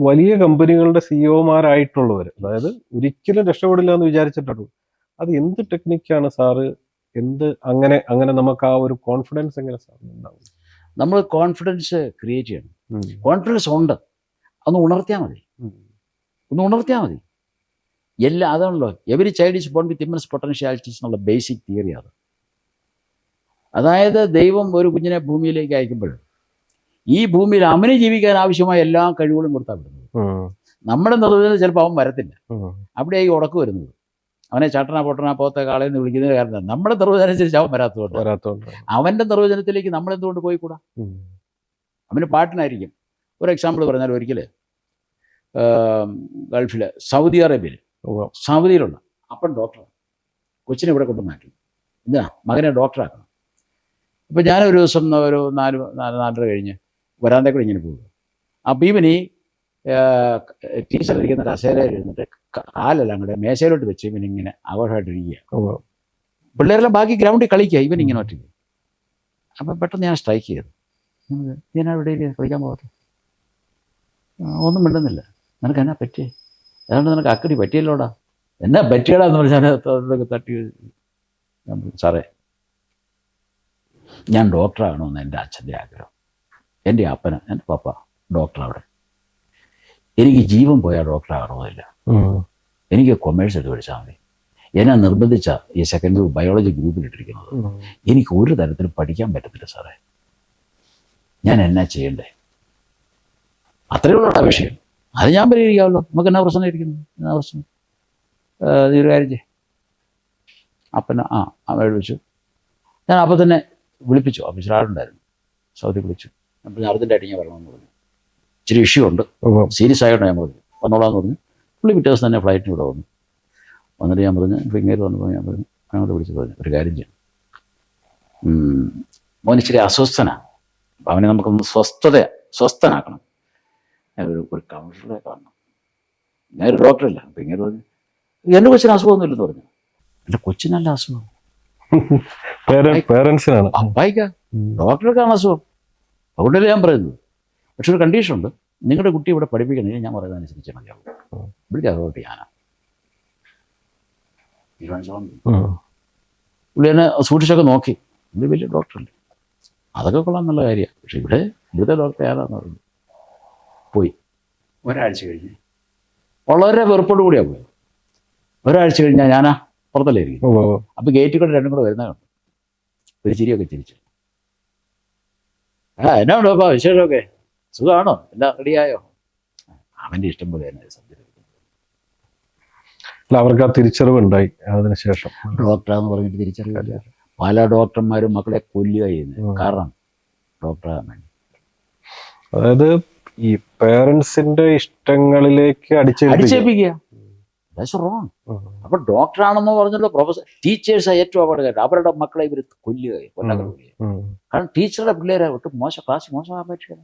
വലിയ കമ്പനികളുടെ സിഇഒമാരായിട്ടുള്ളവർ, അതായത് ഒരിക്കലും രക്ഷപ്പെടില്ല എന്ന് വിചാരിച്ചിട്ടുള്ളൂ. അത് എന്ത് ടെക്നിക്കാണ് സാറ്, എന്ത് അങ്ങനെ അങ്ങനെ നമുക്ക് ആ ഒരു കോൺഫിഡൻസ് എങ്ങനെ സാറിന് ഉണ്ടാവും? നമ്മൾ കോൺഫിഡൻസ് ക്രിയേറ്റ് ചെയ്യണം. കോൺഫിഡൻസ് ഉണ്ട്, ഒന്ന് ഉണർത്തിയാൽ മതി, ഒന്ന് ഉണർത്തിയാൽ മതി. എല്ലാം അതാണല്ലോ, every child is bone with immense potentialities എന്നുള്ള ബേസിക് തിയറി അത്. അതായത് ദൈവം ഒരു കുഞ്ഞിനെ ഭൂമിയിലേക്ക് അയക്കുമ്പോൾ ഈ ഭൂമിയിൽ അവന് ജീവിക്കാൻ ആവശ്യമായ എല്ലാ കഴിവുകളും കൊടുത്താൽ വിടുന്നത്. നമ്മുടെ നിർവചനം ചിലപ്പോൾ അവൻ വരത്തില്ല, അവിടെ ഈ ഉടക്ക് വരുന്നത്. അവനെ ചട്ടന പൊട്ടന പോത്ത കാളയെന്ന് വിളിക്കുന്നത് കാരണം നമ്മുടെ നിർവചനം അനുസരിച്ച് അവൻ വരാത്തതുകൊണ്ട്. അവൻ്റെ നിർവചനത്തിലേക്ക് നമ്മൾ എന്തുകൊണ്ട് പോയിക്കൂടാ? അവന് പാട്ടിനായിരിക്കും. ഒരു എക്സാമ്പിൾ പറഞ്ഞാൽ, ഒരിക്കൽ ഗൾഫിൽ സൗദി അറേബ്യയിൽ, സൗദിയിലുള്ള അപ്പൻ ഡോക്ടറാണ്, കൊച്ചിനെ ഇവിടെ കൊണ്ടുവന്നാക്കി. എന്താ മകനെ ഡോക്ടറാക്കണം. ഇപ്പം ഞാനൊരു ദിവസം ഒരു 4:30 കഴിഞ്ഞ് വരാന്തേ കൂടെ ഇങ്ങനെ പോകും. അപ്പോൾ ഇവന് ടീച്ചർ ഇരിക്കുന്ന കസേരയിൽ ഇരുന്നിട്ട് കാലെല്ലാം കൂടെ മേശയിലോട്ട് വെച്ച് ഇവനിങ്ങനെ ആഘോഷമായിട്ടിരിക്കുക. പിള്ളേരെല്ലാം ബാക്കി ഗ്രൗണ്ടിൽ കളിക്കുക, ഇവനിങ്ങനെ ഒറ്റയ്ക്ക്. അപ്പം പെട്ടെന്ന് ഞാൻ സ്ട്രൈക്ക് ചെയ്തു, ഞാൻ ഇവിടെ കളിക്കാൻ പോകട്ടെ. ഒന്നും മിണ്ടുന്നില്ല. നിനക്ക് എന്നാ പറ്റിയേ? അതുകൊണ്ട് നിനക്ക് അക്കടി പറ്റിയല്ലോടാ. എന്നാ പറ്റിയടാന്ന് പറഞ്ഞാൽ തട്ടി, സാറേ ഞാൻ ഡോക്ടറാകണമെന്ന് എൻ്റെ അച്ഛൻ്റെ ആഗ്രഹം. എൻ്റെ അപ്പന്, എൻ്റെ പപ്പ ഡോക്ടറവിടെ. എനിക്ക് ജീവൻ പോയാൽ ഡോക്ടറാകണമെന്നില്ല. എനിക്ക് കൊമേഴ്സ് എടുത്ത് പഠിച്ചാൽ മതി. എന്നെ നിർബന്ധിച്ച ഈ സെക്കൻഡ് ബയോളജി ഗ്രൂപ്പിലിട്ടിരിക്കുന്നത്. എനിക്ക് ഒരു തരത്തിലും പഠിക്കാൻ പറ്റത്തില്ല സാറേ, ഞാൻ എന്നാ ചെയ്യണ്ടേ? അത്രയുള്ള വിഷയം. അത് ഞാൻ പരിഹരിക്കാമല്ലോ, നമുക്ക് എന്നാ പ്രശ്നം ഇരിക്കുന്നു, എന്നാ പ്രശ്നം? ഒരു കാര്യം ചെയ്യും. അപ്പന വിളിച്ചു. ഞാൻ അപ്പം തന്നെ വിളിപ്പിച്ചു. ഓഫീസിൽ ആളുണ്ടായിരുന്നു, സൗദി വിളിച്ചു. അപ്പോൾ ഞാൻ അർജൻറ്റായിട്ട് ഞാൻ വരണമെന്ന് പറഞ്ഞു. ഇച്ചിരി ഇഷ്യൂ ഉണ്ട്, സീരിയസ് ആയിട്ടാണ് ഞാൻ പറഞ്ഞു. വന്നോളാന്ന് പറഞ്ഞു. പുള്ളി പിറ്റേ ദിവസം തന്നെ ഫ്ലൈറ്റിന് ഇവിടെ വന്നു. വന്നിട്ട് ഞാൻ പറഞ്ഞു, ഇപ്പോൾ ഇങ്ങേര് വന്നപ്പോൾ ഞാൻ പറഞ്ഞു, അങ്ങോട്ട് വിളിച്ച് പറഞ്ഞു, ഒരു കാര്യം ചെയ്യണം, മോൻ ഇച്ചിരി അസ്വസ്ഥനാണ്, അപ്പം അവനെ നമുക്കൊന്ന് സ്വസ്ഥനാക്കണം. ഞാൻ ഒരു കൗൺസിലറെ കാണണം. ഞാൻ ഒരു ഡോക്ടറല്ല. അപ്പം ഇങ്ങനെ പറഞ്ഞു, എൻ്റെ കൊച്ചിന് അസുഖമൊന്നുമില്ലെന്ന് പറഞ്ഞു. എൻ്റെ കൊച്ചിനല്ല അസുഖം, പേരൻസിനാണ്, അപ്പായിക്കാ, ഡോക്ടർക്കാണ് അസുഖം. അതുകൊണ്ടല്ലേ ഞാൻ പറയുന്നത്. പക്ഷെ ഒരു കണ്ടീഷനുണ്ട്, നിങ്ങളുടെ കുട്ടി ഇവിടെ പഠിപ്പിക്കണമെങ്കിൽ ഞാൻ പറയുന്നതനുസരിച്ച് മതിയാവും. ഇവിടെ അതോട്ട് ഞാനാണ് പുള്ളി എന്നെ സൂക്ഷിച്ചൊക്കെ നോക്കി. ഇത് വലിയ ഡോക്ടറല്ലേ, അതൊക്കെ കൊള്ളാം, നല്ല കാര്യമാണ്. പക്ഷെ ഇവിടുത്തെ ഡോക്ടർ ഏതാന്ന് പറഞ്ഞു. പോയി ഒരാഴ്ച കഴിഞ്ഞ് വളരെ വെറുപ്പോട് കൂടിയാണ് പോയത്. ഒരാഴ്ച കഴിഞ്ഞാൽ ഞാനാ പുറത്തല്ലേ ഇരിക്കും. അപ്പം ഗേറ്റിൽ കൂടെ രണ്ടും കൂടെ വരുന്നതാണ്. ഒരു ചിരിയൊക്കെ ചിരിച്ചു. എന്നാ ഉണ്ടോ അപ്പോൾ വിശേഷമൊക്കെ? സുഖമാണോ? എല്ലാം റെഡിയായോ? അവൻ്റെ ഇഷ്ടം പോലെ തന്നെ സബ്ജക്ട്. അവർക്ക് ആ തിരിച്ചറിവുണ്ടായി അതിനുശേഷം. ഡോക്ടറാന്ന് പറഞ്ഞിട്ട് തിരിച്ചറിവില്ല. പല ഡോക്ടർമാരും മക്കളെ കൊല്ലുക ചെയ്യുന്നത് കാരണം ഡോക്ടറാകാൻ വേണ്ടി. അതായത് ഈ പേരൻസിന്റെ ഇഷ്ടങ്ങളിലേക്ക് അടിച്ചേൽപ്പിക്കുക. That's wrong. അപ്പൊ ഡോക്ടറാണെന്ന് പറഞ്ഞല്ലോ പ്രൊഫസർ, ടീച്ചേഴ്സാണ് ഏറ്റവും അപകടകാരം. അവരുടെ മക്കളെ ഇവർ കൊല്ലാൻ. കാരണം ടീച്ചറുടെ പിള്ളേരെ ഒട്ടും ക്ലാസ് മോശമാകാൻ പറ്റില്ല.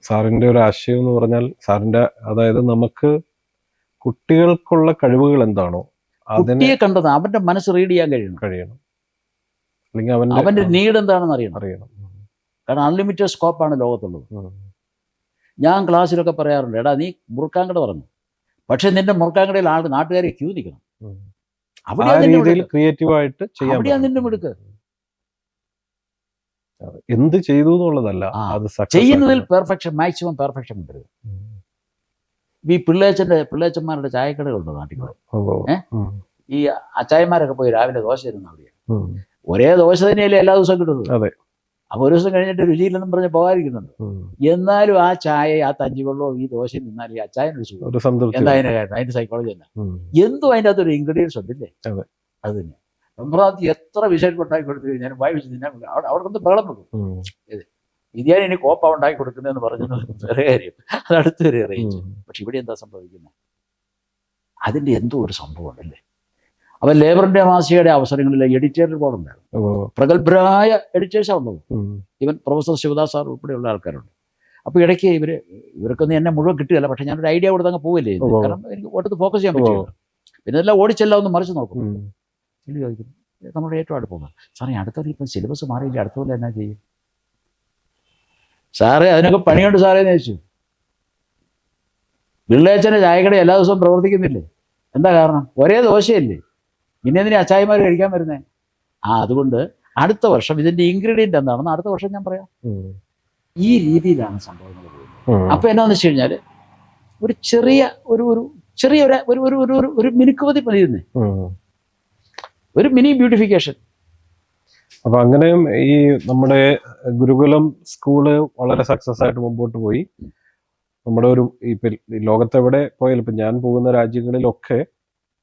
സാറിന്റെ ഒരു ആശയം എന്ന് പറഞ്ഞാൽ, സാറിന്റെ അതായത് നമുക്ക് കുട്ടികൾക്കുള്ള കഴിവുകൾ എന്താണോ കുട്ടിയെ കണ്ടത് അവന്റെ മനസ്സ് റീഡ് ചെയ്യാൻ കഴിയണം. അല്ലെങ്കിൽ അവന്റെ നീഡ് എന്താണെന്ന് അറിയണം. കാരണം അൺലിമിറ്റഡ് സ്കോപ്പാണ് ലോകത്തുള്ളത്. ഞാൻ ക്ലാസ്സിലൊക്കെ പറയാറുണ്ട്, എടാ നീ മുറുക്കാങ്കട പറഞ്ഞു, പക്ഷെ നിന്റെ മുറുക്കാങ്കടയിൽ നാട്ടുകാരെ ക്യൂ നിൽക്കണം. ക്രിയേറ്റീവായിട്ട് അവിടെയാ നിന്റെ മിടുക്ക്. എന്ത് ചെയ്തു എന്നുള്ളതല്ല, അത് ചെയ്യുന്നതിൽ പെർഫെക്ഷൻ, മാക്സിമം പെർഫെക്ഷൻ കൊണ്ടുവരിക. ഈ പിള്ളേച്ചന്മാരുടെ ചായക്കടകളുണ്ട് നാട്ടിൽ കൂടെ. ഈ അച്ചായന്മാരൊക്കെ പോയി രാവിലെ ദോശ തരുന്ന അവിടെയാണ്. ഒരേ ദോശ തന്നെയല്ലേ എല്ലാ ദിവസവും കിട്ടുന്നത്. അപ്പോൾ ഒരു ദിവസം കഴിഞ്ഞിട്ട് രുചിയില്ലെന്നും പറഞ്ഞ് പോകാതിരിക്കുന്നുണ്ട്. എന്നാലും ആ ചായ, ആ തഞ്ചിവെള്ളവും ഈ ദോശയും നിന്നാലും ഈ അച്ചായനൊരു സുഖം. എന്താ അതിൻ്റെ കാര്യം? അതിൻ്റെ സൈക്കോളജി തന്നെ. എന്തും അതിൻ്റെ അകത്തൊരു ഇൻഗ്രീഡിയൻസ് ഉണ്ടല്ലേ. അത് തന്നെ നമ്മളത് എത്ര വിശേഷം ഉണ്ടാക്കി കൊടുത്തു കഴിഞ്ഞാലും വായി വെച്ച് തിന്നാൻ അവിടെ കൊണ്ട് ബഹളം വെക്കും. ബിരിയാണി ഇനി കോപ്പ ഉണ്ടാക്കി കൊടുക്കുന്നതെന്ന് പറഞ്ഞത് വേറെ കാര്യം, അത് അടുത്തൊരു റേഞ്ച്. പക്ഷെ ഇവിടെ എന്താ സംഭവിക്കുന്നത്? അതിൻ്റെ എന്തോ ഒരു സംഭവം ഉണ്ടല്ലേ. അപ്പം ലേബറിൻ്റെ മാസികയുടെ അവസരങ്ങളിൽ എഡിറ്റോറിയൽ ബോർഡ് ഉണ്ടായിരുന്നു. പ്രഗത്ഭരായ എഡിറ്റേഴ്സാണ് ഉള്ളത്. ഇവൻ പ്രൊഫസർ ശിവദാസ് സാർ ഉൾപ്പെടെയുള്ള ആൾക്കാരുണ്ട്. അപ്പോൾ ഇടയ്ക്ക് ഇവർക്കൊന്നും എന്നെ മുഴുവൻ കിട്ടുകയല്ല. പക്ഷേ ഞാനൊരു ഐഡിയ കൊടുത്ത് അങ്ങ് പോവില്ലേ, കാരണം എനിക്ക് ഒട്ടത്ത് ഫോക്കസ് ചെയ്യാൻ പറ്റില്ല. പിന്നെ എല്ലാം ഓടിച്ചെല്ലാം ഒന്ന് മറിച്ച് നോക്കും. പുള്ളി ചോദിക്കും, നമ്മുടെ ഏറ്റവും അടുപ്പം, സാറേ അടുത്തത് ഇപ്പം സിലബസ് മാറിയില്ല, അടുത്തത് എന്നാ ചെയ്യും സാറേ? അതിനൊക്കെ പണിയുണ്ട് സാറേ എന്ന് ചോദിച്ചു. പിള്ളേച്ചൻ്റെ ചായക്കട എല്ലാ ദിവസവും പ്രവർത്തിക്കുന്നില്ലേ? എന്താ കാരണം? ഒരേ ദോശയല്ലേ, പിന്നെ എന്തിനാ അച്ചായിമാർ കഴിക്കാൻ വരുന്നേ? അതുകൊണ്ട് അടുത്ത വർഷം ഇതിൻ്റെ ഇൻഗ്രീഡിയൻ്റ് എന്താണെന്ന് അടുത്ത വർഷം ഞാൻ പറയാം. ഈ രീതിയിലാണ് സംഭവങ്ങൾ പോകുന്നത്. അപ്പോൾ എന്നാന്ന് വെച്ച് കഴിഞ്ഞാൽ ഒരു ചെറിയ ഒരു മിനുക്കുമതി പണിയുന്നേ, ഒരു മിനി ബ്യൂട്ടിഫിക്കേഷൻ. അപ്പൊ അങ്ങനെയും ഈ നമ്മുടെ ഗുരുകുലം സ്കൂള് വളരെ സക്സസ് ആയിട്ട് മുമ്പോട്ട് പോയി. നമ്മുടെ ഒരു ഇപ്പൊ ലോകത്തെവിടെ പോയാലും, ഇപ്പൊ ഞാൻ പോകുന്ന രാജ്യങ്ങളിലൊക്കെ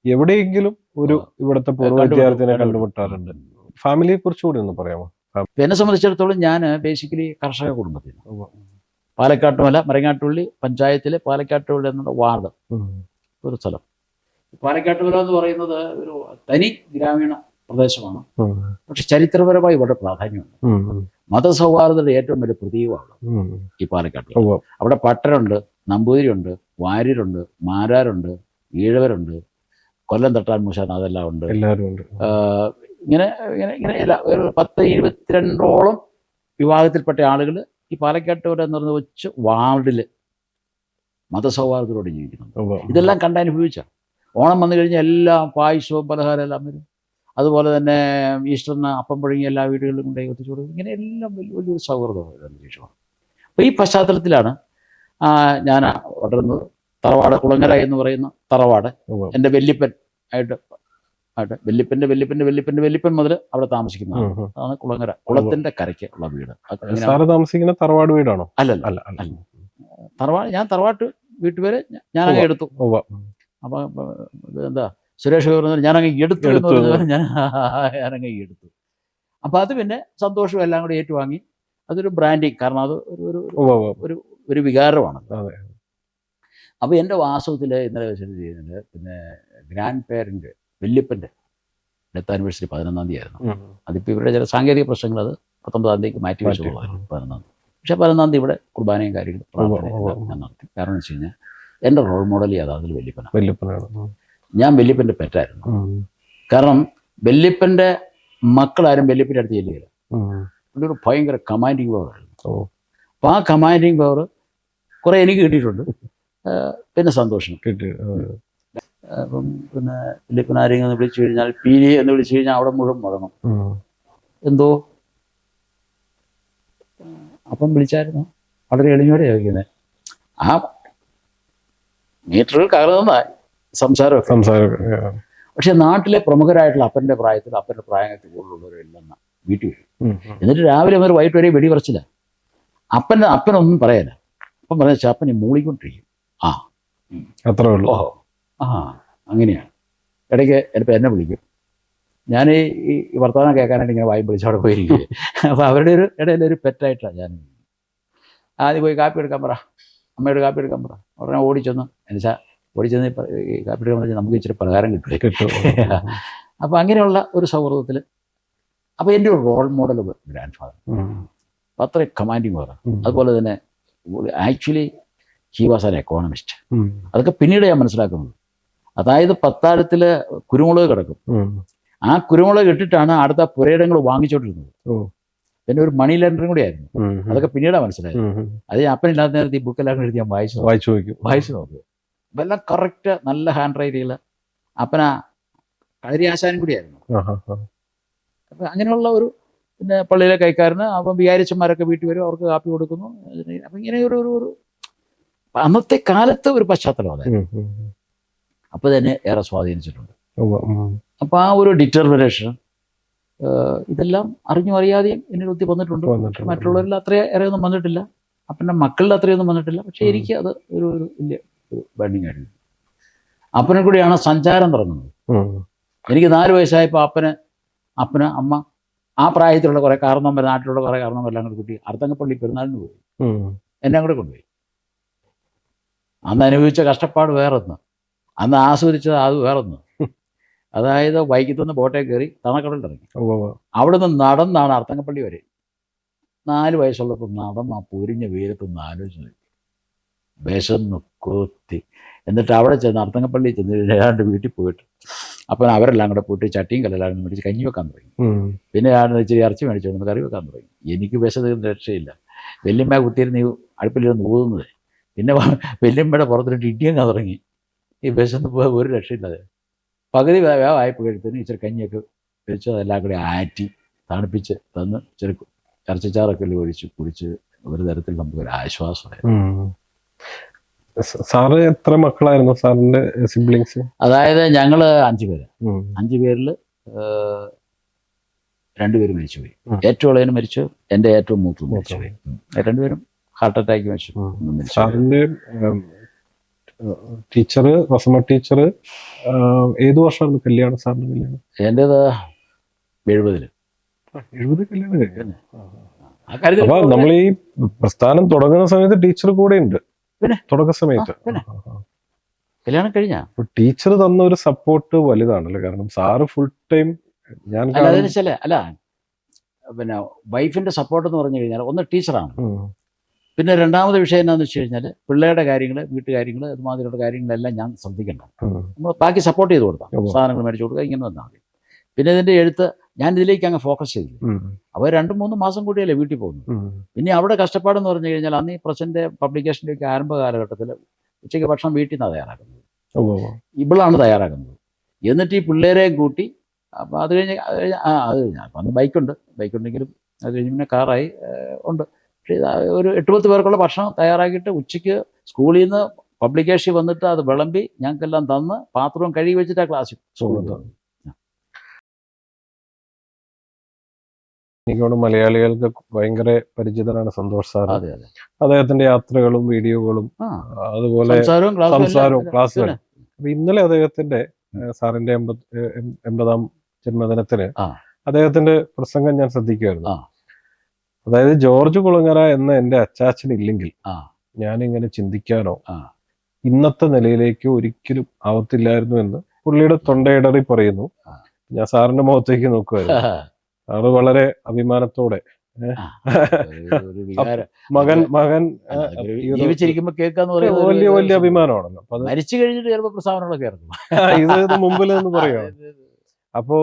എവിടെയെങ്കിലും ഒരു ഇവിടുത്തെ പൂർവ്വ വിദ്യാർത്ഥിനെ കണ്ടുമുട്ടാറുണ്ട്. ഫാമിലിയെ കുറിച്ച് കൂടി ഒന്ന് പറയാമോ? എന്നെ സംബന്ധിച്ചിടത്തോളം ഞാൻ ബേസിക്കലി കർഷക കുടുംബത്തിൽ, പാലക്കാട്ടുമല മരങ്ങാട്ടുള്ളി പഞ്ചായത്തിലെ പാലക്കാട്ടുമല എന്നുള്ള വാർഡ് ഒരു സ്ഥലം. പാലക്കാട്ടുമല എന്ന് പറയുന്നത് ഒരു തനി ഗ്രാമീണ പ്രദേശമാണ്. പക്ഷെ ചരിത്രപരമായി വളരെ പ്രാധാന്യമുണ്ട്. മതസൗഹാർദ്ദയുടെ ഏറ്റവും വലിയ പ്രതീകമാണ് ഈ പാലക്കാട്. അവിടെ പട്ടരുണ്ട്, നമ്പൂതിരിയുണ്ട്, വാര്യരുണ്ട്, മാരാരുണ്ട്, ഈഴവരുണ്ട്, കൊല്ലം തട്ടാൻ മൂശാൻ അതെല്ലാം ഉണ്ട്. ഇങ്ങനെ ഇങ്ങനെ ഇങ്ങനെ ഒരു 10-22ഓളം വിഭാഗത്തിൽപ്പെട്ട ആളുകൾ ഈ പാലക്കാട്ടുമല എന്ന് പറഞ്ഞ വെച്ച് വാർഡിൽ മതസൗഹാർദ്ദത്തോടെ ജീവിക്കുന്നുണ്ട്. ഇതെല്ലാം കണ്ടനുഭവിച്ച ഓണം വന്നു കഴിഞ്ഞാൽ എല്ലാം പായസവും പലഹാരം എല്ലാം വരും. അതുപോലെ തന്നെ ഈസ്റ്ററിന് അപ്പം പുഴുങ്ങി എല്ലാ വീടുകളിലും കൊണ്ടുപോയി എത്തിച്ചു കൊടുക്കും. ഇങ്ങനെ എല്ലാം വലിയൊരു സൗഹൃദമാണ് അന്തരീക്ഷമാണ്. അപ്പോൾ ഈ പശ്ചാത്തലത്തിലാണ് ഞാൻ വളർന്നത്. തറവാട് കുളങ്ങര എന്ന് പറയുന്ന തറവാട് എൻ്റെ വല്യപ്പൻ ആയിട്ട് വല്യപ്പൻ മുതൽ അവിടെ താമസിക്കുന്നതാണ്. അതാണ് കുളങ്ങര, കുളത്തിന്റെ കരയ്ക്ക് ഉള്ള വീട്. താമസിക്കുന്ന തറവാട് വീടാണോ? അല്ല. ഞാൻ തറവാട്ട് വീട്ടുപേര് ഞാനങ്ങ് എടുത്തു. അപ്പൊ എന്താ സുരേഷ് പറഞ്ഞാൽ ഞാനങ്ങ് എടുത്തു എന്ന് പറഞ്ഞാൽ ഞാനങ്ങ് എടുത്തു. അപ്പൊ അത് പിന്നെ സന്തോഷവും എല്ലാം കൂടി ഏറ്റുവാങ്ങി. അതൊരു ബ്രാൻഡിങ്, കാരണം അത് ഒരു വികാരമാണ്. അപ്പോൾ എൻ്റെ വാസ്തവത്തിൽ ഇന്നലെ വെച്ചിട്ട് ചെയ്യുന്നത് പിന്നെ ഗ്രാൻഡ് പേരൻ്റ് വല്യപ്പൻ്റെ ഡെത്ത് ആനിവേഴ്സറി 11-ാം തീയതി ആയിരുന്നു. അതിപ്പോൾ ഇവരുടെ ചില സാങ്കേതിക പ്രശ്നങ്ങൾ അത് 19-ാം തീയതിക്ക് മാറ്റി വെച്ചുള്ളതായിരുന്നു 11-ാം തീയതി. പക്ഷേ 11-ാം തീയതി ഇവിടെ കുർബാനയും കാര്യങ്ങളും ഞാൻ നടത്തി. കാരണം എന്ന് വെച്ച് കഴിഞ്ഞാൽ എൻ്റെ റോൾ മോഡൽ യഥാർത്ഥത്തിൽ വല്യപ്പനാണ്. ഞാൻ വല്യപ്പൻ്റെ പെറ്റായിരുന്നു. കാരണം വല്യപ്പൻ്റെ മക്കളാരും വല്യപ്പൻ്റെ അടുത്ത് ചെല്ലുകയില്ല. പുള്ളി ഒരു ഭയങ്കര കമാൻഡിങ് പവറായിരുന്നു. അപ്പോൾ ആ കമാൻഡിങ് പവർ കുറേ എനിക്ക് കിട്ടിയിട്ടുണ്ട്. പിന്നെ സന്തോഷം കിട്ടി. അപ്പം പിന്നെ വല്യപ്പൻ ആരെങ്കിലും ഒന്ന് വിളിച്ചു കഴിഞ്ഞാൽ പീരി എന്ന് വിളിച്ചു കഴിഞ്ഞാൽ അവിടെ മുഴുവൻ മുഴങ്ങും. എന്തോ അപ്പം വിളിച്ചായിരുന്നു, വളരെ എളിമയോടെ ചോദിക്കുന്നത്. ആ മീറ്ററുകൾ കകർന്നതായി സംസാരമൊക്കെ. പക്ഷെ നാട്ടിലെ പ്രമുഖരായിട്ടുള്ള അപ്പൻ്റെ പ്രായത്തിൽ കൂടുതലുള്ളവരെല്ലാം വീട്ടിൽ വരും. എന്നിട്ട് രാവിലെ മുതൽ വൈകിട്ട് വരെ വെടി പറിച്ചില്ല. അപ്പനൊന്നും പറയാനില്ല. അപ്പം പറഞ്ഞ അപ്പൻ മൂളിക്കൊണ്ടിരിക്കും. അത്രേ ഉള്ളൂ. അങ്ങനെയാണ്. ഇടയ്ക്ക് ചിലപ്പോൾ എന്നെ വിളിക്കും. ഞാൻ ഈ വർത്തമാനം കേൾക്കാനായിട്ട് ഇങ്ങനെ വായും വിളിച്ച് അവിടെ പോയിരിക്കും. അപ്പോൾ അവരുടെ ഇടയിലൊരു പെറ്റായിട്ടാണ് ഞാൻ. ആദ്യം പോയി കാപ്പി എടുക്കാൻ പറ, അമ്മയോട് കാപ്പി എടുക്കാൻ പറ. ഉടനെ ഓടിച്ചെന്ന് ഓടിച്ചെന്ന് ഈ കാപ്പി എടുക്കാൻ പറഞ്ഞാൽ നമുക്ക് ഇച്ചിരി പ്രകാരം കിട്ടും. അപ്പോൾ അങ്ങനെയുള്ള ഒരു സൗഹൃദത്തിൽ അപ്പോൾ എൻ്റെ ഒരു റോൾ മോഡൽ ഗ്രാൻഡ് ഫാദർ. അപ്പോൾ അത്രയും കമാൻഡിങ് പവർ. അതുപോലെ തന്നെ actually he was an economist. അതൊക്കെ പിന്നീട് ഞാൻ മനസ്സിലാക്കുന്നത്. അതായത് പത്താഴത്തിൽ കുരുമുളക് കിടക്കും. ആ കുരുമുളക് ഇട്ടിട്ടാണ് അടുത്ത പുരയിടങ്ങൾ വാങ്ങിച്ചോണ്ടിരുന്നത്. പിന്നെ ഒരു മണി ലെൻഡറും കൂടി ആയിരുന്നു. അതൊക്കെ പിന്നീടാണ് മനസ്സിലായത്. അത് അപ്പനില്ലാത്ത നേരത്തെ ഈ ബുക്കെല്ലാം എഴുതി ഞാൻ വായിച്ചു നോക്കും. അപ്പം എല്ലാം കറക്റ്റ് നല്ല ഹാൻഡ് റൈറ്റിങ്ങിൽ. അപ്പന കളരി ആശാനും കൂടിയായിരുന്നു. അപ്പം അങ്ങനെയുള്ള ഒരു പിന്നെ പള്ളിയിലെ കൈക്കാരന് അപ്പം വികാരിച്ചന്മാരൊക്കെ വീട്ടിൽ വരും, അവർക്ക് കാപ്പി കൊടുക്കുന്നു. അപ്പം ഇങ്ങനെ ഒരു അന്നത്തെ കാലത്ത് ഒരു പശ്ചാത്തലം അതായിരുന്നു. അപ്പോൾ തന്നെ ഏറെ സ്വാധീനിച്ചിട്ടുണ്ട്. അപ്പോൾ ആ ഒരു ഡിറ്റർമിനേഷൻ ഇതെല്ലാം അറിഞ്ഞും അറിയാതെയും എന്നിൽ ഒത്തി വന്നിട്ടുണ്ട്. മറ്റുള്ളവരിൽ അത്രയൊന്നും വന്നിട്ടില്ല, അപ്പൻ്റെ മക്കളിൽ അത്രയൊന്നും വന്നിട്ടില്ല. പക്ഷേ എനിക്ക് അത് ഒരു വലിയ ഒരു ബേണിംഗ് ആയിരുന്നു. അപ്പനെ കൂടിയാണ് സഞ്ചാരം തുടങ്ങുന്നത്. എനിക്ക് 4 വയസ്സായപ്പോൾ അപ്പന് അമ്മ ആ പ്രായത്തിലുള്ള കുറേ കാരണവന്മാർ, നാട്ടിലുള്ള കുറേ കാരണവന്മാരെല്ലാം കൂടി കൂട്ടി അർത്തങ്കപ്പള്ളി പെരുന്നാളിന് പോയി. എന്നെ കൂടെ കൊണ്ടുപോയി. അന്ന് അനുഭവിച്ച കഷ്ടപ്പാട് വേറൊന്ന്, അന്ന് ആസ്വദിച്ചത് അത് വേറൊന്ന്. അതായത് വൈകിട്ടുനിന്ന് ബോട്ടേ കയറി തണക്കടലിൽ ഇറങ്ങി. അവിടെ നിന്ന് നടന്നാണ് അർത്തങ്കപ്പള്ളി വരെ. 4 വയസ്സുള്ളപ്പോൾ നടന്ന് ആ പൊരിഞ്ഞ വെയിലത്തൊന്ന് ആലോചിച്ച് വിശന്ന് കൊത്തി. എന്നിട്ട് അവിടെ ചെന്ന് അർത്തങ്കപ്പള്ളി ചെന്ന് ഏതാണ്ട് വീട്ടിൽ പോയിട്ട് അപ്പം അവരെല്ലാം കൂടെ പോയിട്ട് ചട്ടിയും കല്ലെല്ലാം മേടിച്ച് കഞ്ഞി വെക്കാൻ തുടങ്ങി. പിന്നെ ഞാൻ ഇച്ചിരി ഇറച്ചി മേടിച്ചുകൊണ്ട് കറി വെക്കാൻ തുടങ്ങി. എനിക്ക് വിശന്ന് രക്ഷയില്ല. വല്യമ്മ കുത്തിയിരുന്ന് അടുപ്പിലിരുന്ന് ഊതുന്നത്. പിന്നെ വല്യമ്മയുടെ പുറത്തിട്ട് ഇടിയങ്ങാൻ തുടങ്ങി. ഈ വിശന്ന് പോയാൽ ഒരു രക്ഷയില്ലാതെ പകുതി വേവായപ്പോഴത്തേന് ഇച്ചിരി കഞ്ഞിയൊക്കെ വെച്ച് അതെല്ലാം കൂടി ആറ്റി തണുപ്പിച്ച് തന്ന് ഇച്ചിരി ഇറച്ചിച്ചാറൊക്കെ ഒഴിച്ച് കുടിച്ച് ഒരു തരത്തിൽ നമുക്കൊരു ആശ്വാസമായിരുന്നു. സാറ് എത്ര മക്കളായിരുന്നു സാറിന്റെ സിബ്ലിങ്സ്? അതായത് ഞങ്ങൾ 5 പേര്. 5 പേരിൽ 2 പേര് മരിച്ചുപോയി. ഏറ്റവും ഇളയന് മരിച്ചു, എൻ്റെ ഏറ്റവും മൂത്തത് മരിച്ചുപോയി. 2 പേരും ഹാർട്ട് അറ്റാക്ക് മരിച്ചു. സാറിന്റെ ടീച്ചർ റസമ ടീച്ചർ ഏത് വർഷമായിരുന്നു കല്യാണം സാറിന്റെ കല്യാണം? എൻ്റേത് 70. 70 കല്യാണം കഴിഞ്ഞു. അപ്പൊ നമ്മൾ ഈ പ്രസ്ഥാനം തുടങ്ങുന്ന സമയത്ത് ടീച്ചർ കൂടെ ഉണ്ട്. പിന്നെ തുടക്ക സമയത്ത് കല്യാണം കഴിഞ്ഞ ടീച്ചർ തന്ന ഒരു സപ്പോർട്ട് വലുതാണല്ലോ. കാരണം സാറ് ഫുൾ ടൈം ഞാൻ അല്ല പിന്നെ വൈഫിന്റെ സപ്പോർട്ട് എന്ന് പറഞ്ഞു കഴിഞ്ഞാൽ ഒന്ന് ടീച്ചറാണ്. പിന്നെ രണ്ടാമത്തെ വിഷയം എന്താണെന്ന് വെച്ച് കഴിഞ്ഞാൽ പിള്ളേരുടെ കാര്യങ്ങൾ, വീട്ടുകാര്യങ്ങൾ, അതുമാതിരിയുള്ള കാര്യങ്ങളെല്ലാം ഞാൻ ശ്രദ്ധിക്കണം. നമ്മൾ ബാക്കി സപ്പോർട്ട് ചെയ്ത് കൊടുത്താൽ സാധനങ്ങൾ മേടിച്ചു കൊടുക്കുക, ഇങ്ങനെ വന്നാൽ മതി. പിന്നെ ഇതിൻ്റെ എഴുത്ത് ഞാൻ ഇതിലേക്ക് അങ്ങ് ഫോക്കസ് ചെയ്തു. അപ്പോൾ 2-3 മാസം കൂടിയല്ലേ വീട്ടിൽ പോകുന്നു. പിന്നെ അവിടെ കഷ്ടപ്പാടെന്ന് പറഞ്ഞു കഴിഞ്ഞാൽ അന്ന് ഈ പ്രസന്റ് പബ്ലിക്കേഷൻ്റെ ഒക്കെ ആരംഭ കാലഘട്ടത്തിൽ ഉച്ചയ്ക്ക് ഭക്ഷണം വീട്ടിൽ നിന്നാണ് തയ്യാറാക്കുന്നത്. ഇവളാണ് തയ്യാറാക്കുന്നത്. എന്നിട്ട് ഈ പിള്ളേരെയും കൂട്ടി അപ്പോൾ അത് കഴിഞ്ഞ് അന്ന് ബൈക്കുണ്ടെങ്കിലും അത് കഴിഞ്ഞ് പിന്നെ കാറായി ഉണ്ട്. പക്ഷേ ഒരു 8-10 പേർക്കുള്ള ഭക്ഷണം തയ്യാറാക്കിയിട്ട് ഉച്ചയ്ക്ക് സ്കൂളിൽ നിന്ന് പബ്ലിക്കേഷൻ വന്നിട്ട് അത് വിളമ്പി ഞങ്ങൾക്കെല്ലാം തന്ന് പാത്രവും കഴുകി വെച്ചിട്ടാണ് ക്ലാസ്സിൽ സ്കൂളിൽ തന്നു. എനിക്കോട് മലയാളികൾക്ക് ഭയങ്കര പരിചിതനാണ് സന്തോഷ് സാർ. അദ്ദേഹത്തിന്റെ യാത്രകളും വീഡിയോകളും അതുപോലെ സംസാരവും ക്ലാസ്സുകളും. അപ്പൊ ഇന്നലെ അദ്ദേഹത്തിന്റെ സാറിന്റെ 80ാം ജന്മദിനത്തിന് അദ്ദേഹത്തിന്റെ പ്രസംഗം ഞാൻ ശ്രദ്ധിക്കുമായിരുന്നു. അതായത് ജോർജ് കുളങ്ങര എന്ന എൻ്റെ അച്ചാച്ചൻ ഇല്ലെങ്കിൽ ഞാനിങ്ങനെ ചിന്തിക്കാനോ ഇന്നത്തെ നിലയിലേക്ക് ഒരിക്കലും ആവത്തില്ലായിരുന്നു എന്ന് പുള്ളിയുടെ തൊണ്ടയിടറി പറയുന്നു. ഞാൻ സാറിന്റെ മുഖത്തേക്ക് നോക്കുമായിരുന്നു. സാറ് വളരെ അഭിമാനത്തോടെ മകൻ ജീവിച്ചിരിക്കുമ്പോ കേൾക്കാന്ന് പറയുന്നത് വലിയ അഭിമാനമാണല്ലോ. അപ്പൊ മരിച്ചു കഴിഞ്ഞിട്ട് ചിലപ്പോൾ പ്രസ്താവനകളൊക്കെ ഇറങ്ങും. ഇത് മുമ്പിൽ നിന്ന് പറയുകയാണ്. അപ്പോ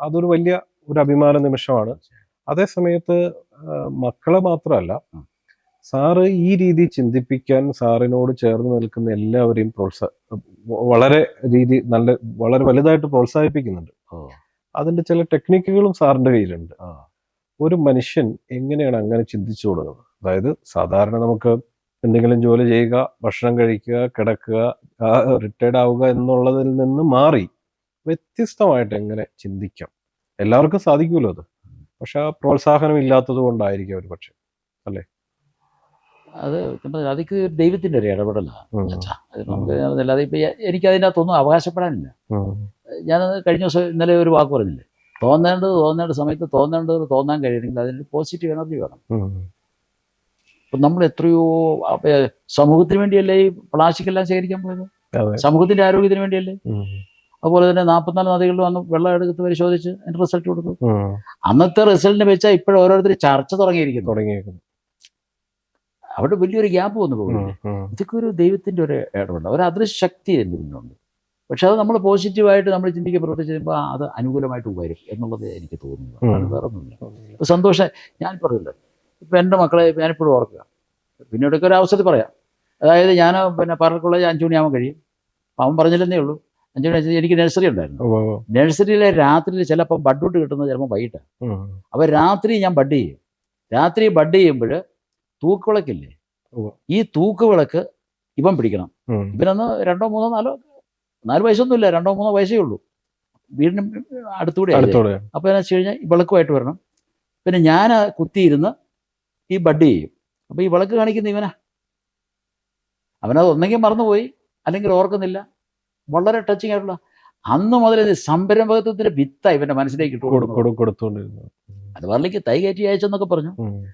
അതൊരു വലിയ ഒരു അഭിമാന നിമിഷമാണ്. അതേ സമയത്ത് മക്കളെ മാത്രമല്ല, സാറ് ഈ രീതി ചിന്തിപ്പിക്കാൻ സാറിനോട് ചേർന്ന് നിൽക്കുന്ന എല്ലാവരെയും വളരെ വലുതായിട്ട് പ്രോത്സാഹിപ്പിക്കുന്നുണ്ട്. അതിന്റെ ചില ടെക്നിക്കുകളും സാറിന്റെ കയ്യിലുണ്ട്. ഒരു മനുഷ്യൻ എങ്ങനെയാണ് അങ്ങനെ ചിന്തിച്ചു തുടങ്ങുന്നത്? അതായത് സാധാരണ നമുക്ക് എന്തെങ്കിലും ജോലി ചെയ്യുക, ഭക്ഷണം കഴിക്കുക, കിടക്കുക, റിട്ടയർഡ് ആവുക എന്നുള്ളതിൽ നിന്ന് മാറി വ്യത്യസ്തമായിട്ട് എങ്ങനെ ചിന്തിക്കാം? എല്ലാവർക്കും സാധിക്കുമല്ലോ അത്. പക്ഷെ ആ പ്രോത്സാഹനം ഇല്ലാത്തത് കൊണ്ടായിരിക്കും ഒരു പക്ഷെ, അല്ലേ? അതൊക്കെ ദൈവത്തിന്റെ ഒരു ഇടപെടലാണ്. നമുക്ക് അല്ലാതെ ഇപ്പൊ എനിക്കതിനകത്തൊന്നും അവകാശപ്പെടാനില്ല. ഞാനത് കഴിഞ്ഞ ദിവസം ഇന്നലെ ഒരു വാക്ക് പറഞ്ഞില്ലേ, തോന്നേണ്ട സമയത്ത് തോന്നാൻ കഴിയണമെങ്കിൽ അതിന് പോസിറ്റീവ് എനർജി വേണം. ഇപ്പം നമ്മൾ എത്രയോ സമൂഹത്തിന് വേണ്ടിയല്ലേ ഈ പ്ലാസ്റ്റിക് എല്ലാം ശേഖരിക്കാൻ പോയത്? സമൂഹത്തിന്റെ ആരോഗ്യത്തിന് വേണ്ടിയല്ലേ? അതുപോലെ തന്നെ 44 നദികളിൽ വന്ന് വെള്ളം എടുത്ത് പരിശോധിച്ച് അതിന്റെ റിസൾട്ട് കൊടുക്കും. അന്നത്തെ റിസൾട്ടിനെ വെച്ചാൽ ഇപ്പോഴും ഓരോരുത്തർ ചർച്ച തുടങ്ങിയിരിക്കുന്നു. അവിടെ വലിയൊരു ഗ്യാപ്പ് വന്നു പോകുന്നു. ഇതൊക്കെ ഒരു ദൈവത്തിന്റെ ഒരു ഇടപെടൽ, ഒരു അദൃശക്തി എന്തിനുണ്ട്. പക്ഷെ അത് നമ്മൾ പോസിറ്റീവായിട്ട് നമ്മൾ ചിന്തിക്കാൻ പ്രവർത്തിച്ച് കഴിയുമ്പോൾ അത് അനുകൂലമായിട്ട് വരും എന്നുള്ളത് എനിക്ക് തോന്നുന്നു. അത് വേറെ ഒന്നുമില്ല. ഇപ്പം സന്തോഷം ഞാൻ പറഞ്ഞില്ല. ഇപ്പം എൻ്റെ മക്കളെ ഞാനിപ്പോഴും ഓർക്കുക, പിന്നീടൊക്കെ ഒരു അവസരത്തിൽ പറയാം. അതായത് ഞാൻ പാർലർ കോളേജ് 5 മണിയാകുമ്പോൾ കഴിയും. അവൻ പറഞ്ഞില്ലെന്നേ ഉള്ളൂ. 5 മണി എനിക്ക് നഴ്സറി ഉണ്ടായിരുന്നു. നഴ്സറിയിലെ രാത്രിയിൽ ചിലപ്പോൾ ബഡ്ഡൂട്ട് കിട്ടുന്നത് ചിലപ്പോൾ വൈകിട്ട്. അപ്പോൾ രാത്രി ഞാൻ ബഡ് ചെയ്യും. രാത്രി ബഡ് ചെയ്യുമ്പോൾ തൂക്കുവിളക്കില്ലേ, ഈ തൂക്കുവിളക്ക് ഇവൻ പിടിക്കണം. ഇവനൊന്ന് 2-3-4 വയസ്സൊന്നുമില്ല, 2-3 വയസ്സേ ഉള്ളൂ. വീടിന് അടുത്തൂടെ. അപ്പോൾ എന്താ വെച്ച് കഴിഞ്ഞാൽ ഈ വിളക്കുമായിട്ട് വരണം. പിന്നെ ഞാൻ കുത്തിയിരുന്ന് ഈ ബഡ് ചെയ്യും. അപ്പോൾ ഈ വിളക്ക് കാണിക്കുന്ന ഇവനാ. അവനത് ഒന്നെങ്കിൽ മറന്നുപോയി, അല്ലെങ്കിൽ ഓർക്കുന്നില്ല. വളരെ ടച്ചിങ് ആയിട്ടുള്ള അന്ന് മുതൽ സംരംഭകത്വത്തിന്റെ വിത്ത ഇവന്റെ മനസ്സിലേക്ക് കൊടുത്തോണ്ടിരുന്നു. അത് പറഞ്ഞേക്ക് തൈ കയറ്റി അയച്ചെന്നൊക്കെ പറഞ്ഞു.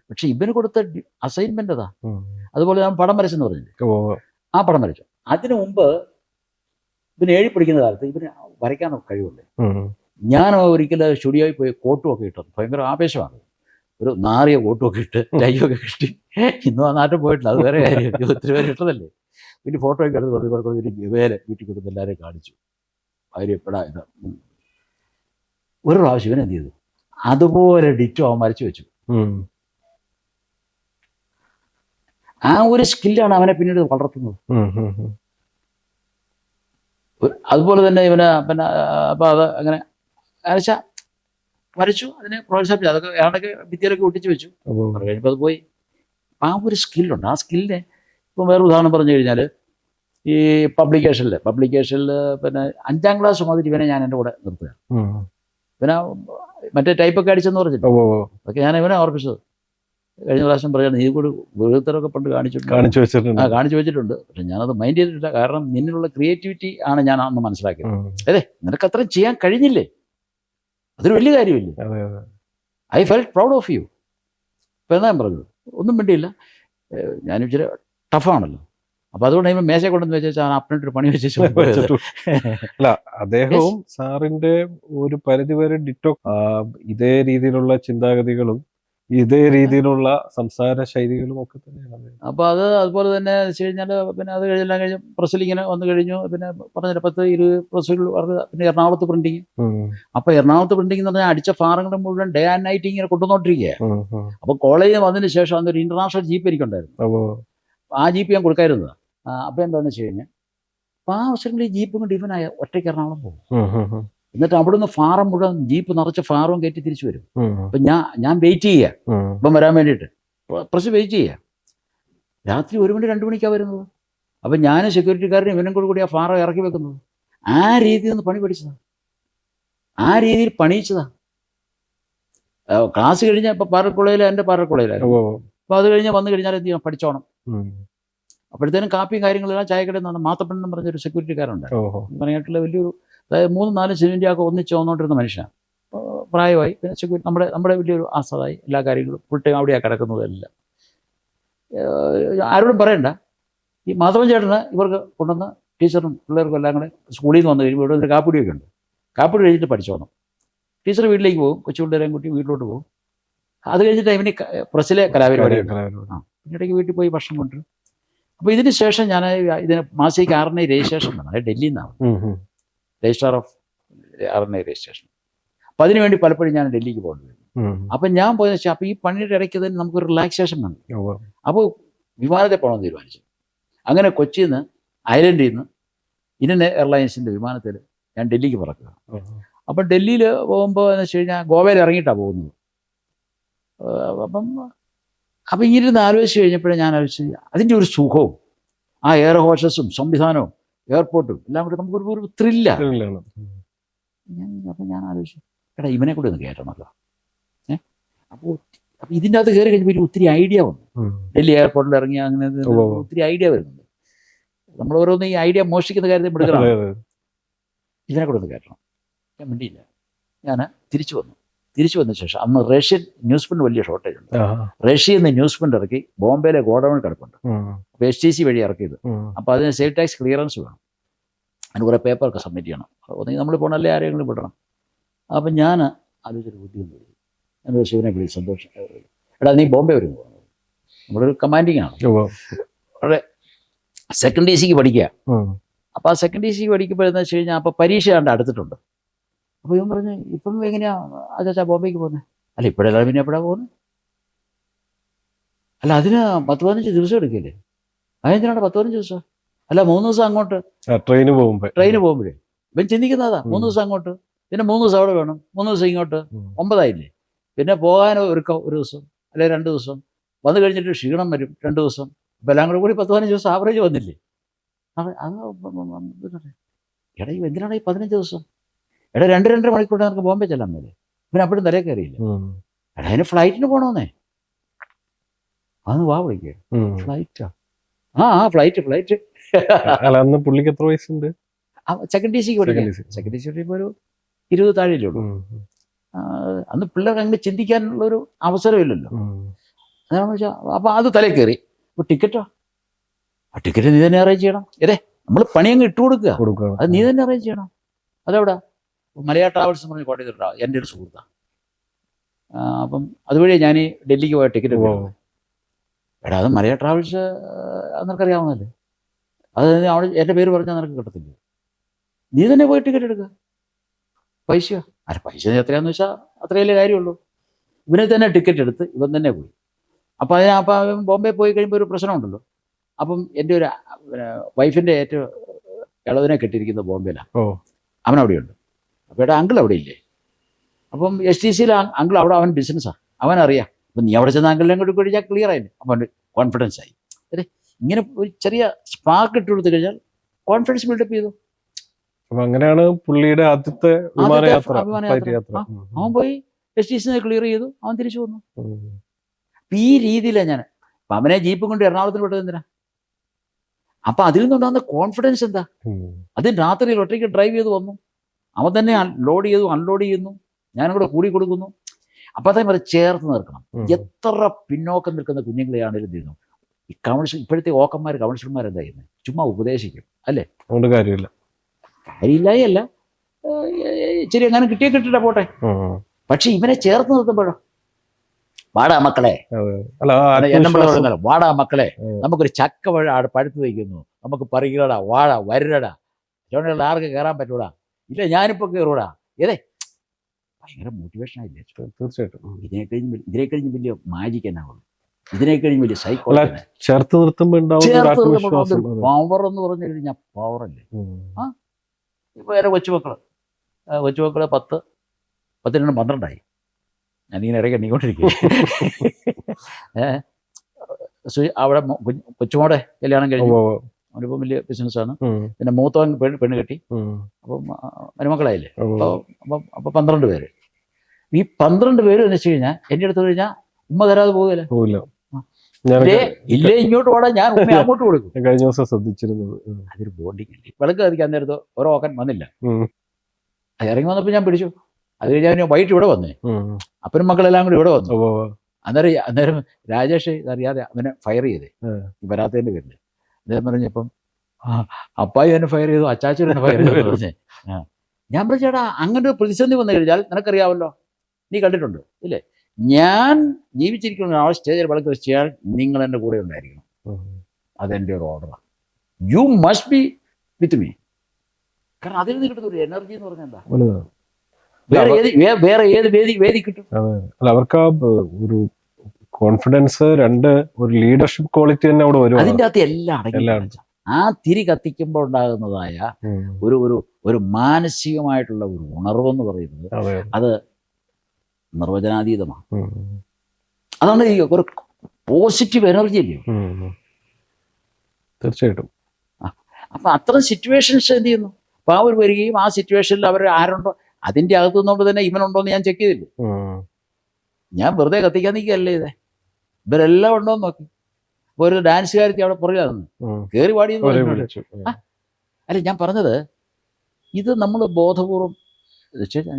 പക്ഷെ ഇവന് കൊടുത്ത അസൈൻമെന്റ് അതാ. അതുപോലെ ഞാൻ പടം വരച്ചെന്ന് പറഞ്ഞില്ലേ, ആ പടം വരച്ചു. അതിനു മുമ്പ് ഇവന് 7 പഠിക്കുന്ന കാലത്ത് ഇവന് വരയ്ക്കാൻ കഴിവുള്ളേ. ഞാൻ ഒരിക്കലും സ്റ്റുഡിയോയിൽ പോയി കോട്ടും ഒക്കെ ഇട്ടു. ഭയങ്കര ആവേശമാണ്. ഒരു നാറിയ കോട്ടുമൊക്കെ ഇട്ട് ലൈയൊക്കെ കിട്ടി. ഇന്നും ആ നാട്ടിൽ പോയിട്ടില്ല, അത് വേറെ കാര്യം. ഒത്തിരി പേര് ഇട്ടതല്ലേ. പിന്നെ ഫോട്ടോ ഒക്കെ എടുത്ത് കുറച്ച് ഗവേലെ വീട്ടിൽ കൊടുത്ത് എല്ലാവരെയും കാണിച്ചു. അവർ എപ്പോഴാ ഇത് ഒരു പ്രാവശ്യം ഇവൻ എന്ത് ചെയ്തു, അതുപോലെ ഡിറ്റോ അവൻ വരച്ചു വെച്ചു. ആ ഒരു സ്കില്ലാണ് അവനെ പിന്നീട് വളർത്തുന്നത്. അതുപോലെ തന്നെ ഇവന് പിന്നെ അപ്പം അത് അങ്ങനെ വരച്ചു, അതിനെ പ്രോത്സാഹിപ്പിച്ചു. അതൊക്കെ അയാളൊക്കെ ഭിത്തിയിലൊക്കെ ഒട്ടിച്ച് വെച്ചു. കഴിഞ്ഞപ്പോൾ അത് പോയി. ആ ഒരു സ്കില്ലുണ്ട്. ആ സ്കില്ലിനെ ഇപ്പം വേറെ ഉദാഹരണം പറഞ്ഞു കഴിഞ്ഞാൽ, ഈ പബ്ലിക്കേഷനിൽ പിന്നെ 5ാം ക്ലാസ് മുതൽ ഇവനെ ഞാൻ എൻ്റെ കൂടെ നിർത്തുക. പിന്നെ മറ്റേ ടൈപ്പൊക്കെ അടിച്ചെന്ന് പറഞ്ഞിട്ട് അതൊക്കെ ഞാൻ ഇവനെ ഓർപ്പിച്ചത്. കഴിഞ്ഞ പ്രാവശ്യം പറയുകയാണ്, നീ കൂടി വിരുദ്ധരൊക്കെ പണ്ട് കാണിച്ചു വെച്ചിട്ടുണ്ട്. പക്ഷെ ഞാനത് മൈൻഡ് ചെയ്തിട്ടില്ല. കാരണം നിന്നിലുള്ള ക്രിയേറ്റിവിറ്റി ആണ് ഞാൻ അന്ന് മനസ്സിലാക്കിയത്. അതെ, നിനക്ക് അത്രയും ചെയ്യാൻ കഴിഞ്ഞില്ലേ, അതൊരു വലിയ കാര്യമില്ലേ. I felt proud of you. ഇപ്പം എന്നാ ഞാൻ പറഞ്ഞത്, ഒന്നും വേണ്ടിയില്ല. ഞാനും ഇച്ചിരി ടഫാണല്ലോ. അപ്പൊ അതുകൊണ്ട് ഇവൻ മേശ കൊണ്ടെന്ന് വെച്ചാൽ അപ്പനൊരു പണി വെച്ചു. അല്ല, അദ്ദേഹവും സാറിന്റെ ഒരു പരിധിവരെ ഡിറ്റോ ഇതേ രീതിയിലുള്ള ചിന്താഗതികളും ഇതേ രീതിയിലുള്ള സംസാര ശൈലികളും ഒക്കെ തന്നെയാണ്. അപ്പൊ അത് അതുപോലെ തന്നെ വെച്ച് കഴിഞ്ഞാൽ പിന്നെ അത് കഴിഞ്ഞെല്ലാം കഴിഞ്ഞ് പ്രസ്സിൽ ഇങ്ങനെ വന്നു കഴിഞ്ഞു. പിന്നെ പറഞ്ഞില്ല 10-20 പ്രസ്സുകൾ പറഞ്ഞ്. പിന്നെ എറണാകുളത്ത് പ്രിന്റിങ്. അപ്പൊ എറണാകുളത്ത് പ്രിന്റിങ് എന്ന് പറഞ്ഞാൽ അടിച്ച ഫാറങ്ങൾ മുഴുവൻ ഡേ ആൻഡ് നൈറ്റ് ഇങ്ങനെ കൊണ്ടുവന്നോണ്ടിരിക്കുകയാണ്. അപ്പൊ കോളേജിൽ വന്നതിന് ശേഷം അന്നൊരു ഇന്റർനാഷണൽ ജീപ്പ് എനിക്കുണ്ടായിരുന്നു. ആ ജീപ്പ് ഞാൻ കൊടുക്കായിരുന്നതാണ്. അപ്പൊ എന്താണെന്ന് വെച്ച് കഴിഞ്ഞാൽ, അപ്പൊ ആ അവസരങ്ങളിൽ ഈ ജീപ്പും കൊണ്ട് ഇവനായ ഒറ്റയ്ക്ക് എറണാകുളം പോകും. എന്നിട്ട് അവിടുന്ന് ഫാറം മുഴുവൻ ജീപ്പ് നിറച്ച് ഫാറും കയറ്റി തിരിച്ചു വരും. അപ്പൊ ഞാൻ വെയിറ്റ് ചെയ്യുക ഇപ്പം വരാൻ വേണ്ടിയിട്ട്. പ്രസ് വെയിറ്റ് ചെയ്യുക. രാത്രി 1 മണി 2 മണിക്കാണ് വരുന്നത്. അപ്പം ഞാൻ സെക്യൂരിറ്റിക്കാരനും ഇവനും കൂടി ആ ഫാറ ഇറക്കി വെക്കുന്നത്. ആ രീതിയിൽ നിന്ന് പണി പഠിച്ചതാണ്, ആ രീതിയിൽ പണിയിച്ചതാണ്. ക്ലാസ് കഴിഞ്ഞാൽ ഇപ്പം പാറക്കുളയിൽ എൻ്റെ പാറക്കുളയിലായിരുന്നു. അപ്പോൾ അത് കഴിഞ്ഞാൽ വന്നു കഴിഞ്ഞാൽ എന്ത് ചെയ്യണം, പഠിച്ചോണം. അപ്പോഴത്തേനും കാപ്പിയും കാര്യങ്ങളെല്ലാം ചായക്കടയിൽ നിന്നാണ്. മാത്തപ്പൻ എന്ന് പറഞ്ഞൊരു സെക്യൂരിറ്റിക്കാരുണ്ട്. പറഞ്ഞിട്ടുള്ള വലിയൊരു, അതായത് 3-4 സിലിണ്ടറിയൊക്കെ ഒന്നിച്ച് വന്നുകൊണ്ടിരുന്ന മനുഷ്യനാണ്. പ്രായമായി. പിന്നെ സെക്യൂരിറ്റി നമ്മുടെ വലിയൊരു ആസ്വാദായി. എല്ലാ കാര്യങ്ങളും ഫുൾ ടൈം അവിടെയാണ് കിടക്കുന്നതെല്ലാം. ആരോടും പറയണ്ട. ഈ മാധവൻ ചേട്ടന് ഇവർക്ക് കൊണ്ടുവന്ന് ടീച്ചറും പിള്ളേർക്കും എല്ലാം കൂടെ സ്കൂളിൽ നിന്ന് വന്നു കഴിയുമ്പോൾ ഇവിടെ ഒരു കാപ്പിടിയൊക്കെ ഉണ്ട്. കാപ്പിടി കഴിഞ്ഞിട്ട് പഠിച്ചോണം. ടീച്ചർ വീട്ടിലേക്ക് പോകും, കൊച്ചു പിള്ളേരെയും കൂട്ടി വീട്ടിലോട്ട് പോകും. അത് കഴിഞ്ഞിട്ട് ഇവന് പ്രസ്സിലെ കലാപരിപാടി. പിന്നീടേക്ക് വീട്ടിൽ പോയി ഭക്ഷണം കൊണ്ടുവരും. അപ്പോൾ ഇതിന് ശേഷം ഞാൻ ഇതിന് മാസിക് RNA രജിസ്ട്രേഷൻ വേണം. അത് ഡൽഹിയിൽ നിന്നാണ്, രജിസ്ട്രാർ ഓഫ് RNA രജിസ്ട്രേഷൻ. അപ്പം അതിന് വേണ്ടി പലപ്പോഴും ഞാൻ ഡൽഹിക്ക് പോകേണ്ടി വരും. അപ്പം ഞാൻ പോയെന്ന് വെച്ചാൽ, അപ്പോൾ ഈ പണിയുടെ ഇടയ്ക്ക് തന്നെ നമുക്കൊരു റിലാക്സേഷൻ വേണം. അപ്പോൾ വിമാനത്തിൽ പോകണമെന്ന് തീരുമാനിച്ചു. അങ്ങനെ കൊച്ചിയിൽ നിന്ന്, ഐലൻഡിൽ നിന്ന് ഇന്ത്യൻ എയർലൈൻസിൻ്റെ വിമാനത്തിൽ ഞാൻ ഡൽഹിക്ക് പറക്കുക. അപ്പം ഡൽഹിയിൽ പോകുമ്പോൾ എന്ന് വെച്ച് കഴിഞ്ഞാൽ ഗോവയിൽ ഇറങ്ങിയിട്ടാണ് പോകുന്നത്. അപ്പം ഇങ്ങനെ ആലോചിച്ച് കഴിഞ്ഞപ്പോഴേ ഞാൻ ആലോചിച്ച്, അതിൻ്റെ ഒരു സുഖവും ആ എയർ ഹോസ്റ്റസും സംവിധാനവും എയർപോർട്ടും എല്ലാം കൂടി നമുക്കൊരു ത്രില്ലാണ്. അപ്പം ഞാൻ ആലോചിച്ചു, എടാ ഇവനെ കൂടെ ഒന്ന് കയറ്റണമല്ലോ. അപ്പോൾ ഇതിൻ്റെ അകത്ത് കയറി കഴിഞ്ഞപ്പോൾ ഒത്തിരി ഐഡിയ വന്നു. ഡൽഹി എയർപോർട്ടിൽ ഇറങ്ങി അങ്ങനെ ഒത്തിരി ഐഡിയ വരുന്നുണ്ട്. നമ്മൾ ഓരോന്ന് ഈ ഐഡിയ മോഷ്ടിക്കുന്ന കാര്യത്തിൽ എടുക്കണം. ഇതിനെ കൂടെ ഒന്ന് കയറ്റണം. ഞാൻ വേണ്ടിയില്ല. ഞാൻ തിരിച്ചു വന്ന ശേഷം അന്ന് റഷ്യൻ ന്യൂസ് പ്രിന്റ് വലിയ ഷോർട്ടേജ് ഉണ്ട്. റഷ്യയിൽ നിന്ന് ന്യൂസ് പ്രിന്റ് ഇറക്കി ബോംബെയിലെ ഗോഡൌണിൽ കിടപ്പുണ്ട്. അപ്പോൾ HTC വഴി ഇറക്കിയത്. അപ്പോൾ അതിന് സെയിൽ ടാക്സ് ക്ലിയറൻസ് വേണം. അതിന് കുറേ പേപ്പറൊക്കെ സബ്മിറ്റ് ചെയ്യണം. ഒന്നെങ്കിൽ നമ്മൾ പോകണമല്ലേ ആരെങ്കിലും വിടണം. അപ്പം ഞാൻ ആലോചിച്ചൊരു ബുദ്ധിയും വരും. എന്നൊരു ശിവനെ വിളിച്ച് സന്തോഷം, എടാ നീ ബോംബെ വരും പോകുന്നത്, നമ്മുടെ ഒരു കമാൻഡിങ് ആണ്. അവിടെ സെക്കൻഡ് DC പഠിക്കുക. അപ്പോൾ ആ സെക്കൻഡ് DC പഠിക്കുമ്പോഴെന്ന് വെച്ച് കഴിഞ്ഞാൽ അപ്പോൾ പരീക്ഷ കണ്ട് അടുത്തിട്ടുണ്ട്. അപ്പോൾ ഇവൻ പറഞ്ഞു, ഇപ്പം എങ്ങനെയാണ് അച്ഛാ ബോംബെക്ക് പോകുന്നത്? അല്ല ഇപ്പോഴല്ല, പിന്നെ എപ്പോഴാണ് പോകുന്നത്? അല്ല അതിന് 10-15 ദിവസം എടുക്കില്ലേ? അതെന്തിനാണ് 10-15 ദിവസം? അല്ല 3 ദിവസം അങ്ങോട്ട് ട്രെയിന് പോകുമ്പോഴേ ഇവൻ ചിന്തിക്കുന്നതാ. 3 ദിവസം അങ്ങോട്ട്, പിന്നെ 3 ദിവസം അവിടെ വേണം, 3 ദിവസം ഇങ്ങോട്ട്, 9 ആയില്ലേ. പിന്നെ പോകാൻ ഒരു ദിവസം അല്ലെങ്കിൽ 2 ദിവസം, വന്നു കഴിഞ്ഞിട്ട് ക്ഷീണം വരും 2 ദിവസം. ഇപ്പം എല്ലാം കൂടി 10-15 ദിവസം ആവറേജ് വന്നില്ലേ? അത് എടാ എന്തിനാണ് ഈ 15 ദിവസം? എടാ 2-2.5 മണിക്കൂർ നമുക്ക് ബോംബെ ചെല്ലാൻ മേലെ. പിന്നെ അപ്പോഴും തലേ കയറിയില്ല. എടാ അതിന് ഫ്ലൈറ്റിന് പോകണമെന്നേ. അന്ന് വാ വിളിക്കുക, ഫ്ലൈറ്റാ? ഫ്ലൈറ്റ് അന്ന് പുള്ളിക്ക് എത്ര വയസ്സുണ്ട്? സെക്കൻഡ് DC പഠിക്കാൻ. സെക്കൻഡ് DC ഇപ്പോൾ ഒരു 20 താഴെയല്ലേ ഉള്ളൂ. അന്ന് പിള്ളേർക്ക് അങ്ങനെ ചിന്തിക്കാനുള്ളൊരു അവസരമില്ലല്ലോ. അതാണെന്ന് വെച്ചാൽ അപ്പോൾ അത് തലേ കയറി. അപ്പോൾ ടിക്കറ്റോ? ആ ടിക്കറ്റ് നീ തന്നെ അറേഞ്ച് ചെയ്യണം. നമ്മൾ പണിയങ്ങ് ഇട്ട് കൊടുക്കുക, അത് നീ തന്നെ അറേഞ്ച് ചെയ്യണം. അതെവിടാ? മലയാ ട്രാവൽസ് എന്ന് പറഞ്ഞ് കോട്ടയത്തുണ്ടാവും. എൻ്റെ ഒരു സുഹൃത്താണ്. അപ്പം അതുവഴി ഞാൻ ഈ ഡൽഹിക്ക് പോയ ടിക്കറ്റ് എടാ അത് മലയാ ട്രാവൽസ് നിനക്കറിയാവുന്നതല്ലേ, അത് അവിടെ എൻ്റെ പേര് പറഞ്ഞാൽ നിനക്ക് കിട്ടത്തില്ല, നീ തന്നെ പോയി ടിക്കറ്റ് എടുക്കുക, പൈസയോ അല്ല പൈസ എത്രയാണെന്ന് വെച്ചാൽ അത്രയല്ലേ കാര്യമുള്ളൂ. ഇവനെ തന്നെ ടിക്കറ്റ് എടുത്ത് ഇവൻ തന്നെ പോയി. അപ്പോൾ അവൻ ബോംബെ പോയി കഴിയുമ്പോൾ ഒരു പ്രശ്നമുണ്ടല്ലോ. അപ്പം എൻ്റെ ഒരു വൈഫിൻ്റെ ഏറ്റവും ഇളവിനെ കെട്ടിയിരിക്കുന്ന ബോംബെയിലാണ്, അവൻ അവിടെയുണ്ട്. അപ്പോൾ ഏട്ടാ അങ്കിൾ അവിടെ ഇല്ലേ? അപ്പം STCയിൽ അങ്കിൾ അവിടെ അവൻ ബിസിനസ്സാണ്, അവനറിയാം. അപ്പം നീ അവിടെ ചെന്ന് അങ്കിളിനെ കൂടി കഴിഞ്ഞാൽ ക്ലിയർ ആയില്ലേ, അപ്പം കോൺഫിഡൻസ് ആയി. അതെ, ഇങ്ങനെ ഒരു ചെറിയ സ്പാർക്ക് ഇട്ട് കൊടുത്തു കഴിഞ്ഞാൽ കോൺഫിഡൻസ് ബിൽഡപ്പ് ചെയ്തു. അപ്പൊ അങ്ങനെയാണ് പുള്ളിയുടെ ആദ്യത്തെ വിമാനയാത്ര. അവൻ പോയി STC ക്ലിയർ ചെയ്തു, അവൻ തിരിച്ചു വന്നു. ഈ രീതിയിലാണ് ഞാൻ. അപ്പം അവനെ ജീപ്പും കൊണ്ട് എറണാകുളത്തിൽ വിട്ടത് എന്തിനാ? അപ്പം അതിൽ നിന്നുണ്ടാകുന്ന കോൺഫിഡൻസ് എന്താ? അത് രാത്രിയിൽ ഒറ്റയ്ക്ക് ഡ്രൈവ് ചെയ്ത് വന്നു, അവൻ തന്നെ ലോഡ് ചെയ്തു, അൺലോഡ് ചെയ്യുന്നു, ഞാനും കൂടെ കൂടി കൊടുക്കുന്നു. അപ്പം അതേ പോലെ ചേർത്ത് നിർക്കണം. എത്ര പിന്നോക്കം നിൽക്കുന്ന കുഞ്ഞുങ്ങളെയാണെങ്കിലും തീരുന്നു. ഈ കൗൺസിൽ ഇപ്പോഴത്തെ ഓക്കന്മാർ കൗൺസിലർമാർ എന്താ ചെയ്യുന്നത്? ചുമ്മാ ഉപദേശിക്കും അല്ലേ? അതുകൊണ്ട് കാര്യമില്ല, കാര്യമില്ലായല്ല, ഇച്ചിരി എങ്ങനെ കിട്ടിയിട്ടാ പോട്ടെ. പക്ഷെ ഇവനെ ചേർത്ത് നിർത്തുമ്പോഴോ, വാടാ മക്കളെ, വാടാ മക്കളെ, നമുക്കൊരു ചക്ക പഴുത്ത് വയ്ക്കുന്നു, നമുക്ക് പറിക്കടാ, വാഴ വരടാ, ചുവടുള്ള ആർക്ക് കയറാൻ പറ്റൂടാ, ഇല്ല ഞാനിപ്പോൾ കയറൂടാ, ഏതേ ഭയങ്കര മോട്ടിവേഷൻ ആയില്ലേ? തീർച്ചയായിട്ടും. ഇതിനെ കഴിഞ്ഞ് വലിയ മാജിക് എന്നാവുള്ളൂ, ഇതിനെ കഴിഞ്ഞ് വലിയ സൈക്കോളജി. ചേർത്ത് നിർത്തുമ്പോൾ പവർ എന്ന് പറഞ്ഞു കഴിഞ്ഞാൽ പവറല്ലേ. ഇപ്പൊ വേറെ കൊച്ചുമക്കള് 10, 12, 12 ഞാനിങ്ങനെ ഇറങ്ങി എണ്ണിക്കൊണ്ടിരിക്കുക. അവിടെ കൊച്ചുമോടെ കല്യാണം കഴിഞ്ഞു, അവനിപ്പം വലിയ ബിസിനസ്സാണ്. പിന്നെ മൂത്തവൻ പെണ്ണ് കെട്ടി, അപ്പം മരുമക്കളായില്ലേ. അപ്പോൾ 12 പേര്. ഈ 12 പേര് എന്ന് വെച്ച് കഴിഞ്ഞാൽ എൻ്റെ അടുത്ത് കഴിഞ്ഞാൽ ഉമ്മ തരാതെ പോകില്ല. ഇല്ലേ ഇങ്ങോട്ട് ഓടാൻ ഞാൻ ഉമ്മ അങ്ങോട്ട് കൊടുക്കും. കഴിഞ്ഞ ദിവസം ശ്രദ്ധിച്ചിരുന്നത് അതൊരു ബോണ്ടിങ് അല്ലേ. വിളക്ക് കത്തിക്കാൻ നേരത്ത് ഓരോ ഓക്കൻ വന്നില്ല, ഇറങ്ങി വന്നപ്പോൾ ഞാൻ പിടിച്ചു. അത് കഴിഞ്ഞാൽ വൈകിട്ട് ഇവിടെ വന്നേ, അപ്പനും മക്കളെല്ലാം കൂടി ഇവിടെ വന്നു. അന്നേരം രാജേഷ് അറിയാതെ അവനെ ഫയർ ചെയ്തേ, വരാത്തതിൻ്റെ പേരിൽ. അദ്ദേഹം പറഞ്ഞപ്പം അപ്പായി എന്നെ ഫയർ ചെയ്തു, അച്ചാച്ചൻ എന്നെ ഫയർ ചെയ്തു പറഞ്ഞേ. ഞാൻ പറഞ്ഞു ചേട്ടാ, അങ്ങനെ ഒരു പ്രതിസന്ധി വന്നു കഴിഞ്ഞാൽ നിനക്കറിയാമല്ലോ, നീ കണ്ടിട്ടുണ്ട് ഇല്ലേ, ഞാൻ ജീവിച്ചിരിക്കുന്ന ആ സ്റ്റേജിൽ വിളക്ക് വെച്ചാൽ നിങ്ങൾ എൻ്റെ കൂടെ ഉണ്ടായിരിക്കണം, അതെൻ്റെ ഒരു ഓർഡറാണ്. You must be with me. കാരണം അതിൽ നിന്ന് കിട്ടുന്ന ഒരു എനർജി എന്ന് പറഞ്ഞാൽ എന്താ, വേറെ ഏത് വേദി കിട്ടും? അല്ല, അവർക്ക് ഒരു കോൺഫിഡൻസ്, ഒരു ലീഡർഷിപ്പ് ക്വാളിറ്റി തന്നെ അവിടെ വരും. അതിൻ്റെ അകത്ത് എല്ലാം അടങ്ങി. ആ തിരി കത്തിക്കുമ്പോൾ ഉണ്ടാകുന്നതായ ഒരു മാനസികമായിട്ടുള്ള ഒരു ഉണർവെന്ന് പറയുന്നത് അത് നിർവചനാതീതമാണ്. അതാണ് ഈ ഒരു പോസിറ്റീവ് എനർജി അല്ലയോ. തീർച്ചയായിട്ടും. അപ്പം അത്തരം സിറ്റുവേഷൻസ് എന്ത് ചെയ്യുന്നു, അപ്പോൾ അവർ വരികയും ആ സിറ്റുവേഷനിൽ അവർ ആരുണ്ടോ അതിൻ്റെ അകത്തു നിന്നുകൊണ്ട് തന്നെ ഇവനുണ്ടോ എന്ന് ഞാൻ ചെക്ക് ചെയ്തില്ല. ഞാൻ വെറുതെ കത്തിക്കാൻ നിൽക്കുകയല്ലേ ഇതേ, ഇവരെല്ലാം ഉണ്ടോ എന്ന് നോക്കി. അപ്പോൾ ഒരു ഡാൻസുകാരത്തി അവിടെ പുറകിലാണ് കയറി പാടിയെന്ന് പറഞ്ഞു. അല്ല, ഞാൻ പറഞ്ഞത് ഇത് നമ്മൾ ബോധപൂർവം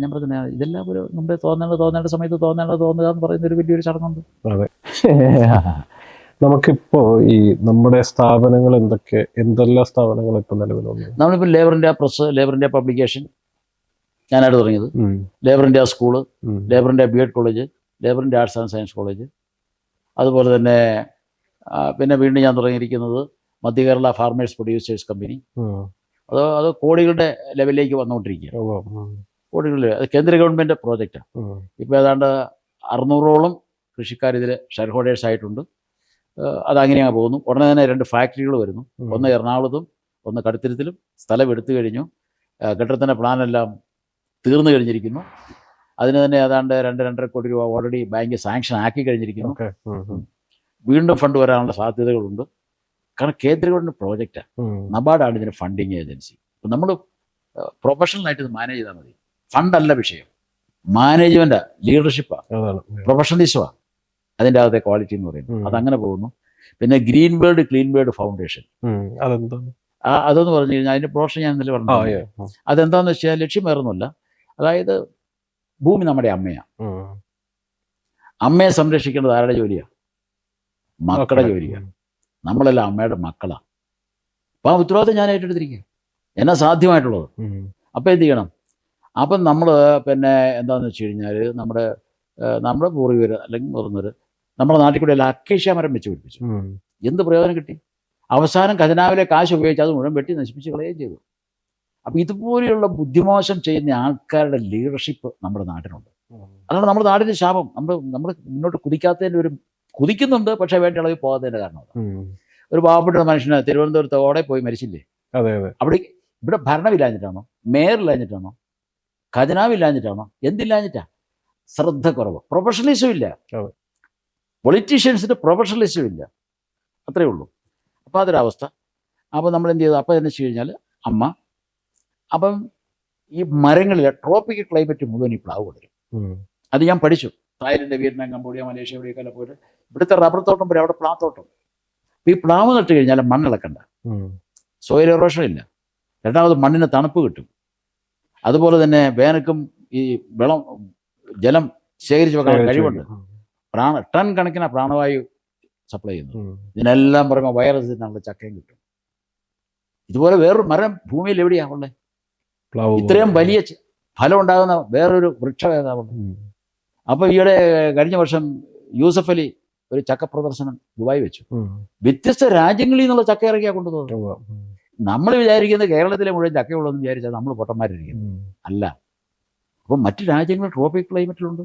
ഞാൻ പറഞ്ഞ ഇതെല്ലാം ഒരു മുമ്പേ തോന്നേണ്ട സമയത്ത് തോന്നുക എന്ന് പറയുന്ന ഒരു വലിയൊരു ചടങ്ങുണ്ട്. നമുക്കിപ്പോ ഈ നമ്മുടെ സ്ഥാപനങ്ങൾ എന്തെല്ലാം സ്ഥാപനങ്ങൾ ഇപ്പൊ നിലവിലുണ്ട്? നമ്മളിപ്പോൾ labour India press, labour India publication ഞാനായിട്ട് തുടങ്ങിയത്, labour India school, labour India B.Ed college, labour India arts and science college. അതുപോലെ തന്നെ പിന്നെ വീണ്ടും ഞാൻ തുടങ്ങിയിരിക്കുന്നത് മധ്യ കേരള ഫാർമേഴ്സ് പ്രൊഡ്യൂസേഴ്സ് കമ്പനി. അത് കോടികളുടെ ലെവലിലേക്ക് വന്നുകൊണ്ടിരിക്കുകയാണ്. കോടികളിൽ അത് കേന്ദ്ര ഗവൺമെൻറ് പ്രോജക്റ്റാണ്. ഇപ്പോൾ ഏതാണ്ട് 600ഓളം കൃഷിക്കാർ ഇതിൽ ഷെയർ ഹോൾഡേഴ്സ് ആയിട്ടുണ്ട്. അതങ്ങനെയാണ് പോകുന്നു. ഉടനെ തന്നെ 2 ഫാക്ടറികൾ വരുന്നു, ഒന്ന് എറണാകുളത്തും ഒന്ന് കടുത്തുരുത്തിലും. സ്ഥലം എടുത്തു കഴിഞ്ഞു, കെട്ടിടത്തിൻ്റെ പ്ലാനെല്ലാം തീർന്നു കഴിഞ്ഞിരിക്കുന്നു. അതിന് തന്നെ ഏതാണ്ട് 2-2.5 കോടി രൂപ ഓൾറെഡി ബാങ്ക് സാങ്ഷൻ ആക്കി കഴിഞ്ഞിരിക്കുന്നു. വീണ്ടും ഫണ്ട് വരാനുള്ള സാധ്യതകളുണ്ട്. കാരണം കേന്ദ്ര ഗവൺമെൻറ് പ്രോജക്റ്റാണ്, നബാർഡാണ് ഇതിന് ഫണ്ടിങ് ഏജൻസി. അപ്പം നമ്മൾ പ്രൊഫഷണലായിട്ട് ഇത് മാനേജ് ചെയ്താൽ മതി. ഫണ്ടല്ല വിഷയം, മാനേജ്മെൻറ്റാ, ലീഡർഷിപ്പാണ്, പ്രൊഫഷണലിസമാണ് അതിൻ്റെ അകത്തെ ക്വാളിറ്റി എന്ന് പറയുന്നത്. അതങ്ങനെ പോകുന്നു. പിന്നെ green bird clean bird foundation, അതെന്ന് പറഞ്ഞു കഴിഞ്ഞാൽ അതിൻ്റെ പ്രൊഫഷൻ ഞാൻ ഇന്നലെ പറഞ്ഞു. അതെന്താണെന്ന് വെച്ചാൽ ലക്ഷ്യം വേറൊന്നുമല്ല. അതായത് ഭൂമി നമ്മുടെ അമ്മയാണ്, അമ്മയെ സംരക്ഷിക്കേണ്ടത് ആരുടെ ജോലിയാണ്? മക്കളുടെ ജോലിയാണ്. നമ്മളെല്ലാം അമ്മയുടെ മക്കളാണ്. അപ്പോൾ ആ ഉത്തരവാദിത്തം ഞാൻ ഏറ്റെടുത്തിരിക്കുക, എന്നാ സാധ്യമായിട്ടുള്ളത്. അപ്പോൾ എന്ത് ചെയ്യണം? അപ്പം നമ്മൾ പിന്നെ എന്താണെന്ന് വെച്ച് കഴിഞ്ഞാൽ നമ്മുടെ നമ്മുടെ പൂർവികർ അല്ലെങ്കിൽ മുതിർന്നവർ നമ്മുടെ നാട്ടിൽ കൂടെ എല്ലാം അക്കേഷ്യ മരം വെച്ച് പിടിപ്പിച്ചു. എന്ത് പ്രയോജനം കിട്ടി? അവസാനം ഖജനാവിലെ കാശ് ഉപയോഗിച്ച് അത് മുഴുവൻ വെട്ടി നശിപ്പിച്ച് കളയുകയും ചെയ്തു. അപ്പം ഇതുപോലെയുള്ള ബുദ്ധിമോശം ചെയ്യുന്ന ആൾക്കാരുടെ ലീഡർഷിപ്പ് നമ്മുടെ നാട്ടിനുണ്ട്. അതാണ് നമ്മുടെ നാടിൻ്റെ ശാപം. നമ്മൾ മുന്നോട്ട് കുതിക്കാത്തതിൻ്റെ ഒരു കുതിക്കുന്നുണ്ട്, പക്ഷേ വേണ്ട അളവിൽ പോകാത്തതിൻ്റെ കാരണം ഒരു പാവപ്പെട്ട മനുഷ്യന് തിരുവനന്തപുരത്ത് ഓടെ പോയി മരിച്ചില്ലേ? അവിടെ ഇവിടെ ഭരണമില്ലാഞ്ഞിട്ടാണോ, മേയറില്ലാഞ്ഞിട്ടാണോ, ഖജനാവില്ലാഞ്ഞിട്ടാണോ, എന്തില്ലാഞ്ഞിട്ടാ? ശ്രദ്ധ കുറവ്, പ്രൊഫഷണലിസം ഇല്ല, പൊളിറ്റീഷ്യൻസിന് പ്രൊഫഷണലിസം ഇല്ല, അത്രയേ ഉള്ളൂ. അപ്പോൾ അതൊരവസ്ഥ. അപ്പോൾ നമ്മൾ എന്ത് ചെയ്തു? അപ്പോൾ എന്ന് വെച്ച് കഴിഞ്ഞാൽ അപ്പം ഈ മരങ്ങളിൽ ട്രോപ്പിക്കൽ ക്ലൈമറ്റ് മുഴുവൻ ഈ പ്ലാവ് കൊണ്ടുവരും. അത് ഞാൻ പഠിച്ചു. തായ്ലൻഡ്, വിയറ്റ്നാം, കംബോഡിയ, മലേഷ്യ ഇവിടെയൊക്കെ പോയിട്ട് ഇവിടുത്തെ റബ്ബർ തോട്ടം പോലെ അവിടെ പ്ലാവ് തോട്ടം. ഈ പ്ലാവ് നട്ട് കഴിഞ്ഞാൽ മണ്ണിളക്കണ്ട, സോയിൽ എറോഷൻ ഇല്ല. രണ്ടാമത് മണ്ണിന് തണുപ്പ് കിട്ടും. അതുപോലെ തന്നെ വേനൽക്കും ഈ ജലം ശേഖരിച്ച് വെക്കാൻ കഴിവുണ്ട്. ടൺ കണക്കിന് പ്രാണവായു സപ്ലൈ ചെയ്യുന്നു. ഇതിനെല്ലാം പറയുമ്പോൾ വൈറസ് തിന്നാനുള്ള ചക്കയും കിട്ടും. ഇതുപോലെ വേറൊരു മരം ഭൂമിയിൽ എവിടെയാ ഉള്ളത്? ഇത്രയും വലിയ ഫലം ഉണ്ടാകുന്ന വേറൊരു വൃക്ഷം ഏതാവുള്ളൂ? അപ്പോൾ ഈയിടെ കഴിഞ്ഞ വർഷം യൂസഫ് അലി ഒരു ചക്ക പ്രദർശനം ദുബായ് വെച്ചു. വ്യത്യസ്ത രാജ്യങ്ങളിൽ നിന്നുള്ള ചക്ക ഇറക്കിയാ കൊണ്ടുപോകുന്നത്. നമ്മൾ വിചാരിക്കുന്നത് കേരളത്തിലെ മുഴുവൻ ചക്കയുള്ളതെന്ന് വിചാരിച്ചാൽ നമ്മൾ പൊട്ടന്മാരിരിക്കുന്നു. അല്ല. അപ്പം മറ്റു രാജ്യങ്ങൾ ട്രോപ്പിക് ക്ലൈമറ്റിലുണ്ട്.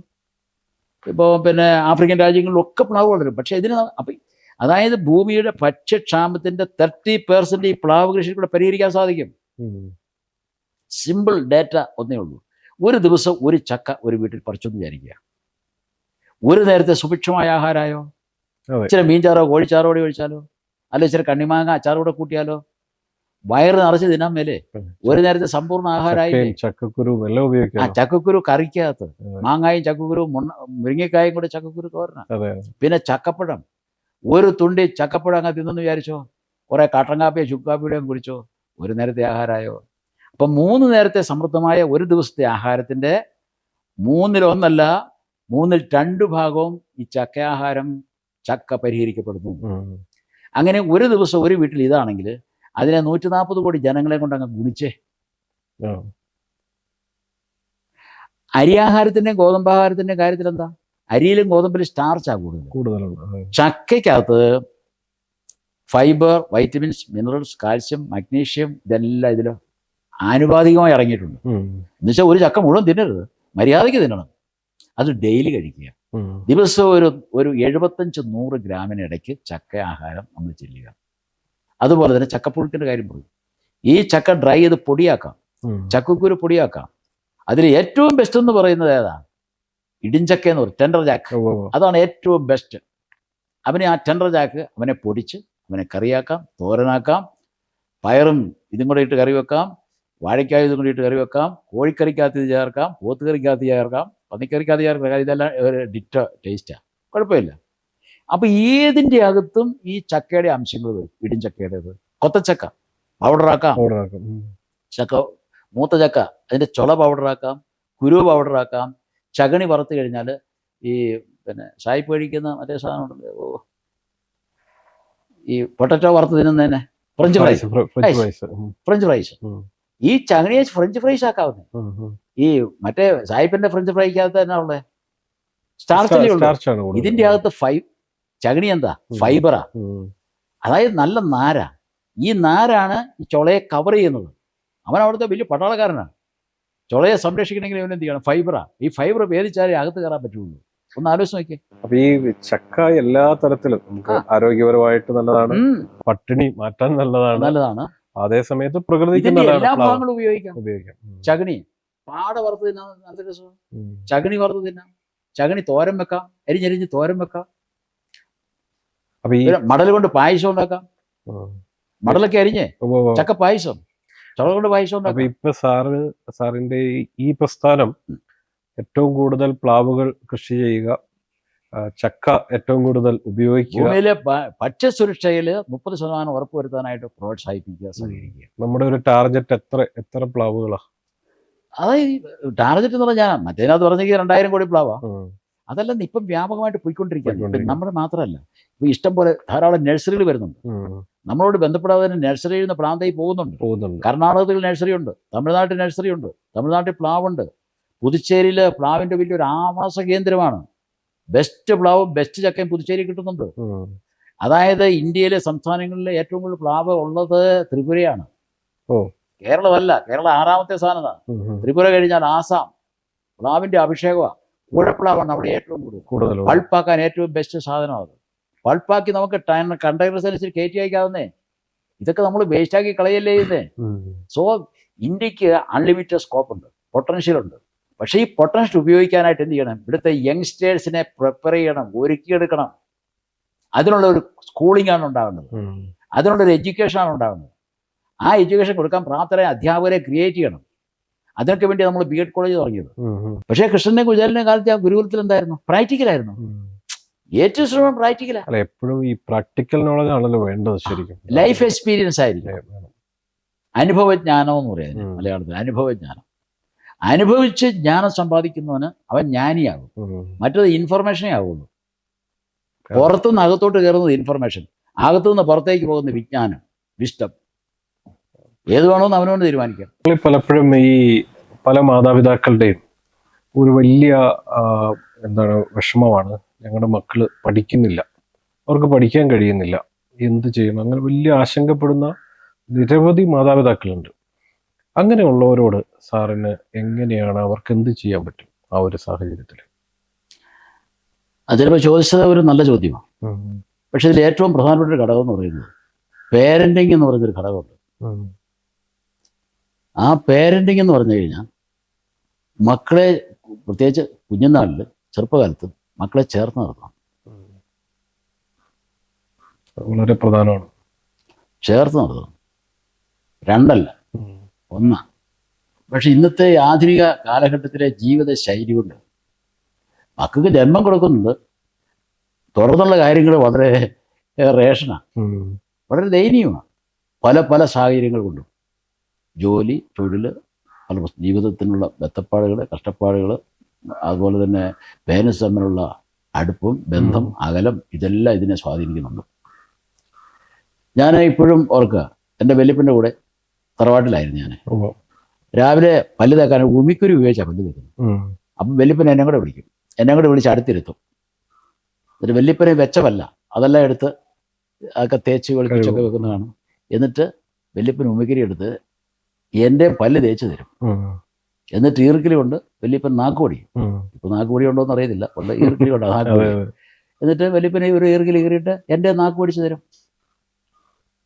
ഇപ്പോൾ പിന്നെ ആഫ്രിക്കൻ രാജ്യങ്ങളിലൊക്കെ പ്ലാവ് വളരും. പക്ഷേ ഇതിന് അപ്പം അതായത് ഭൂമിയുടെ ഭക്ഷ്യക്ഷാമത്തിൻ്റെ 30% ഈ പ്ലാവ് കൃഷിയിലൂടെ പരിഹരിക്കാൻ സാധിക്കും. സിമ്പിൾ ഡേറ്റ ഒന്നേ ഉള്ളൂ. ഒരു ദിവസം ഒരു ചക്ക ഒരു വീട്ടിൽ പറിച്ചെന്ന് വിചാരിക്കുക. ഒരു നേരത്തെ സുഭിക്ഷമായ ആഹാരമായോ, ഇച്ചിരി മീൻചാറോ കോഴിച്ചാറോ കൂടി ഒഴിച്ചാലോ, അല്ല ഇച്ചിരി കണ്ണിമാങ്ങ അച്ചാറോടെ കൂട്ടിയാലോ, വയറ് നിറച്ച് തിന്നാൻ മേലെ ഒരു നേരത്തെ സമ്പൂർണ്ണ ആഹാരമായി. ചക്കക്കുരു കറിക്കകത്ത് മാങ്ങായും ചക്കക്കുരു മുരിങ്ങക്കായും കൂടെ ചക്കക്കുരു തോരണ. പിന്നെ ചക്കപ്പഴം, ഒരു തുണ്ടി ചക്കപ്പഴം അങ്ങ് തിന്നെന്ന് വിചാരിച്ചോ, കുറെ കട്ടൻ കാപ്പിയോ ചുക്കാപ്പിയുടെയും കുടിച്ചോ, ഒരു നേരത്തെ ആഹാരമായോ. അപ്പം 3 നേരത്തെ സമൃദ്ധമായ ഒരു ദിവസത്തെ ആഹാരത്തിൻ്റെ 1/3 3/2 ഭാഗവും ഈ ചക്കയാഹാരം ചക്ക പരിഹരിക്കപ്പെടുന്നു. അങ്ങനെ ഒരു ദിവസം ഒരു വീട്ടിൽ ഇതാണെങ്കിൽ അതിനെ 140 കോടി ജനങ്ങളെ കൊണ്ട് അങ്ങ് ഗുണിച്ചേ. അരിയാഹാരത്തിൻ്റെയും ഗോതമ്പാഹാരത്തിൻ്റെയും കാര്യത്തിൽ എന്താ? അരിയിലും ഗോതമ്പിലും സ്റ്റാർച്ചാ കൂടുതലുണ്ട്. ചക്കയ്ക്കകത്ത് fibre, vitamins, minerals, calcium, magnesium ഇതെല്ലാം ഇതിൽ ആനുപാതികമായി ഇറങ്ങിയിട്ടുണ്ട്. എന്നുവെച്ചാൽ ഒരു ചക്ക മുഴുവൻ തിന്നരുത്, മര്യാദയ്ക്ക് തിന്നണം. അത് ഡെയിലി കഴിക്കുക. ദിവസവും ഒരു 75-100 ഗ്രാമിനിടയ്ക്ക് ചക്ക ആഹാരം നമ്മൾ ചെല്ലുക. അതുപോലെ തന്നെ ചക്കപ്പുഴുക്കിൻ്റെ കാര്യം പറയും. ഈ ചക്ക ഡ്രൈ ചെയ്ത് പൊടിയാക്കാം, ചക്കക്കുരു പൊടിയാക്കാം. അതിൽ ഏറ്റവും ബെസ്റ്റ് എന്ന് പറയുന്നത് ഏതാ? ഇടിഞ്ചക്ക എന്ന് പറയും, ടെൻഡർ ജാക്ക്. അതാണ് ഏറ്റവും ബെസ്റ്റ്. അവനെ ആ ടെൻഡർ ജാക്ക് അവനെ പൊടിച്ച് അവനെ കറിയാക്കാം, തോരനാക്കാം, പയറും ഇതും കൂടെ ഇട്ട് കറി വെക്കാം, വാഴയ്ക്കായും ഇതും കൂടി ഇട്ട് കറി വെക്കാം, കോഴിക്കറിക്കകത്ത് ഇത് ചേർക്കാം, പോത്തുകറിക്കകത്ത് ചേർക്കാം, പന്നിക്കറിക്കകത്ത് ചേർക്കാം. ഇതെല്ലാം ഒരു ഡിറ്റ ടേസ്റ്റാണ്, കുഴപ്പമില്ല. അപ്പം ഏതിൻ്റെ അകത്തും ഈ ചക്കയുടെ അംശങ്ങൾ വരും. ഇടിഞ്ചക്കയുടേത്, കൊത്തച്ചക്ക പൗഡറാക്കാം, ചക്ക മൂത്ത ചക്ക അതിൻ്റെ ചുള പൗഡറാക്കാം, കുരു പൗഡറാക്കാം. ചകണി വറുത്ത് കഴിഞ്ഞാൽ ഈ പിന്നെ സായിപ്പ് കഴിക്കുന്ന മറ്റേ സാധനം ഉണ്ടല്ലോ, ഈ പൊട്ടറ്റോ വറുത്ത് തിന്നുന്നതന്നെ ഫ്രഞ്ച് ഫ്രൈസ്. ഈ ചകണിയെ ഫ്രഞ്ച് ഫ്രൈസ് ആക്കാവുന്നേ. ഈ മറ്റേ സായിപ്പിന്റെ ഫ്രഞ്ച് ഫ്രൈക്കകത്ത് തന്നെ ഉള്ളത് സ്റ്റാർച്ചല്ലേ ഉള്ളൂ. ഇതിൻ്റെ അകത്ത് ചകണി എന്താ? ഫൈബറാ. അതായത് നല്ല നാരാ. ഈ നാരാണ് ഈ ചുളയെ കവർ ചെയ്യുന്നത്. അവൻ അവിടുത്തെ വലിയ പട്ടാളക്കാരനാണ്. ചുളയെ സംരക്ഷിക്കണമെങ്കിൽ ഇവനെന്ത് ചെയ്യണം? ഫൈബറാ. ഈ ഫൈബർ വേദിച്ചാലേ അകത്ത് കയറാൻ പറ്റുള്ളൂ. ഒന്ന് ആലോചിച്ച് നോക്കിയേ. അപ്പൊ ഈ ചക്ക എല്ലാ തരത്തിലും നമുക്ക് ആരോഗ്യപരമായിട്ട് നല്ലതാണ്, പട്ടിണി മാറ്റാൻ നല്ലതാണ്. അതേ സമയത്ത് പ്രകൃതിക്ക് എല്ലാ ഭാഗങ്ങളും ഉപയോഗിക്കാം. ചകണി പാട വറുത്ത് തിന്നാൻ നല്ല രസമാണ്. ചകണി വറുത്ത് തിന്നാം, ചകണി തോരൻ വെക്കാം, അരിഞ്ഞരിഞ്ഞ് തോരൻ വെക്കാം. മടൽ കൊണ്ട് പായസം ഉണ്ടാക്കാം. മടലൊക്കെ അരിഞ്ഞ് ചക്ക പായസം, ചുള കൊണ്ട് പായസം ഉണ്ടാക്കാം. ഇപ്പൊ സാറിന്റെ ഈ പ്രസ്ഥാനം ഏറ്റവും കൂടുതൽ പ്ലാവുകൾ കൃഷി ചെയ്യുക, ചക്ക ഏറ്റവും കൂടുതൽ ഉപയോഗിക്കുക, ഭൂമിയിലെ ഭക്ഷ്യസുരക്ഷയിൽ 30% ഉറപ്പുവരുത്താനായിട്ട് പ്രോത്സാഹിപ്പിക്കുക, സഹകരിക്കുക. നമ്മുടെ ഒരു ടാർഗറ്റ് എത്ര പ്ലാവുകളാണ്? അതായത് ടാർഗറ്റ് എന്ന് പറഞ്ഞാൽ മറ്റേതിനകത്ത് പറഞ്ഞെങ്കിൽ 2000 കോടി പ്ലാവാ. അതല്ല ഇപ്പം വ്യാപകമായിട്ട് പോയിക്കൊണ്ടിരിക്കുകയാണ്. നമ്മുടെ മാത്രമല്ല, ഇപ്പൊ ഇഷ്ടം പോലെ ധാരാളം നഴ്സറികൾ വരുന്നുണ്ട്. നമ്മളോട് ബന്ധപ്പെടാതെ തന്നെ നഴ്സറിയിൽ നിന്ന് പ്ലാവ് തൈ പോകുന്നുണ്ട്. കർണാടകത്തിൽ നഴ്സറി ഉണ്ട്, തമിഴ്നാട്ടിൽ നഴ്സറി ഉണ്ട്, തമിഴ്നാട്ടിൽ പ്ലാവുണ്ട്, പുതുച്ചേരിയിൽ പ്ലാവിൻ്റെ വലിയൊരു ആവാസ കേന്ദ്രമാണ്. ബെസ്റ്റ് പ്ലാവും ബെസ്റ്റ് ചക്കയും പുതുച്ചേരി കിട്ടുന്നുണ്ട്. അതായത് ഇന്ത്യയിലെ സംസ്ഥാനങ്ങളിലെ ഏറ്റവും കൂടുതൽ പ്ലാവ് ഉള്ളത് ത്രിപുരയാണ്. കേരളമല്ല, കേരളം 6ാമത്തെ സ്ഥാനത്താണ്. ത്രിപുര കഴിഞ്ഞാൽ ആസാം. പ്ലാവിൻ്റെ അഭിഷേകമാണ്. കൂഴപ്ലാവാണ് അവിടെ ഏറ്റവും കൂടുതൽ. പൾപ്പാക്കാൻ ഏറ്റവും ബെസ്റ്റ് സാധനമാണ് അത്. പൾപ്പാക്കി നമുക്ക് കണ്ടെയ്നേഴ്സ് അനുസരിച്ച് കയറ്റി അയക്കാവുന്നേ. ഇതൊക്കെ നമ്മൾ വേസ്റ്റാക്കി കളയല്ലേ ചെയ്യുന്നേ. സോ ഇന്ത്യക്ക് അൺലിമിറ്റഡ് സ്കോപ്പ് ഉണ്ട്, പൊട്ടൻഷ്യൽ ഉണ്ട്. പക്ഷേ ഈ പൊട്ടൻഷ്യൽ ഉപയോഗിക്കാനായിട്ട് എന്ത് ചെയ്യണം? ഇവിടുത്തെ യങ്സ്റ്റേഴ്സിനെ പ്രിപ്പയർ ചെയ്യണം, ഒരുക്കിയെടുക്കണം. അതിനുള്ള ഒരു സ്കൂളിംഗ് ആണ് ഉണ്ടാകുന്നത്, അതിനുള്ളൊരു എഡ്യൂക്കേഷനാണ് ഉണ്ടാകുന്നത്. ആ എഡ്യൂക്കേഷൻ കൊടുക്കാൻ പ്രാപ്തരായ അധ്യാപകരെ ക്രിയേറ്റ് ചെയ്യണം. അതിനൊക്കെ വേണ്ടി നമ്മൾ ബി എഡ് കോളേജ് തുടങ്ങിയത്. പക്ഷേ കൃഷ്ണന്റെ കുചേലന്റെ കാലത്ത് ആ ഗുരുകുലത്തിൽ എന്തായിരുന്നു? പ്രാക്ടിക്കലായിരുന്നു. ഏറ്റവും ശ്രമം പ്രാക്ടിക്കലാണ്. എപ്പോഴും ഈ പ്രാക്ടിക്കൽ നോളജ് ആണല്ലോ വേണ്ടത്. ശരിക്കും ലൈഫ് എക്സ്പീരിയൻസ് ആയിരിക്കും. അനുഭവജ്ഞാനം എന്ന് പറയുന്നത് മലയാളത്തിൽ. അനുഭവജ്ഞാനം. അനുഭവിച്ച് ജ്ഞാനം സമ്പാദിക്കുന്നവന് അവൻ ജ്ഞാനിയാകും. മറ്റത് ഇൻഫർമേഷനേ ആവുള്ളൂ. പുറത്തുനിന്ന് അകത്തോട്ട് കയറുന്നത് ഇൻഫർമേഷൻ, അകത്തുനിന്ന് പുറത്തേക്ക് പോകുന്ന വിജ്ഞാനം, വിസ്റ്റം. ഏത് വേണമെന്ന് അവനോട് തീരുമാനിക്കാം. പലപ്പോഴും ഈ പല മാതാപിതാക്കളുടെയും ഒരു വലിയ വിഷമമാണ്, ഞങ്ങളുടെ മക്കള് പഠിക്കുന്നില്ല, അവർക്ക് പഠിക്കാൻ കഴിയുന്നില്ല, എന്ത് ചെയ്യും, അങ്ങനെ വലിയ ആശങ്കപ്പെടുന്ന നിരവധി മാതാപിതാക്കളുണ്ട്. അങ്ങനെയുള്ളവരോട് സാറിന് എങ്ങനെയാണ്, അവർക്ക് എന്ത് ചെയ്യാൻ പറ്റും ആ ഒരു സാഹചര്യത്തിൽ? അതിലിപ്പോൾ ചോദിച്ചത് ഒരു നല്ല ചോദ്യമാണ്. പക്ഷെ ഇതിൽ ഏറ്റവും പ്രധാനപ്പെട്ട ഒരു ഘടകം എന്ന് പറയുന്നത് പേരൻറ്റിങ് എന്ന് പറയുന്നൊരു ഘടകമുണ്ട്. ആ പേരൻറ്റിങ് എന്ന് പറഞ്ഞു കഴിഞ്ഞാൽ മക്കളെ, പ്രത്യേകിച്ച് കുഞ്ഞുനാളിൽ ചെറുപ്പകാലത്ത് മക്കളെ ചേർത്ത് നിർത്തണം. വളരെ പ്രധാനമാണ്. ചേർത്ത് നിർത്തണം. രണ്ടല്ല, ഒന്നാണ്. പക്ഷെ ഇന്നത്തെ ആധുനിക കാലഘട്ടത്തിലെ ജീവിത ശൈലി കൊണ്ട് മക്കൾക്ക് ജന്മം കൊടുക്കുന്നുണ്ട്, തുടർന്നുള്ള കാര്യങ്ങൾ വളരെ റേഷനാണ്, വളരെ ദയനീയമാണ്. പല പല സാഹചര്യങ്ങൾ കൊണ്ടും ജോലി, തൊഴിൽ, പല ജീവിതത്തിനുള്ള ബന്ധപ്പാടുകൾ, കഷ്ടപ്പാടുകൾ, അതുപോലെ തന്നെ പേരൻസ് തമ്മിലുള്ള അടുപ്പം, ബന്ധം, അകലം, ഇതെല്ലാം ഇതിനെ സ്വാധീനിക്കുന്നുണ്ട്. ഞാൻ ഇപ്പോഴും ഓർക്കുക, എൻ്റെ വല്യപ്പൻ്റെ കൂടെ തറവാട്ടിലായിരുന്നു ഞാൻ. രാവിലെ പല്ല് തേക്കാൻ ഉമിക്കുരി ഉപയോഗിച്ചാണ് പല്ല് തേക്കുന്നത്. അപ്പം വല്യപ്പൻ എന്നെ കൂടെ വിളിക്കും, എന്നെ കൂടെ വിളിച്ച് അടുത്തിരുത്തും. എന്നിട്ട് വല്യപ്പനെ വെച്ചവല്ല അതെല്ലാം എടുത്ത് അതൊക്കെ തേച്ച് വെളുപ്പിച്ചൊക്കെ വെക്കുന്നതാണ്. എന്നിട്ട് വല്യപ്പൻ ഉമിക്കുരി എടുത്ത് എൻ്റെ പല്ല് തേച്ച് തരും. എന്നിട്ട് ഈർക്കിലി കൊണ്ട് വല്യപ്പൻ നാക്കുപൊടി, ഇപ്പൊ നാക്കുപൊടി ഉണ്ടോ എന്ന് അറിയത്തില്ല, കൊണ്ട് ഈർക്കിലി കൊണ്ട് നാക്കുപൊടി. എന്നിട്ട് വല്യപ്പനെ ഒരു ഈർക്കിലി കീറിയിട്ട് എൻ്റെ നാക്ക് പൊടിച്ച് തരും.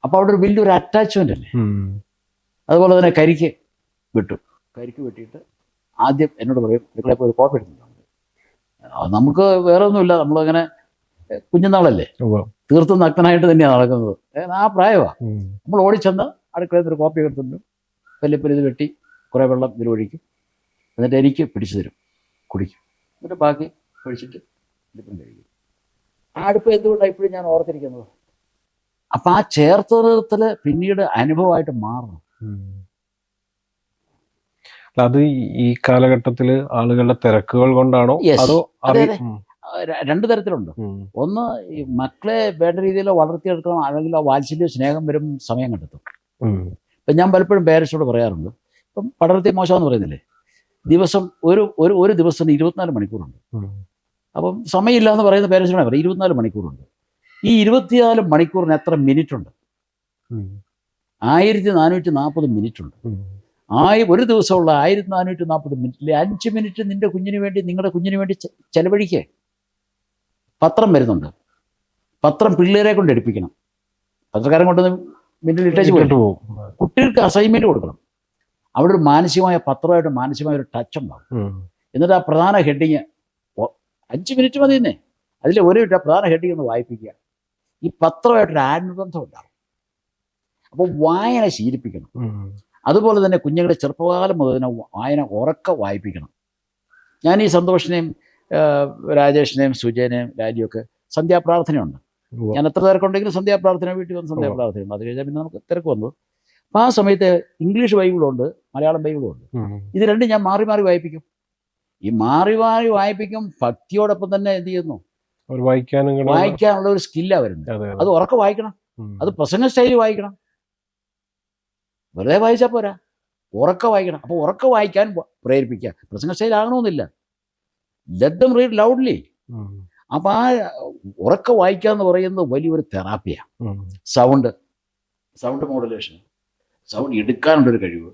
അപ്പോൾ അവിടെ ഒരു വലിയൊരു അറ്റാച്ച്മെന്റ് അല്ലേ. അതുപോലെ തന്നെ കരിക്ക് വെട്ടും. കരിക്ക് വെട്ടിയിട്ട് ആദ്യം എന്നോട് പറയും, നിങ്ങളിപ്പോൾ ഒരു കോപ്പി എടുക്കുന്നുണ്ട്. നമുക്ക് വേറെ ഒന്നുമില്ല, നമ്മളങ്ങനെ കുഞ്ഞുനാളല്ലേ, തീർത്തും നഗ്നനായിട്ട് തന്നെയാണ് നടക്കുന്നത്. ആ പ്രായമാണ്. നമ്മൾ ഓടിച്ചെന്ന് അടുക്കളയിൽ ഒരു കോപ്പി എടുത്തിട്ടുണ്ട്, വല്യപ്പൻ ഇത് വെട്ടി കുറേ വെള്ളം ഇതിൽ ഒഴിക്കും, എന്നിട്ട് എനിക്ക് പിടിച്ചു തരും, കുടിക്കും, എന്നിട്ട് ബാക്കി ഒഴിച്ചിട്ട് വല്യപ്പൻ കഴിക്കും. ആ അടുപ്പ് എന്തുകൊണ്ടാണ് ഇപ്പോഴും ഞാൻ ഓർത്തിരിക്കുന്നത്? അപ്പം ആ ചേർത്തൽ പിന്നീട് അനുഭവമായിട്ട് മാറണം. അത് ഈ കാലഘട്ടത്തിൽ ആളുകളുടെ തിരക്കുകൾ കൊണ്ടാണോ അതോ? രണ്ടു തരത്തിലുണ്ട്. ഒന്ന്, ഈ മക്കളെ വേണ്ട രീതിയിൽ വളർത്തിയെടുക്കണം, അല്ലെങ്കിൽ ആ വാത്സല്യ സ്നേഹം വരും സമയം കണ്ടെത്തും. ഇപ്പം ഞാൻ പലപ്പോഴും പേരൻസിനോട് പറയാറുണ്ട്, ഇപ്പം പഠനത്തെ മോശമെന്ന് പറയുന്നില്ലേ, ദിവസം ഒരു ദിവസം 24 മണിക്കൂറുണ്ട്. അപ്പം സമയമില്ല എന്ന് പറയുന്ന പേരൻസിനോട് പറയും 24 മണിക്കൂറുണ്ട്. ഈ 24 മണിക്കൂറിന് എത്ര മിനിറ്റ് ഉണ്ട്? 1440 മിനിറ്റ് ഉണ്ട്. ഒരു ദിവസമുള്ള 1440 മിനിറ്റിൽ 5 മിനിറ്റ് നിന്റെ കുഞ്ഞിന് വേണ്ടി, നിങ്ങളുടെ കുഞ്ഞിന് വേണ്ടി ചെലവഴിക്കേ. പത്രം വരുന്നുണ്ട്, പത്രം പിള്ളേരെ കൊണ്ട് എടുപ്പിക്കണം. പത്രക്കാരൻ കൊണ്ടുവന്ന് മിനിറ്റിൽ ഇട്ടേച്ച് പോകും. കുട്ടികൾക്ക് അസൈൻമെന്റ് കൊടുക്കണം. അവിടെ ഒരു മാനസികമായ, പത്രമായിട്ട് മാനസികമായ ഒരു ടച്ച് ഉണ്ടാവും. എന്നിട്ട് ആ പ്രധാന ഹെഡിങ് 5 മിനിറ്റ് മതി തന്നെ, അതിൽ ഒരു പ്രധാന ഹെഡിങ് ഒന്ന് വായിപ്പിക്കുക. ഈ പത്രമായിട്ടൊരു ആത്മബന്ധം ഉണ്ടാവും. അപ്പോൾ വായന ശീലിപ്പിക്കണം. അതുപോലെ തന്നെ കുഞ്ഞുങ്ങളുടെ ചെറുപ്പകാലം മുതൽ തന്നെ വായന ഉറക്കെ വായിപ്പിക്കണം. ഞാൻ ഈ സന്തോഷിനെയും രാജേഷിനെയും സുജയനെയും രാജിയൊക്കെ സന്ധ്യാപ്രാർത്ഥനയുണ്ട്. ഞാൻ എത്ര തിരക്കുണ്ടെങ്കിലും സന്ധ്യാപ്രാർത്ഥന, വീട്ടിൽ വന്ന് സന്ധ്യാപ്രാർത്ഥനയുണ്ട്. അത് കഴിഞ്ഞാൽ പിന്നെ നമുക്ക് തിരക്ക് വന്നു. അപ്പോൾ ആ സമയത്ത് ഇംഗ്ലീഷ് ബൈബിളുണ്ട്, മലയാളം ബൈബിളുണ്ട്. ഇത് രണ്ടും ഞാൻ മാറി മാറി വായിപ്പിക്കും. ഈ മാറി മാറി വായിപ്പിക്കും. ഭക്തിയോടൊപ്പം തന്നെ എന്ത് ചെയ്യുന്നു, വായിക്കാനുള്ള ഒരു സ്കില്ലാണ് വരുന്നത്. അത് ഉറക്കെ വായിക്കണം. അത് പ്രസംഗ സ്റ്റൈലിൽ വായിക്കണം. വെറുതെ വായിച്ചാൽ പോരാ, ഉറക്കെ വായിക്കണം. അപ്പോൾ ഉറക്കെ വായിക്കാൻ പ്രേരിപ്പിക്കുക. പ്രസംഗ സ്റ്റൈലാകണമെന്നില്ല, ലെറ്റ് ദം റീഡ് ലൗഡ്ലി. അപ്പം ആ ഉറക്കെ വായിക്കുക എന്ന് പറയുന്നത് വലിയൊരു തെറാപ്പിയാണ്. സൗണ്ട് മോഡുലേഷൻ, സൗണ്ട് എടുക്കാനുള്ളൊരു കഴിവ്,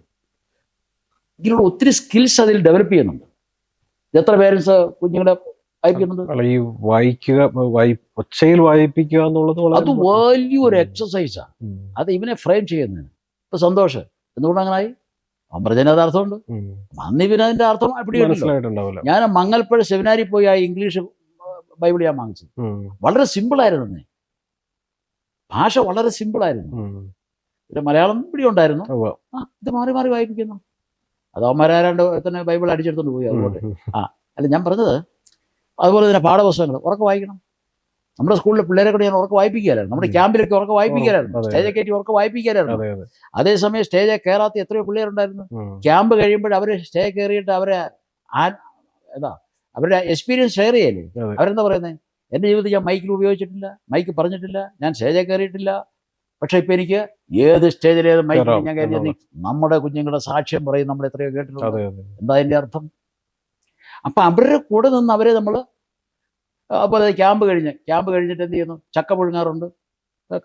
ഇങ്ങനെയുള്ള ഒത്തിരി സ്കിൽസ് അതിൽ ഡെവലപ്പ് ചെയ്യുന്നുണ്ട്. എത്ര പേരൻസ് കുഞ്ഞുങ്ങളെ വായിക്കുന്നുണ്ട്? ഈ വായിക്കുക, ഒച്ചയിൽ വായിപ്പിക്കുക എന്നുള്ളത് അത് വലിയൊരു എക്സസൈസാണ്. അത് ഇവനെ ഫ്രെയിം ചെയ്യുന്നതിന്. ഇപ്പൊ സന്തോഷം എന്തുകൊണ്ട് അങ്ങനായി? അമൃതനത് അർത്ഥമുണ്ട്. അന്ന് ഇവന് അതിന്റെ അർത്ഥം പിടികിട്ടില്ല. ഞാൻ മംഗൽപ്പുഴ സെമിനാരിൽ പോയി ആ ഇംഗ്ലീഷ് ബൈബിൾ ഞാൻ വാങ്ങിച്ചത്. വളരെ സിമ്പിളായിരുന്നു, ഭാഷ വളരെ സിമ്പിളായിരുന്നു. പിന്നെ മലയാളം ഇവിടെ ഉണ്ടായിരുന്നു. ഇത് മാറി മാറി വായിപ്പിക്കുന്നു. അത് അവന്മാരാണ്ട് തന്നെ ബൈബിൾ അടിച്ചെടുത്തോണ്ട് പോയി. അതുകൊണ്ട് അല്ല ഞാൻ പറഞ്ഞത്, അതുപോലെ തന്നെ പാഠപുസ്തകങ്ങൾ ഉറക്കെ വായിക്കണം. നമ്മുടെ സ്കൂളിലെ പിള്ളേരെ കൂടെ ഞാൻ ഉറക്കെ വായിപ്പിക്കാനായിരുന്നു. നമ്മുടെ ക്യാമ്പിലൊക്കെ ഉറക്കെ വായിപ്പിക്കാനായിരുന്നു. സ്റ്റേജൊക്കെ കയറ്റി ഉറക്കെ വായിപ്പിക്കാനായിരുന്നു. അതേസമയം സ്റ്റേജെ കയറാത്ത എത്രയോ പിള്ളേരുണ്ടായിരുന്നു. ക്യാമ്പ് കഴിയുമ്പോൾ അവർ സ്റ്റേജ് കയറിയിട്ട് അവരുടെ എക്സ്പീരിയൻസ് ഷെയർ ചെയ്യല്ലേ. അവരെന്താ പറയുന്നത്? എൻ്റെ ജീവിതത്തിൽ ഞാൻ മൈക്കിൽ ഉപയോഗിച്ചിട്ടില്ല, മൈക്ക് പറഞ്ഞിട്ടില്ല, ഞാൻ സ്റ്റേജിൽ കയറിയിട്ടില്ല. പക്ഷെ ഇപ്പം എനിക്ക് ഏത് സ്റ്റേജിൽ ഏത് മൈക്കിൽ ഞാൻ കയറി നമ്മുടെ കുഞ്ഞുങ്ങളുടെ സാക്ഷ്യം പറയും. നമ്മൾ എത്രയോ കേട്ടിട്ടുണ്ട്. എന്താ അതിൻ്റെ അർത്ഥം? അപ്പം അവരുടെ കൂടെ നിന്ന് അവരെ നമ്മൾ അപ്പോൾ ക്യാമ്പ് കഴിഞ്ഞിട്ട് എന്ത് ചെയ്യുന്നു? ചക്ക പുഴുങ്ങാറുണ്ട്,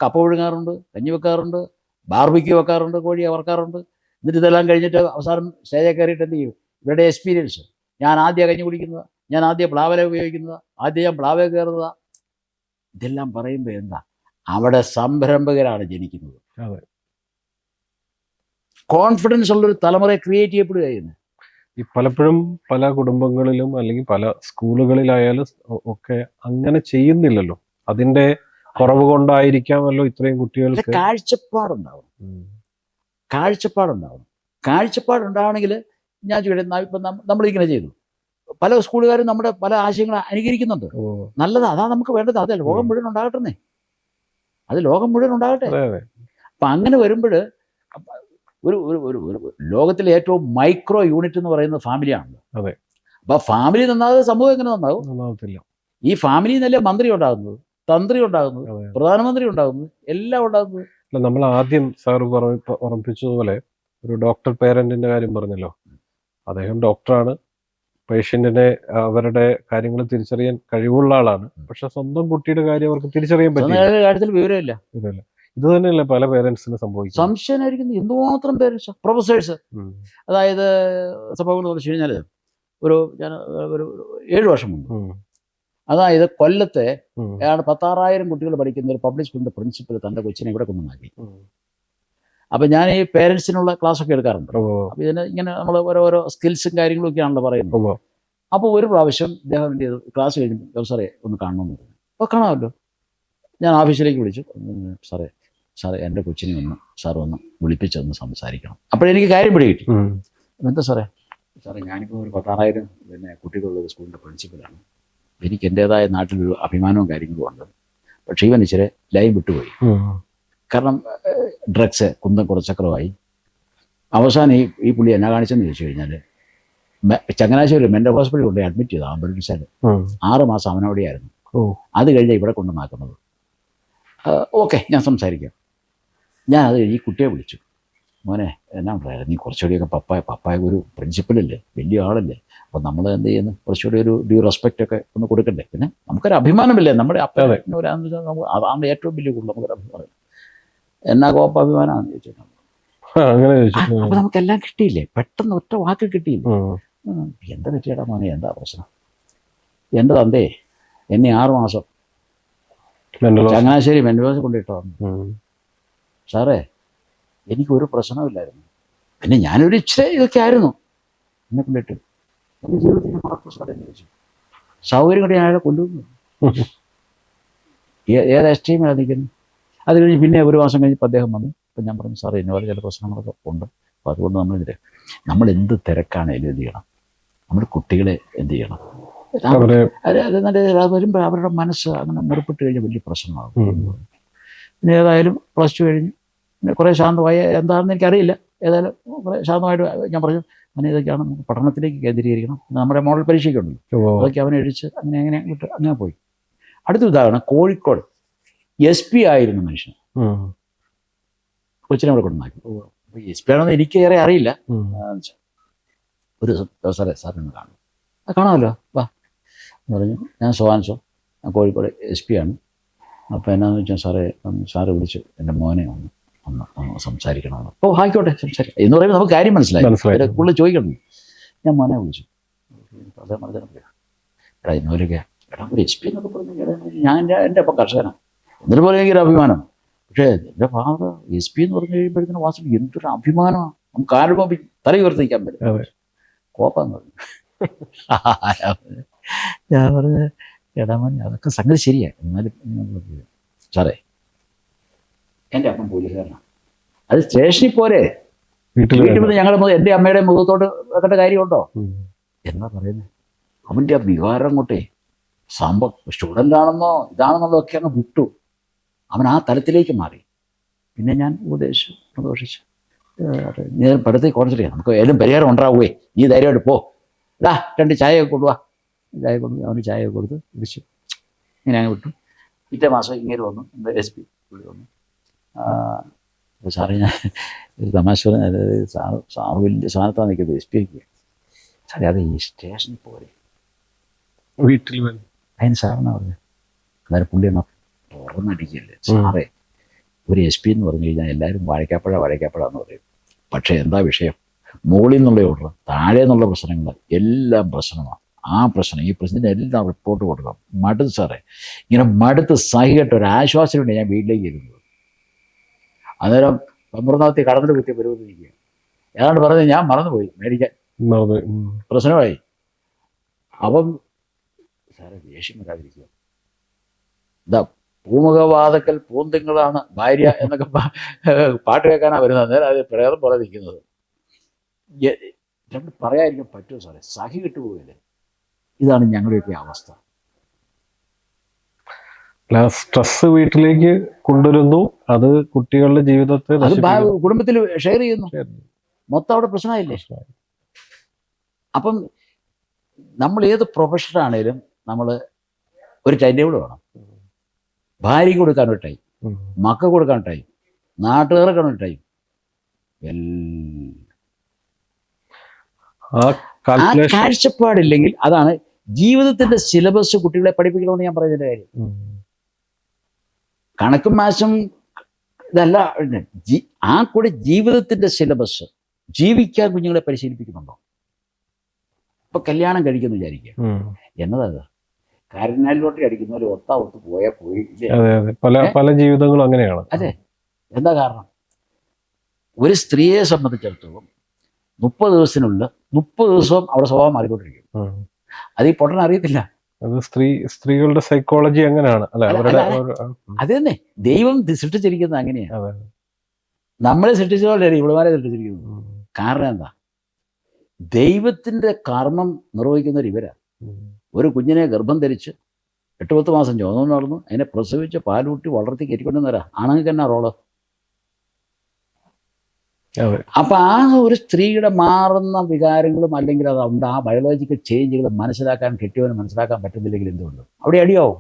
കപ്പ പുഴുങ്ങാറുണ്ട്, കഞ്ഞി വെക്കാറുണ്ട്, ബാർബിക്യൂ വെക്കാറുണ്ട്, കോഴിയെ വറക്കാറുണ്ട്. എന്നിട്ട് ഇതെല്ലാം കഴിഞ്ഞിട്ട് അവസാനം സ്റ്റേജിൽ കയറിയിട്ട് എന്ത് ചെയ്യും? ഇവരുടെ എക്സ്പീരിയൻസ്. ഞാൻ ആദ്യം കഞ്ഞി കുടിക്കുന്നത്, ഞാൻ ആദ്യം പ്ലാവല ഉപയോഗിക്കുന്നത്, ആദ്യം ഞാൻ പ്ലാവ കയറുന്നത്. ഇതെല്ലാം പറയുമ്പോൾ എന്താ? അവിടെ സംരംഭകരാണ് ജനിക്കുന്നത്. കോൺഫിഡൻസ് ഉള്ളൊരു തലമുറയെ ക്രിയേറ്റ് ചെയ്യപ്പെടുകയാണ്. ഈ പലപ്പോഴും പല കുടുംബങ്ങളിലും അല്ലെങ്കിൽ പല സ്കൂളുകളിലായാലും ഒക്കെ അങ്ങനെ ചെയ്യുന്നില്ലല്ലോ. അതിന്റെ കുറവ് കൊണ്ടായിരിക്കാമല്ലോ ഇത്രയും കുട്ടികൾക്ക് കാഴ്ചപ്പാടുണ്ടാവണമെങ്കിൽ ഞാൻ ചോദിക്കട്ടെ, ഇപ്പം നമ്മളിങ്ങനെ ചെയ്തു. പല സ്കൂളുകാരും നമ്മുടെ പല ആശയങ്ങൾ അനുകരിക്കുന്നുണ്ട്. നല്ലതാ, അതാ നമുക്ക് വേണ്ടത്. അത് ലോകം മുഴുവൻ ഉണ്ടാകട്ടെ. അപ്പം അങ്ങനെ വരുമ്പോൾ ഒരു ലോകത്തിലെ ഏറ്റവും മൈക്രോ യൂണിറ്റ് എന്ന് പറയുന്നത് ഫാമിലിയാണല്ലോ. അപ്പൊ ഫാമിലി നന്നാകാതെ സമൂഹം എങ്ങനെ നന്നാവും? ഈ ഫാമിലി നിന്നല്ലേ മന്ത്രി ഉണ്ടാകുന്നത്, തന്ത്രി ഉണ്ടാകുന്നത്, പ്രധാനമന്ത്രി ഉണ്ടാകുന്നത്, എല്ലാം ഉണ്ടാകുന്നത്. നമ്മൾ ആദ്യം സാർ ഓർമ്മിപ്പിച്ചതുപോലെ ഒരു ഡോക്ടർ പേരന്റിന്റെ കാര്യം പറഞ്ഞല്ലോ. അദ്ദേഹം ഡോക്ടറാണ്, പേഷ്യന്റിനെ അവരുടെ കാര്യങ്ങൾ തിരിച്ചറിയാൻ കഴിവുള്ള ആളാണ്. പക്ഷെ സ്വന്തം കുട്ടിയുടെ കാര്യം അവർക്ക് തിരിച്ചറിയാൻ പറ്റില്ല. കാര്യത്തിൽ വിവരമില്ല. ഇത് തന്നെയല്ലേ പല പേരൻസിന് സംഭവിക്കും. സംശയമായിരിക്കുന്നു. എന്തുമാത്രം പേരൻസ്, പ്രൊഫസേഴ്സ്. അതായത് സംഭവങ്ങൾ എന്ന് വെച്ച് കഴിഞ്ഞാൽ ഞാൻ ഒരു 7 വർഷം മുമ്പ്, അതായത് കൊല്ലത്തെ 16,000 കുട്ടികൾ പഠിക്കുന്ന ഒരു പബ്ലിക് സ്കൂളിന്റെ പ്രിൻസിപ്പൽ തൻ്റെ കൊച്ചിനെ ഇവിടെ കൊണ്ടുവന്നാക്കി. അപ്പം ഞാൻ ഈ പേരൻസിനുള്ള ക്ലാസ്സൊക്കെ എടുക്കാറുണ്ട്. അപ്പം ഇതിന് ഇങ്ങനെ നമ്മൾ ഓരോ സ്കിൽസും കാര്യങ്ങളും ഒക്കെയാണല്ലോ പറയുന്നത്. അപ്പോൾ ഒരു പ്രാവശ്യം ഇദ്ദേഹം എന്ത് ചെയ്തു? ക്ലാസ് കഴിഞ്ഞ് സാറേ ഒന്ന് കാണണമെന്ന് പറഞ്ഞു. അപ്പോൾ കാണാമല്ലോ. ഞാൻ ഓഫീസിലേക്ക് വിളിച്ചു. സാറേ എൻ്റെ കൊച്ചിനെ ഒന്ന് വിളിപ്പിച്ചൊന്ന് സംസാരിക്കണം. അപ്പോഴെനിക്ക് കാര്യം പിടികിട്ടി. എന്താ സാറേ ഞാനിപ്പോൾ ഒരു 16,000 കുട്ടികളുള്ള സ്കൂളിൻ്റെ പ്രിൻസിപ്പലാണ്. എനിക്ക് എൻ്റേതായ നാട്ടിലൊരു അഭിമാനവും കാര്യങ്ങളും ഉണ്ട്. പക്ഷേ ഇവൻ ഇച്ചിരി ലൈൻ വിട്ടുപോയി. കാരണം ഡ്രഗ്സ് കുറച്ചക്രമായി. അവസാനം ഈ പുള്ളി എന്നാ കാണിച്ചെന്ന് ചോദിച്ചു കഴിഞ്ഞാൽ, ചങ്ങനാശ്ശേരി മെൻ്റൽ ഹോസ്പിറ്റലിൽ കൊണ്ട് അഡ്മിറ്റ് ചെയ്തു. ആംബുലൻസിൽ 6 മാസം അവനവിടെയായിരുന്നു. അത് കഴിഞ്ഞാൽ ഇവിടെ കൊണ്ടുവന്നാക്കുന്നത്. ഓക്കെ, ഞാൻ സംസാരിക്കാം. ഞാൻ അത് കഴിഞ്ഞ് ഈ കുട്ടിയെ വിളിച്ചു. മോനെ എന്നാ പറയാ, നീ കുറച്ചുകൂടിയൊക്കെ പപ്പായ ഒരു പ്രിൻസിപ്പലല്ലേ, വലിയ ആളല്ലേ. അപ്പം നമ്മൾ എന്ത് ചെയ്യുന്നു? കുറച്ചുകൂടി ഒരു ഡ്യൂ റെസ്പെക്റ്റ് ഒക്കെ ഒന്ന് കൊടുക്കണ്ടേ. പിന്നെ നമുക്കൊരു അഭിമാനമില്ലേ, നമ്മുടെ അതാണ് ഏറ്റവും വലിയ കൂടുതൽ നമുക്കൊരു അഭിമാനം. എന്നാ കോപ്പ അഭിമാനമാണെന്ന് ചോദിച്ചിട്ടുണ്ട്. അപ്പം നമുക്കെല്ലാം കിട്ടിയില്ലേ, പെട്ടെന്ന് ഒറ്റ വാക്ക് കിട്ടിയില്ലേ. എന്താ പറ്റിയടാ മോനെ, എന്താ പ്രശ്നം? എൻ്റെ തന്തേ എന്നെ 6 മാസം ചങ്ങനാശ്ശേരി മെൻ്റൽ ഹോസ്പിറ്റലിൽ കൊണ്ടിട്ടോ. സാറേ എനിക്കൊരു പ്രശ്നമില്ലായിരുന്നു. പിന്നെ ഞാനൊരു ഇച്ചിരി ഇതൊക്കെ ആയിരുന്നു. എന്നെ കൊണ്ടിട്ട് എൻ്റെ ജീവിതത്തിൻ്റെ മറക്കും സാറേ എന്ന് ചോദിച്ചു. സൗകര്യം കൂടി ഞാൻ അയാളെ കൊണ്ടുവന്നു. ഏത് എക്സ്ട്രീമിലാണ് നിൽക്കുന്നത്. അത് കഴിഞ്ഞ് പിന്നെ ഒരു മാസം കഴിഞ്ഞപ്പോൾ അദ്ദേഹം വന്നു. അപ്പം ഞാൻ പറഞ്ഞു, സാറേ ഇന്ന പോലെ ചില പ്രശ്നങ്ങളൊക്കെ ഉണ്ട്. അപ്പോൾ അതുകൊണ്ട് നമ്മൾ എന്ത് തിരക്കാണേലും എന്ത് ചെയ്യണം, നമ്മുടെ കുട്ടികളെ എന്ത് ചെയ്യണം, അത് വരുമ്പോൾ അവരുടെ മനസ്സ് അങ്ങനെ മുറിപ്പെട്ട് കഴിഞ്ഞാൽ വലിയ പ്രശ്നമാകും. പിന്നെ ഏതായാലും +2 കഴിഞ്ഞ് പിന്നെ കുറേ ശാന്തമായി, എന്താണെന്ന് എനിക്കറിയില്ല. ഏതായാലും കുറേ ശാന്തമായിട്ട് ഞാൻ പറഞ്ഞു, അങ്ങനെ ഇതൊക്കെയാണ് നമുക്ക് പഠനത്തിലേക്ക് കേന്ദ്രീകരിക്കണം. നമ്മുടെ മോഡൽ പരീക്ഷയ്ക്കുണ്ടല്ലോ, അതൊക്കെ അവനെ എഴിച്ച് അങ്ങനെ വിട്ട് അങ്ങനെ പോയി. അടുത്ത ഉദാഹരണം, കോഴിക്കോട് SP ആയിരുന്നു മനുഷ്യൻ. കൊച്ചിനെ അവിടെ കൊണ്ടുവന്നാക്കി. SP ആണെന്ന് എനിക്ക് ഏറെ അറിയില്ല. ഒരു സാറിന് കാണും. അത് കാണാമല്ലോ, വാ എന്ന് പറഞ്ഞു. ഞാൻ സോവാൻസോ, ഞാൻ കോഴിക്കോട് SP ആണ്. അപ്പോൾ എന്നാന്ന് വെച്ചാൽ സാറ് വിളിച്ചു എൻ്റെ മോനെ ഒന്ന് സംസാരിക്കണമെന്ന്. ഓ ആയിക്കോട്ടെ സംസാരിക്കാം എന്ന് പറയുമ്പോൾ നമുക്ക് കാര്യം മനസ്സിലായി. കൂടുതൽ ചോദിക്കണം. ഞാൻ മോനെ വിളിച്ചു. അതേ മറുതരം എടാ ഇന്നോലൊക്കെ ഒരു SP എന്നൊക്കെ പറഞ്ഞു. ഞാൻ എൻ്റെ അപ്പം കർഷകനാണ്, എന്നിട്ട് പോലെ എനിക്കൊരു അഭിമാനം. പക്ഷേ എൻ്റെ ഫാദർ SP എന്ന് പറഞ്ഞു കഴിയുമ്പോഴത്തേനും വാസ്തു എന്തൊരു അഭിമാനമാണ്. നമുക്ക് ആരും തല ഉയർത്തി നിൽക്കാൻ പറ്റും. കോപ്പാന്ന് പറഞ്ഞു. ഞാൻ പറഞ്ഞ എടാമണി അതൊക്കെ സംഗതി ശരിയാണ്, എന്നാലും സാറേ എൻ്റെ അപ്പം പോലീസുകാരനാണ്, അത് സ്റ്റേഷനിൽ പോരെ, വീട്ടിൽ വന്ന് ഞങ്ങളുടെ എൻ്റെ അമ്മയുടെ മുഖത്തോട്ട് വെക്കേണ്ട കാര്യമുണ്ടോ എന്നാ പറയുന്നത്. അവൻ്റെ ആ വികാരം കൊണ്ടേ സ്റ്റുഡൻ്റ് ആണെന്നോ ഇതാണെന്നുള്ളതൊക്കെ അങ്ങ് വിട്ടു. അവൻ ആ തലത്തിലേക്ക് മാറി. പിന്നെ ഞാൻ ഉപദേശിച്ചു, പ്രദോഷിച്ചു, നീ പഠിത്തത്തിൽ കോൺസെൻട്രേറ്റ് ചെയ്യാം, നമുക്ക് ഏതും പരിഹാരം ഉണ്ടാവുകയെ, നീ ധൈര്യമായിട്ട് പോ, ഇതാ 2 ചായയൊക്കെ കൊണ്ടുപോവാ. ചായ കൊണ്ടു അവന് ചായയൊക്കെ കൊടുത്ത് വിളിച്ചു. ഇങ്ങനെ അങ്ങ് വിട്ടു. പിറ്റേ മാസം ഇങ്ങനെ വന്നു, എൻ്റെ SP വന്നു. സാറേ ഞാൻ ഒരു തമാശ പറഞ്ഞ, അതായത് സാറ് വലിയ സ്ഥാനത്താണ് നിൽക്കുന്നത്, SP സാറേ അത് ഈ സ്റ്റേഷനിൽ പോലെ വീട്ടിൽ അതിന് സാറിനാ പറഞ്ഞത്. അന്നേരം പുള്ളി എന്നാൽ തുറന്നടിക്കല്ലേ സാറേ, ഒരു SP എന്ന് പറഞ്ഞു കഴിഞ്ഞാൽ എല്ലാവരും വാഴക്കാപ്പഴാന്ന് പറയും. പക്ഷേ എന്താ വിഷയം, മുകളിൽ നിന്നുള്ള ഓർഡർ, താഴെ നിന്നുള്ള പ്രശ്നങ്ങൾ എല്ലാം പ്രശ്നമാണ്. ആ പ്രശ്നം ഈ പ്രശ്നത്തിന് എല്ലാം റിപ്പോർട്ട് കൊടുക്കണം. മടുത്ത് സാറേ, ഇങ്ങനെ മടുത്ത് സഹികെട്ട ഒരു ആശ്വാസമുണ്ട് ഞാൻ വീട്ടിലേക്ക് ഇരുന്നത്. അന്നേരം സമ്പ്രദായത്തിൽ കടന്നിട്ട് കുത്തിയ പരിവർത്തിക്കുക ഏതാണ്ട് പറഞ്ഞത് ഞാൻ മറന്നുപോയി മേടിക്കാൻ, പ്രശ്നമായി. അപ്പം സാറേ ദേഷ്യം വരാതിരിക്കുക, എന്താ പൂമുഖവാതക്കൽ പൂന്തിങ്ങളാണ് ഭാര്യ എന്നൊക്കെ പാട്ട് കേൾക്കാനാണ് വരുന്നത്. അന്നേരം അത് പ്രേതം പോലെ നിൽക്കുന്നത്. രണ്ട് പറയാതിരിക്കാൻ പറ്റുമോ സാറേ, സഹി കിട്ടുപോയില്ലേ. ഇതാണ് ഞങ്ങളുടെയൊക്കെ അവസ്ഥ. സ്ട്രെസ് വീട്ടിലേക്ക് കൊണ്ടുവരുന്നു, അത് കുട്ടികളുടെ ജീവിതത്തെ കുടുംബത്തിൽ ഷെയർ ചെയ്യുന്നു, മൊത്തം അവിടെ പ്രശ്നമായില്ലേ. അപ്പം നമ്മൾ ഏത് പ്രൊഫഷനാണേലും നമ്മൾ ഒരു ടൈം ടേബിൾ വേണം. ഭാര്യയ്ക്ക് കൊടുക്കാൻ ഒരു ടൈം, മക്കൾക്ക് കൊടുക്കാൻ ടൈം, നാട്ടുകാർക്ക് ഒരു ടൈം. ആ കാഴ്ചപ്പാടില്ലെങ്കിൽ അതാണ് ജീവിതത്തിന്റെ സിലബസ് കുട്ടികളെ പഠിപ്പിക്കണമെന്ന് ഞാൻ പറയുന്നതിന്റെ കാര്യം. കണക്കും മാസും ഇതല്ല, ആ കൂടെ ജീവിതത്തിന്റെ സിലബസ് ജീവിക്കാൻ കുഞ്ഞുങ്ങളെ പരിശീലിപ്പിക്കുന്നുണ്ടോ? ഇപ്പൊ കല്യാണം കഴിക്കുന്നു വിചാരിക്കുക, എന്നതാ കാരനാൽ ലോട്ടറി അടിക്കുന്നവര് ഒത്ത് പോയാൽ പോയി. പല ജീവിതങ്ങളും അങ്ങനെയാണ്. അതെ, എന്താ കാരണം? ഒരു സ്ത്രീയെ സംബന്ധിച്ചിടത്തോളം 30 ദിവസത്തിനുള്ളിൽ 30 ദിവസവും അവിടെ സ്വഭാവം മാറിക്കൊണ്ടിരിക്കും. അത് ഈ പൊട്ടൻ അറിയത്തില്ല. സ്ത്രീകളുടെ സൈക്കോളജി അങ്ങനെയാണ്. അത് തന്നെ ദൈവം സൃഷ്ടിച്ചിരിക്കുന്നത് അങ്ങനെയാണ്. നമ്മളെ സൃഷ്ടിച്ചതല്ലേ ഇവളുമാരെ സൃഷ്ടിച്ചിരിക്കുന്നത്. കാരണം എന്താ? ദൈവത്തിന്റെ കർമ്മം നിർവഹിക്കുന്നവർ ഇവരാ. ഒരു കുഞ്ഞിനെ ഗർഭം ധരിച്ച് 8-10 മാസം ചോദനം നടന്നു, അതിനെ പ്രസവിച്ച് പാലൂട്ടി വളർത്തി കയറ്റിക്കൊണ്ടുവന്നവരാ. ആണെങ്കിൽ തന്നെ റോള്. അപ്പൊ ആ ഒരു സ്ത്രീയുടെ മാറുന്ന വികാരങ്ങളും അല്ലെങ്കിൽ അതുണ്ട്, ആ ബയോളജിക്കൽ ചേഞ്ചുകൾ മനസ്സിലാക്കാൻ കെട്ടിയവന് മനസ്സിലാക്കാൻ പറ്റുന്നില്ലെങ്കിൽ എന്തുകൊണ്ട് അവിടെ അടിയാവും?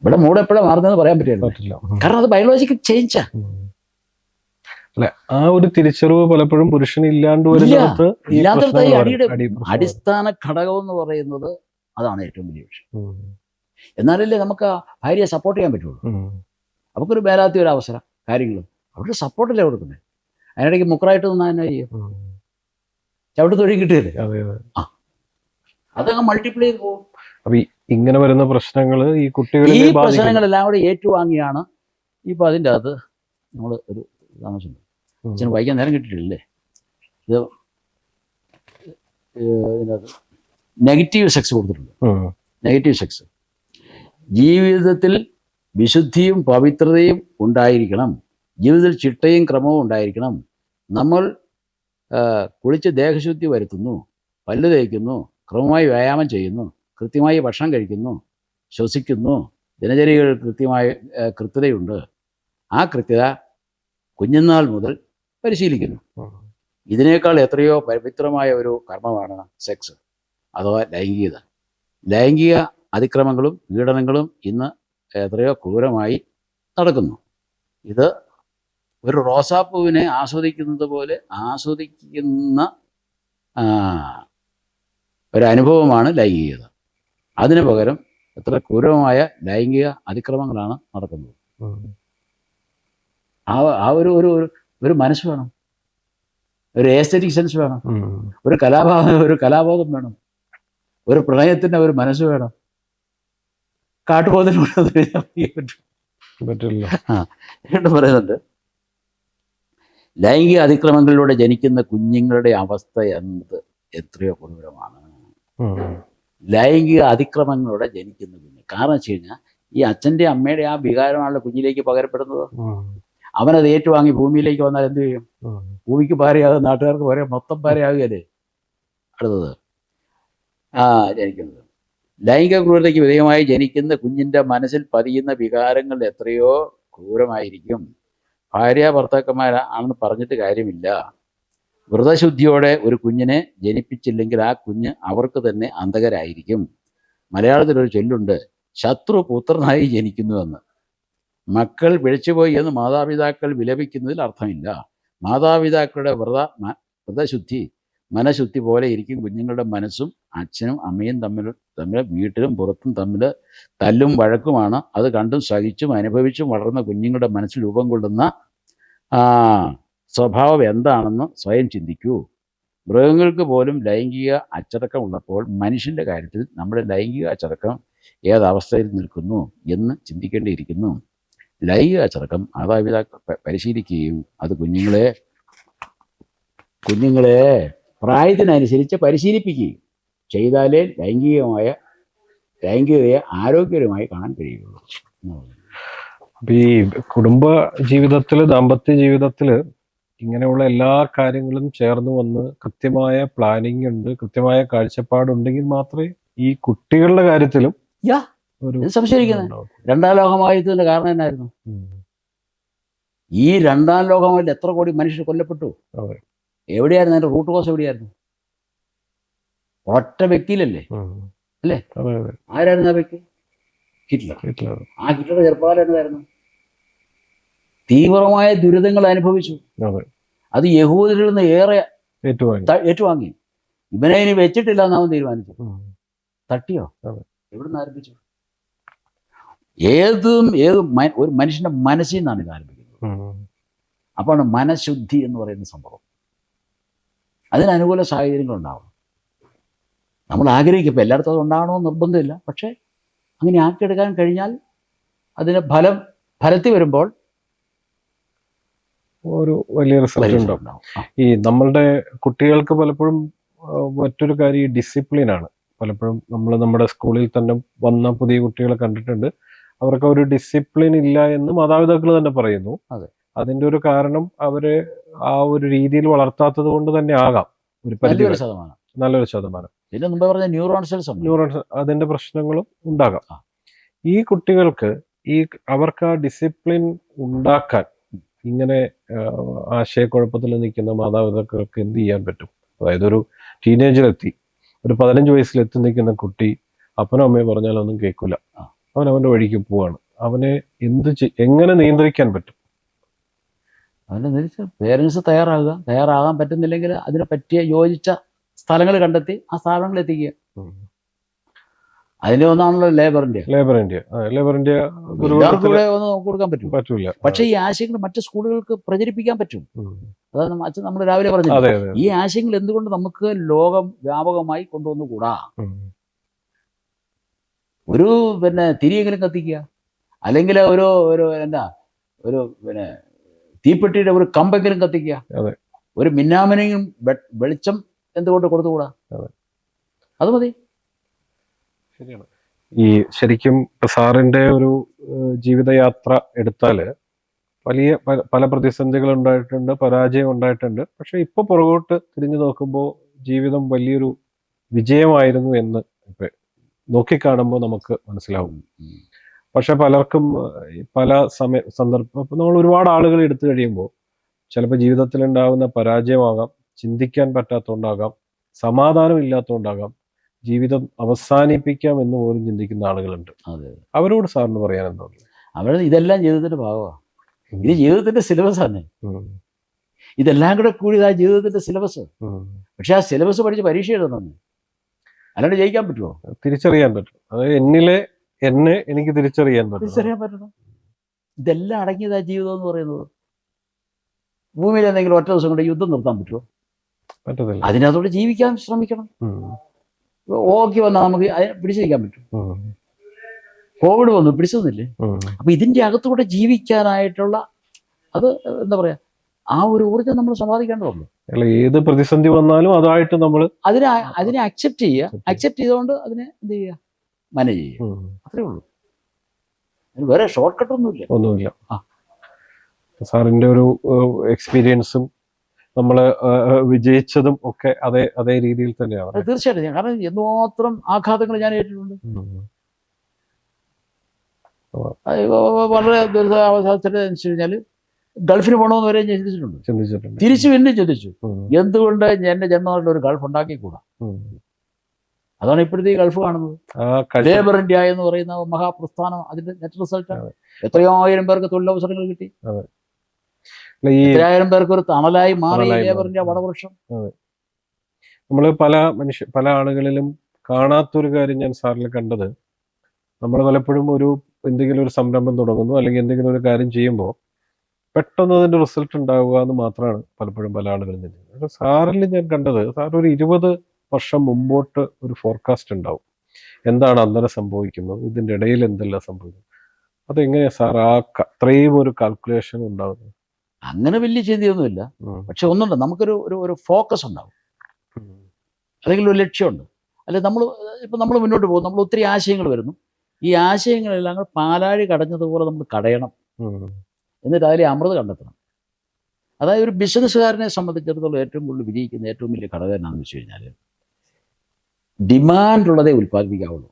ഇവിടെ മൂഡ് എപ്പോഴാണ് മാറുന്നതെന്ന് പറയാൻ പറ്റില്ല. കാരണം അത് ബയോളജിക്കൽ ചേഞ്ചാ. അല്ലെ, ആ ഒരു തിരിച്ചറിവ് പലപ്പോഴും പുരുഷന് ഇല്ലാണ്ടിടത്ത് അടിയുടെ അടിസ്ഥാന ഘടകം എന്ന് പറയുന്നത് അതാണ് ഏറ്റവും വലിയ വിഷയം. എന്നാലല്ലേ നമുക്ക് ആ ഭാര്യയെ സപ്പോർട്ട് ചെയ്യാൻ പറ്റുള്ളൂ. നമുക്കൊരു മേലാത്ത ഒരു അവസരം കാര്യങ്ങൾ അവരുടെ സപ്പോർട്ടല്ലേ കൊടുക്കുന്നത്. അതിനിടയ്ക്ക് മുക്കറായിട്ട് നിന്നാൽ എന്നാ ചെയ്യും? ചവിട്ട് തൊഴിൽ കിട്ടിയല്ലേ, അതങ്ങ് മൾട്ടിപ്ലൈ ചെയ്ത് പോകും. അപ്പൊ ഇങ്ങനെ വരുന്ന പ്രശ്നങ്ങൾ ഈ പ്രശ്നങ്ങളെല്ലാം കൂടെ ഏറ്റുവാങ്ങിയാണ് ഇപ്പൊ അതിൻ്റെ അകത്ത് നമ്മൾ ഒരു താമസമുണ്ട്. അച്ഛന് വായിക്കാൻ നേരം കിട്ടിയിട്ടില്ലേ? ഇത് ഇതിനകത്ത് നെഗറ്റീവ് സെക്സ് കൊടുത്തിട്ടുണ്ട്. നെഗറ്റീവ് സെക്സ് ജീവിതത്തിൽ വിശുദ്ധിയും പവിത്രതയും ഉണ്ടായിരിക്കണം, ജീവിതത്തിൽ ചിട്ടയും ക്രമവും ഉണ്ടായിരിക്കണം. നമ്മൾ കുളിച്ച് ദേഹശുദ്ധി വരുത്തുന്നു, പല്ല് തേക്കുന്നു, ക്രമമായി വ്യായാമം ചെയ്യുന്നു, കൃത്യമായി ഭക്ഷണം കഴിക്കുന്നു, ശ്വസിക്കുന്നു, ദിനചര്യകൾ കൃത്യമായ കൃത്യതയുണ്ട്. ആ കൃത്യത കുഞ്ഞുനാൾ മുതൽ പരിശീലിക്കുന്നു. ഇതിനേക്കാൾ എത്രയോ പവിത്രമായ ഒരു കർമ്മമാണ് സെക്സ് അഥവാ ലൈംഗികത. ലൈംഗിക അതിക്രമങ്ങളും പീഡനങ്ങളും ഇന്ന് എത്രയോ ക്രൂരമായി നടക്കുന്നു. ഇത് ഒരു റോസാപ്പൂവിനെ ആസ്വദിക്കുന്നത് പോലെ ആസ്വദിക്കുന്ന ഒരനുഭവമാണ് ലൈംഗികത. അതിനു പകരം എത്ര ക്രൂരമായ ലൈംഗിക അതിക്രമങ്ങളാണ് നടക്കുന്നത്. ആ ഒരു മനസ്സ് വേണം, ഒരു എസ്തെറ്റിക് സെൻസ് വേണം, ഒരു കലാബോധം വേണം, ഒരു പ്രണയത്തിൻ്റെ ഒരു മനസ്സ് വേണം. കാട്ടുപോതിനോട് പറ്റില്ല. എന്നിട്ട് പറയുന്നുണ്ട്, ലൈംഗിക അതിക്രമങ്ങളിലൂടെ ജനിക്കുന്ന കുഞ്ഞുങ്ങളുടെ അവസ്ഥ എന്നത് എത്രയോ കൊടൂരമാണ്. ലൈംഗിക അതിക്രമങ്ങളിലൂടെ ജനിക്കുന്ന കുഞ്ഞ്. കാരണം വെച്ച് കഴിഞ്ഞാൽ ഈ അച്ഛൻ്റെ അമ്മയുടെ ആ വികാരമാണല്ലോ കുഞ്ഞിലേക്ക് പകരപ്പെടുന്നത്. അവനത് ഏറ്റുവാങ്ങി ഭൂമിയിലേക്ക് വന്നാൽ എന്ത് ചെയ്യും? ഭൂമിക്ക് പാരയാകും, നാട്ടുകാർക്ക് പറയാം, മൊത്തം പാരയാകുകയല്ലേ അടുത്തത് ജനിക്കുന്നത്. ലൈംഗിക ക്രൂരതയ്ക്ക് വിധേയമായി ജനിക്കുന്ന കുഞ്ഞിൻ്റെ മനസ്സിൽ പതിയുന്ന വികാരങ്ങൾ എത്രയോ ക്രൂരമായിരിക്കും. ഭാര്യ ഭർത്താക്കന്മാരാണെന്ന് പറഞ്ഞിട്ട് കാര്യമില്ല. വ്രതശുദ്ധിയോടെ ഒരു കുഞ്ഞിനെ ജനിപ്പിച്ചില്ലെങ്കിൽ ആ കുഞ്ഞ് അവർക്ക് തന്നെ അന്ധകരായിരിക്കും. മലയാളത്തിലൊരു ചൊല്ലുണ്ട്, ശത്രു പുത്രനായി ജനിക്കുന്നുവെന്ന്. മക്കൾ പിഴച്ചുപോയി എന്ന് മാതാപിതാക്കൾ വിലപിക്കുന്നതിൽ അർത്ഥമില്ല. മാതാപിതാക്കളുടെ വ്രതശുദ്ധി മനഃശുദ്ധി പോലെ ഇരിക്കും കുഞ്ഞുങ്ങളുടെ മനസ്സും. അച്ഛനും അമ്മയും തമ്മിൽ വീട്ടിലും പുറത്തും തമ്മിൽ തല്ലും വഴക്കുമാണ്. അത് കണ്ടും സഹിച്ചും അനുഭവിച്ചും വളർന്ന കുഞ്ഞുങ്ങളുടെ മനസ്സിൽ രൂപം കൊള്ളുന്ന സ്വഭാവം എന്താണെന്ന് സ്വയം ചിന്തിക്കൂ. മൃഗങ്ങൾക്ക് പോലും ലൈംഗിക അച്ചടക്കം ഉള്ളപ്പോൾ മനുഷ്യൻ്റെ കാര്യത്തിൽ നമ്മുടെ ലൈംഗിക അച്ചടക്കം ഏതവസ്ഥയിൽ നിൽക്കുന്നു എന്ന് ചിന്തിക്കേണ്ടിയിരിക്കുന്നു. ലൈംഗിക അച്ചടക്കം മാതാപിതാക്കൾ പരിശീലിക്കുകയും അത് കുഞ്ഞുങ്ങളെ പ്രായത്തിനനുസരിച്ച് പരിശീലിപ്പിക്കുകയും ചെയ്താലേ ലൈംഗികതയെ ആരോഗ്യകരമായി കാണാൻ കഴിയുള്ളൂ. അപ്പൊ ഈ കുടുംബ ജീവിതത്തില്, ദാമ്പത്യ ജീവിതത്തില് ഇങ്ങനെയുള്ള എല്ലാ കാര്യങ്ങളും ചേർന്ന് വന്ന് കൃത്യമായ പ്ലാനിങ് ഉണ്ട്, കൃത്യമായ കാഴ്ചപ്പാടുണ്ടെങ്കിൽ മാത്രമേ ഈ കുട്ടികളുടെ കാര്യത്തിലും സംശയിക്കുന്നത്. രണ്ടാം ലോകമഹായുദ്ധത്തിന്റെ കാരണം എന്നായിരുന്നു? ഈ രണ്ടാം ലോകമഹായുദ്ധത്തിൽ എത്ര കോടി മനുഷ്യർ കൊല്ലപ്പെട്ടു? എവിടെയായിരുന്നു അതിന്റെ റൂട്ട് കോസ്? എവിടെയായിരുന്നു? ഒറ്റ വ്യക്തിയിലല്ലേ? അല്ലേ? ആരായിരുന്നു ആ വ്യക്തി? ഹിറ്റ്ലർ. ആ ഹിറ്റ്ലർ ചെറുപ്പകാലം എന്നതായിരുന്നു? തീവ്രമായ ദുരിതങ്ങൾ അനുഭവിച്ചു. അത് യഹൂദരിൽ നിന്ന് ഏറെ ഏറ്റുവാങ്ങി. ഇവനെ ഇനി വെച്ചിട്ടില്ല എന്നവൻ തീരുമാനിച്ചു. തട്ടിയോ? എവിടുന്ന് ആരംഭിച്ചു? ഒരു മനുഷ്യന്റെ മനസ്സിൽ നിന്നാണ് ഇത് ആരംഭിക്കുന്നത്. അപ്പോഴാണ് മനഃശുദ്ധി എന്ന് പറയുന്ന സംഭവം. അതിന് അനുകൂല സാഹചര്യങ്ങൾ ഉണ്ടാവണം. നമ്മൾ ആഗ്രഹിക്കും. ഇപ്പം എല്ലായിടത്തും അത് ഉണ്ടാകണമെന്ന് നിർബന്ധമില്ല. പക്ഷേ അങ്ങനെ ആക്കിയെടുക്കാൻ കഴിഞ്ഞാൽ അതിന് ഫലത്തിൽ വരുമ്പോൾ ഒരു വലിയ റിസൾട്ട് ഉണ്ടാവും. ഈ നമ്മളുടെ കുട്ടികൾക്ക് പലപ്പോഴും മറ്റൊരു കാര്യം ഡിസിപ്ലിനാണ്. പലപ്പോഴും നമ്മൾ നമ്മുടെ സ്കൂളിൽ തന്നെ വന്ന പുതിയ കുട്ടികളെ കണ്ടിട്ടുണ്ട്. അവർക്ക് ഒരു ഡിസിപ്ലിൻ ഇല്ല എന്ന് മാതാപിതാക്കൾ തന്നെ പറയുന്നു. അതിന്റെ ഒരു കാരണം അവരെ ആ ഒരു രീതിയിൽ വളർത്താത്തത് കൊണ്ട് തന്നെ ആകാം ഒരു നല്ലൊരു ശതമാനം. പിന്നെ മുമ്പ് പറഞ്ഞ ന്യൂറോൺസ് അതിന്റെ പ്രശ്നങ്ങളും ഉണ്ടാകാം. ഈ കുട്ടികൾക്ക് അവർക്ക് ആ ഡിസിപ്ലിൻ ഉണ്ടാക്കാൻ ഇങ്ങനെ ആശയക്കുഴപ്പത്തിൽ നിൽക്കുന്ന മാതാപിതാക്കൾക്ക് എന്ത് ചെയ്യാൻ പറ്റും? അതായത് ഒരു ടീനേജിലെത്തി, ഒരു 15 വയസ്സിലെത്തി നിൽക്കുന്ന കുട്ടി അപ്പനോ അമ്മയോ പറഞ്ഞാലൊന്നും കേൾക്കില്ല, അവൻ്റെ വഴിക്ക് പോവാണ്. അവനെ എങ്ങനെ നിയന്ത്രിക്കാൻ പറ്റും? അവനെ പേരൻസ് തയ്യാറാകാൻ പറ്റുന്നില്ലെങ്കിൽ അതിനെ പറ്റിയ യോജിച്ച സ്ഥലങ്ങൾ കണ്ടെത്തി ആ സ്ഥാപനങ്ങളിൽ എത്തിക്കുക. അതിന്റെ ഒന്നാണല്ലോ ലേബർ ഇന്ത്യ. കൂടെ ഒന്ന് കൊടുക്കാൻ പറ്റില്ല. പക്ഷെ ഈ ആശയങ്ങൾ മറ്റു സ്കൂളുകൾക്ക് പ്രചരിപ്പിക്കാൻ പറ്റും. അതാണ് അച്ഛൻ നമ്മൾ രാവിലെ പറഞ്ഞത്. ഈ ആശയങ്ങൾ എന്തുകൊണ്ട് നമുക്ക് ലോകം വ്യാപകമായി കൊണ്ടുവന്നുകൂടാ? ഒരു തിരിയെങ്കിലും കത്തിക്കുക, അല്ലെങ്കിൽ ഒരു തീപ്പെട്ടിയുടെ ഒരു കമ്പെങ്കിലും കത്തിക്കുക, ഒരു മിന്നാമിനെയും വെളിച്ചം എന്തുകൊണ്ട് കൊടുത്തുകൂടാ? അത് മതി. ശരിയാണ്. ഈ ശരിക്കും സാറിന്റെ ഒരു ജീവിതയാത്ര എടുത്താൽ വലിയ പല പ്രതിസന്ധികൾ ഉണ്ടായിട്ടുണ്ട്, പരാജയം ഉണ്ടായിട്ടുണ്ട്. പക്ഷെ ഇപ്പൊ പുറകോട്ട് തിരിഞ്ഞു നോക്കുമ്പോൾ ജീവിതം വലിയൊരു വിജയമായിരുന്നു എന്ന് ഇപ്പൊ നോക്കിക്കാണുമ്പോൾ നമുക്ക് മനസ്സിലാവും. പക്ഷെ പലർക്കും പല സന്ദർഭം നമ്മൾ ഒരുപാട് ആളുകൾ എടുത്തു കഴിയുമ്പോൾ ചിലപ്പോൾ ജീവിതത്തിൽ ഉണ്ടാകുന്ന പരാജയമാകാം, ചിന്തിക്കാൻ പറ്റാത്തതുകൊണ്ടാകാം, സമാധാനം ഇല്ലാത്തതുകൊണ്ടാകാം, ജീവിതം അവസാനിപ്പിക്കാം എന്ന് പോലും ചിന്തിക്കുന്ന ആളുകളുണ്ട്. അവരോട് സാറിന് പറയാൻ എന്താ? ഇതെല്ലാം ജീവിതത്തിന്റെ ഭാഗമാണ്. ഇത് ജീവിതത്തിന്റെ സിലബസ് ആണ്. ഇതെല്ലാം കൂടെ കൂടി ആ ജീവിതത്തിന്റെ സിലബസ്. പക്ഷെ ആ സിലബസ് പഠിച്ച് പരീക്ഷ എഴുതണം, അല്ലാണ്ട് ജയിക്കാൻ പറ്റുമോ? തിരിച്ചറിയാൻ പറ്റും. അതായത് എന്നെ എനിക്ക് തിരിച്ചറിയാൻ പറ്റണം. ഇതെല്ലാം അടങ്ങിയതാ ജീവിതം എന്ന് പറയുന്നത്. ഭൂമിയിൽ എന്തെങ്കിലും ഒറ്റ ദിവസം കൊണ്ട് യുദ്ധം നിർത്താൻ പറ്റുമോ? പറ്റത്തില്ല. അതിനകത്തോടെ ജീവിക്കാൻ ശ്രമിക്കണം. ഓക്കെ വന്നാൽ നമുക്ക് പിടിച്ചു നിൽക്കാൻ പറ്റും. കോവിഡ് വന്നു, പിടിച്ചു നിന്നില്ലേ? അപ്പൊ ഇതിന്റെ അകത്തൂടെ ജീവിക്കാനായിട്ടുള്ള അത് എന്താ പറയാ, ആ ഒരു ഊർജ്ജം നമ്മൾ സമ്പാദിക്കേണ്ടതുള്ളൂ. ഏത് പ്രതിസന്ധി വന്നാലും അതായിട്ട് നമ്മൾ അതിനെ അക്സെപ്റ്റ് ചെയ്യുക. അക്സെപ്റ്റ് ചെയ്തുകൊണ്ട് അതിനെ എന്ത് ചെയ്യുക, മാനേജ് ചെയ്യുക. അത്രേ ഉള്ളൂ. വേറെ ഷോർട്ട് കട്ട് ഒന്നുമില്ല. സാറിന്റെ ഒരു എക്സ്പീരിയൻസും നമ്മള് വിജയിച്ചതും ഒക്കെ അതേ രീതിയിൽ തന്നെയാണ്. തീർച്ചയായിട്ടും. കാരണം എന്തുമാത്രം ആഘാതങ്ങൾ ഞാൻ ഏറ്റിട്ടുണ്ട്. വളരെ ദുരിതാവസ്ഥ കഴിഞ്ഞാല് ഗൾഫിന് പോകണമെന്ന് വരെ ഞാൻ ചിന്തിച്ചിട്ടുണ്ട്. തിരിച്ചു വീണ്ടും ചിന്തിച്ചു, എന്തുകൊണ്ട് എന്റെ ജന്മനാട്ടിൽ ഒരു ഗൾഫ് ഉണ്ടാക്കിക്കൂടാ. അതാണ് ഇപ്പോഴത്തെ ഈ ഗൾഫ് കാണുന്നത്. ലേബർ ഇന്ത്യ എന്ന് പറയുന്ന മഹാപ്രസ്ഥാനം, അതിന്റെ നെറ്റ് റിസൾട്ടാണ്. എത്രയോ ആയിരം പേർക്ക് തൊഴിലവസരങ്ങൾ കിട്ടി. എത്രയായിരം പേർക്ക് ഒരു തണലായി മാറി ലേബർ ഇന്ത്യ വടവൃക്ഷം. നമ്മള് പല ആളുകളിലും കാണാത്തൊരു കാര്യം ഞാൻ സാറിൽ കണ്ടത്, നമ്മൾ പലപ്പോഴും എന്തെങ്കിലും ഒരു സംരംഭം തുടങ്ങുന്നു അല്ലെങ്കിൽ എന്തെങ്കിലും ഒരു കാര്യം ചെയ്യുമ്പോൾ പെട്ടെന്ന് അതിന്റെ റിസൾട്ട് ഉണ്ടാവുക എന്ന് മാത്രമാണ് പലപ്പോഴും പല ആളുകളും ചിന്തിക്കുന്നത്. സാറിൽ ഞാൻ കണ്ടത്, സാർ ഒരു 20 വർഷം മുമ്പോട്ട് ഒരു ഫോർകാസ്റ്റ് ഉണ്ടാവും. എന്താണ് അന്നേരം സംഭവിക്കുന്നത്, ഇതിന്റെ ഇടയിൽ എന്തെല്ലാം സംഭവിക്കും, അതെങ്ങനെയാ സാർ അത്രയും ഒരു കാൽക്കുലേഷൻ ഉണ്ടാവുന്നത്? അങ്ങനെ വലിയ ചിന്തയൊന്നുമില്ല. പക്ഷെ ഒന്നുണ്ട്, നമുക്കൊരു ഫോക്കസ് ഉണ്ടാവും, അല്ലെങ്കിൽ ഒരു ലക്ഷ്യമുണ്ട്. അല്ലെ നമ്മൾ മുന്നോട്ട് പോകും, നമ്മൾ ഒത്തിരി ആശയങ്ങൾ വരുന്നു. ഈ ആശയങ്ങളെല്ലാം പാലാഴി കടഞ്ഞതുപോലെ നമ്മൾ കടയണം, എന്നിട്ട് അതിലെ അമൃത് കണ്ടെത്തണം. അതായത് ഒരു ബിസിനസ്സുകാരനെ സംബന്ധിച്ചിടത്തോളം ഏറ്റവും കൂടുതൽ വിജയിക്കുന്ന ഏറ്റവും വലിയ ഘടകം എന്നാന്ന് വെച്ച് കഴിഞ്ഞാൽ, ഡിമാൻഡ് ഉള്ളതേ ഉൽപ്പാദിപ്പിക്കാവുള്ളൂ.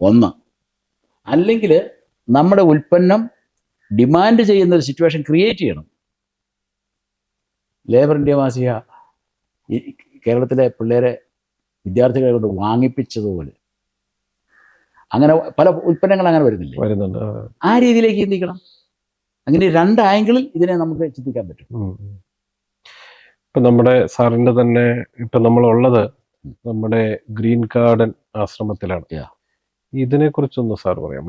ഒന്ന്, അല്ലെങ്കിൽ നമ്മുടെ ഉൽപ്പന്നം ഡിമാൻഡ് ചെയ്യുന്ന ഒരു സിറ്റുവേഷൻ ക്രിയേറ്റ് ചെയ്യണം. ലേബർ ഇന്ത്യ മാസിക കേരളത്തിലെ പിള്ളേരെ, വിദ്യാർത്ഥികളെ കൊണ്ട് വാങ്ങിപ്പിച്ചതുപോലെ അങ്ങനെ പല ഉൽപ്പന്നങ്ങൾ അങ്ങനെ വരുന്നുണ്ട്. ആ രീതിയിലേക്ക് ചിന്തിക്കണം. അങ്ങനെ 2 ആംഗിളിൽ ഇതിനെ നമുക്ക് ചിന്തിക്കാൻ പറ്റും. ഇപ്പൊ നമ്മുടെ സാറിന്റെ തന്നെ ഇപ്പൊ നമ്മളുള്ളത് നമ്മുടെ ഗ്രീൻ ഗാർഡൻ ആശ്രമത്തിലാണ്. ഇതിനെ കുറിച്ചൊന്ന് സാർ പറയാം.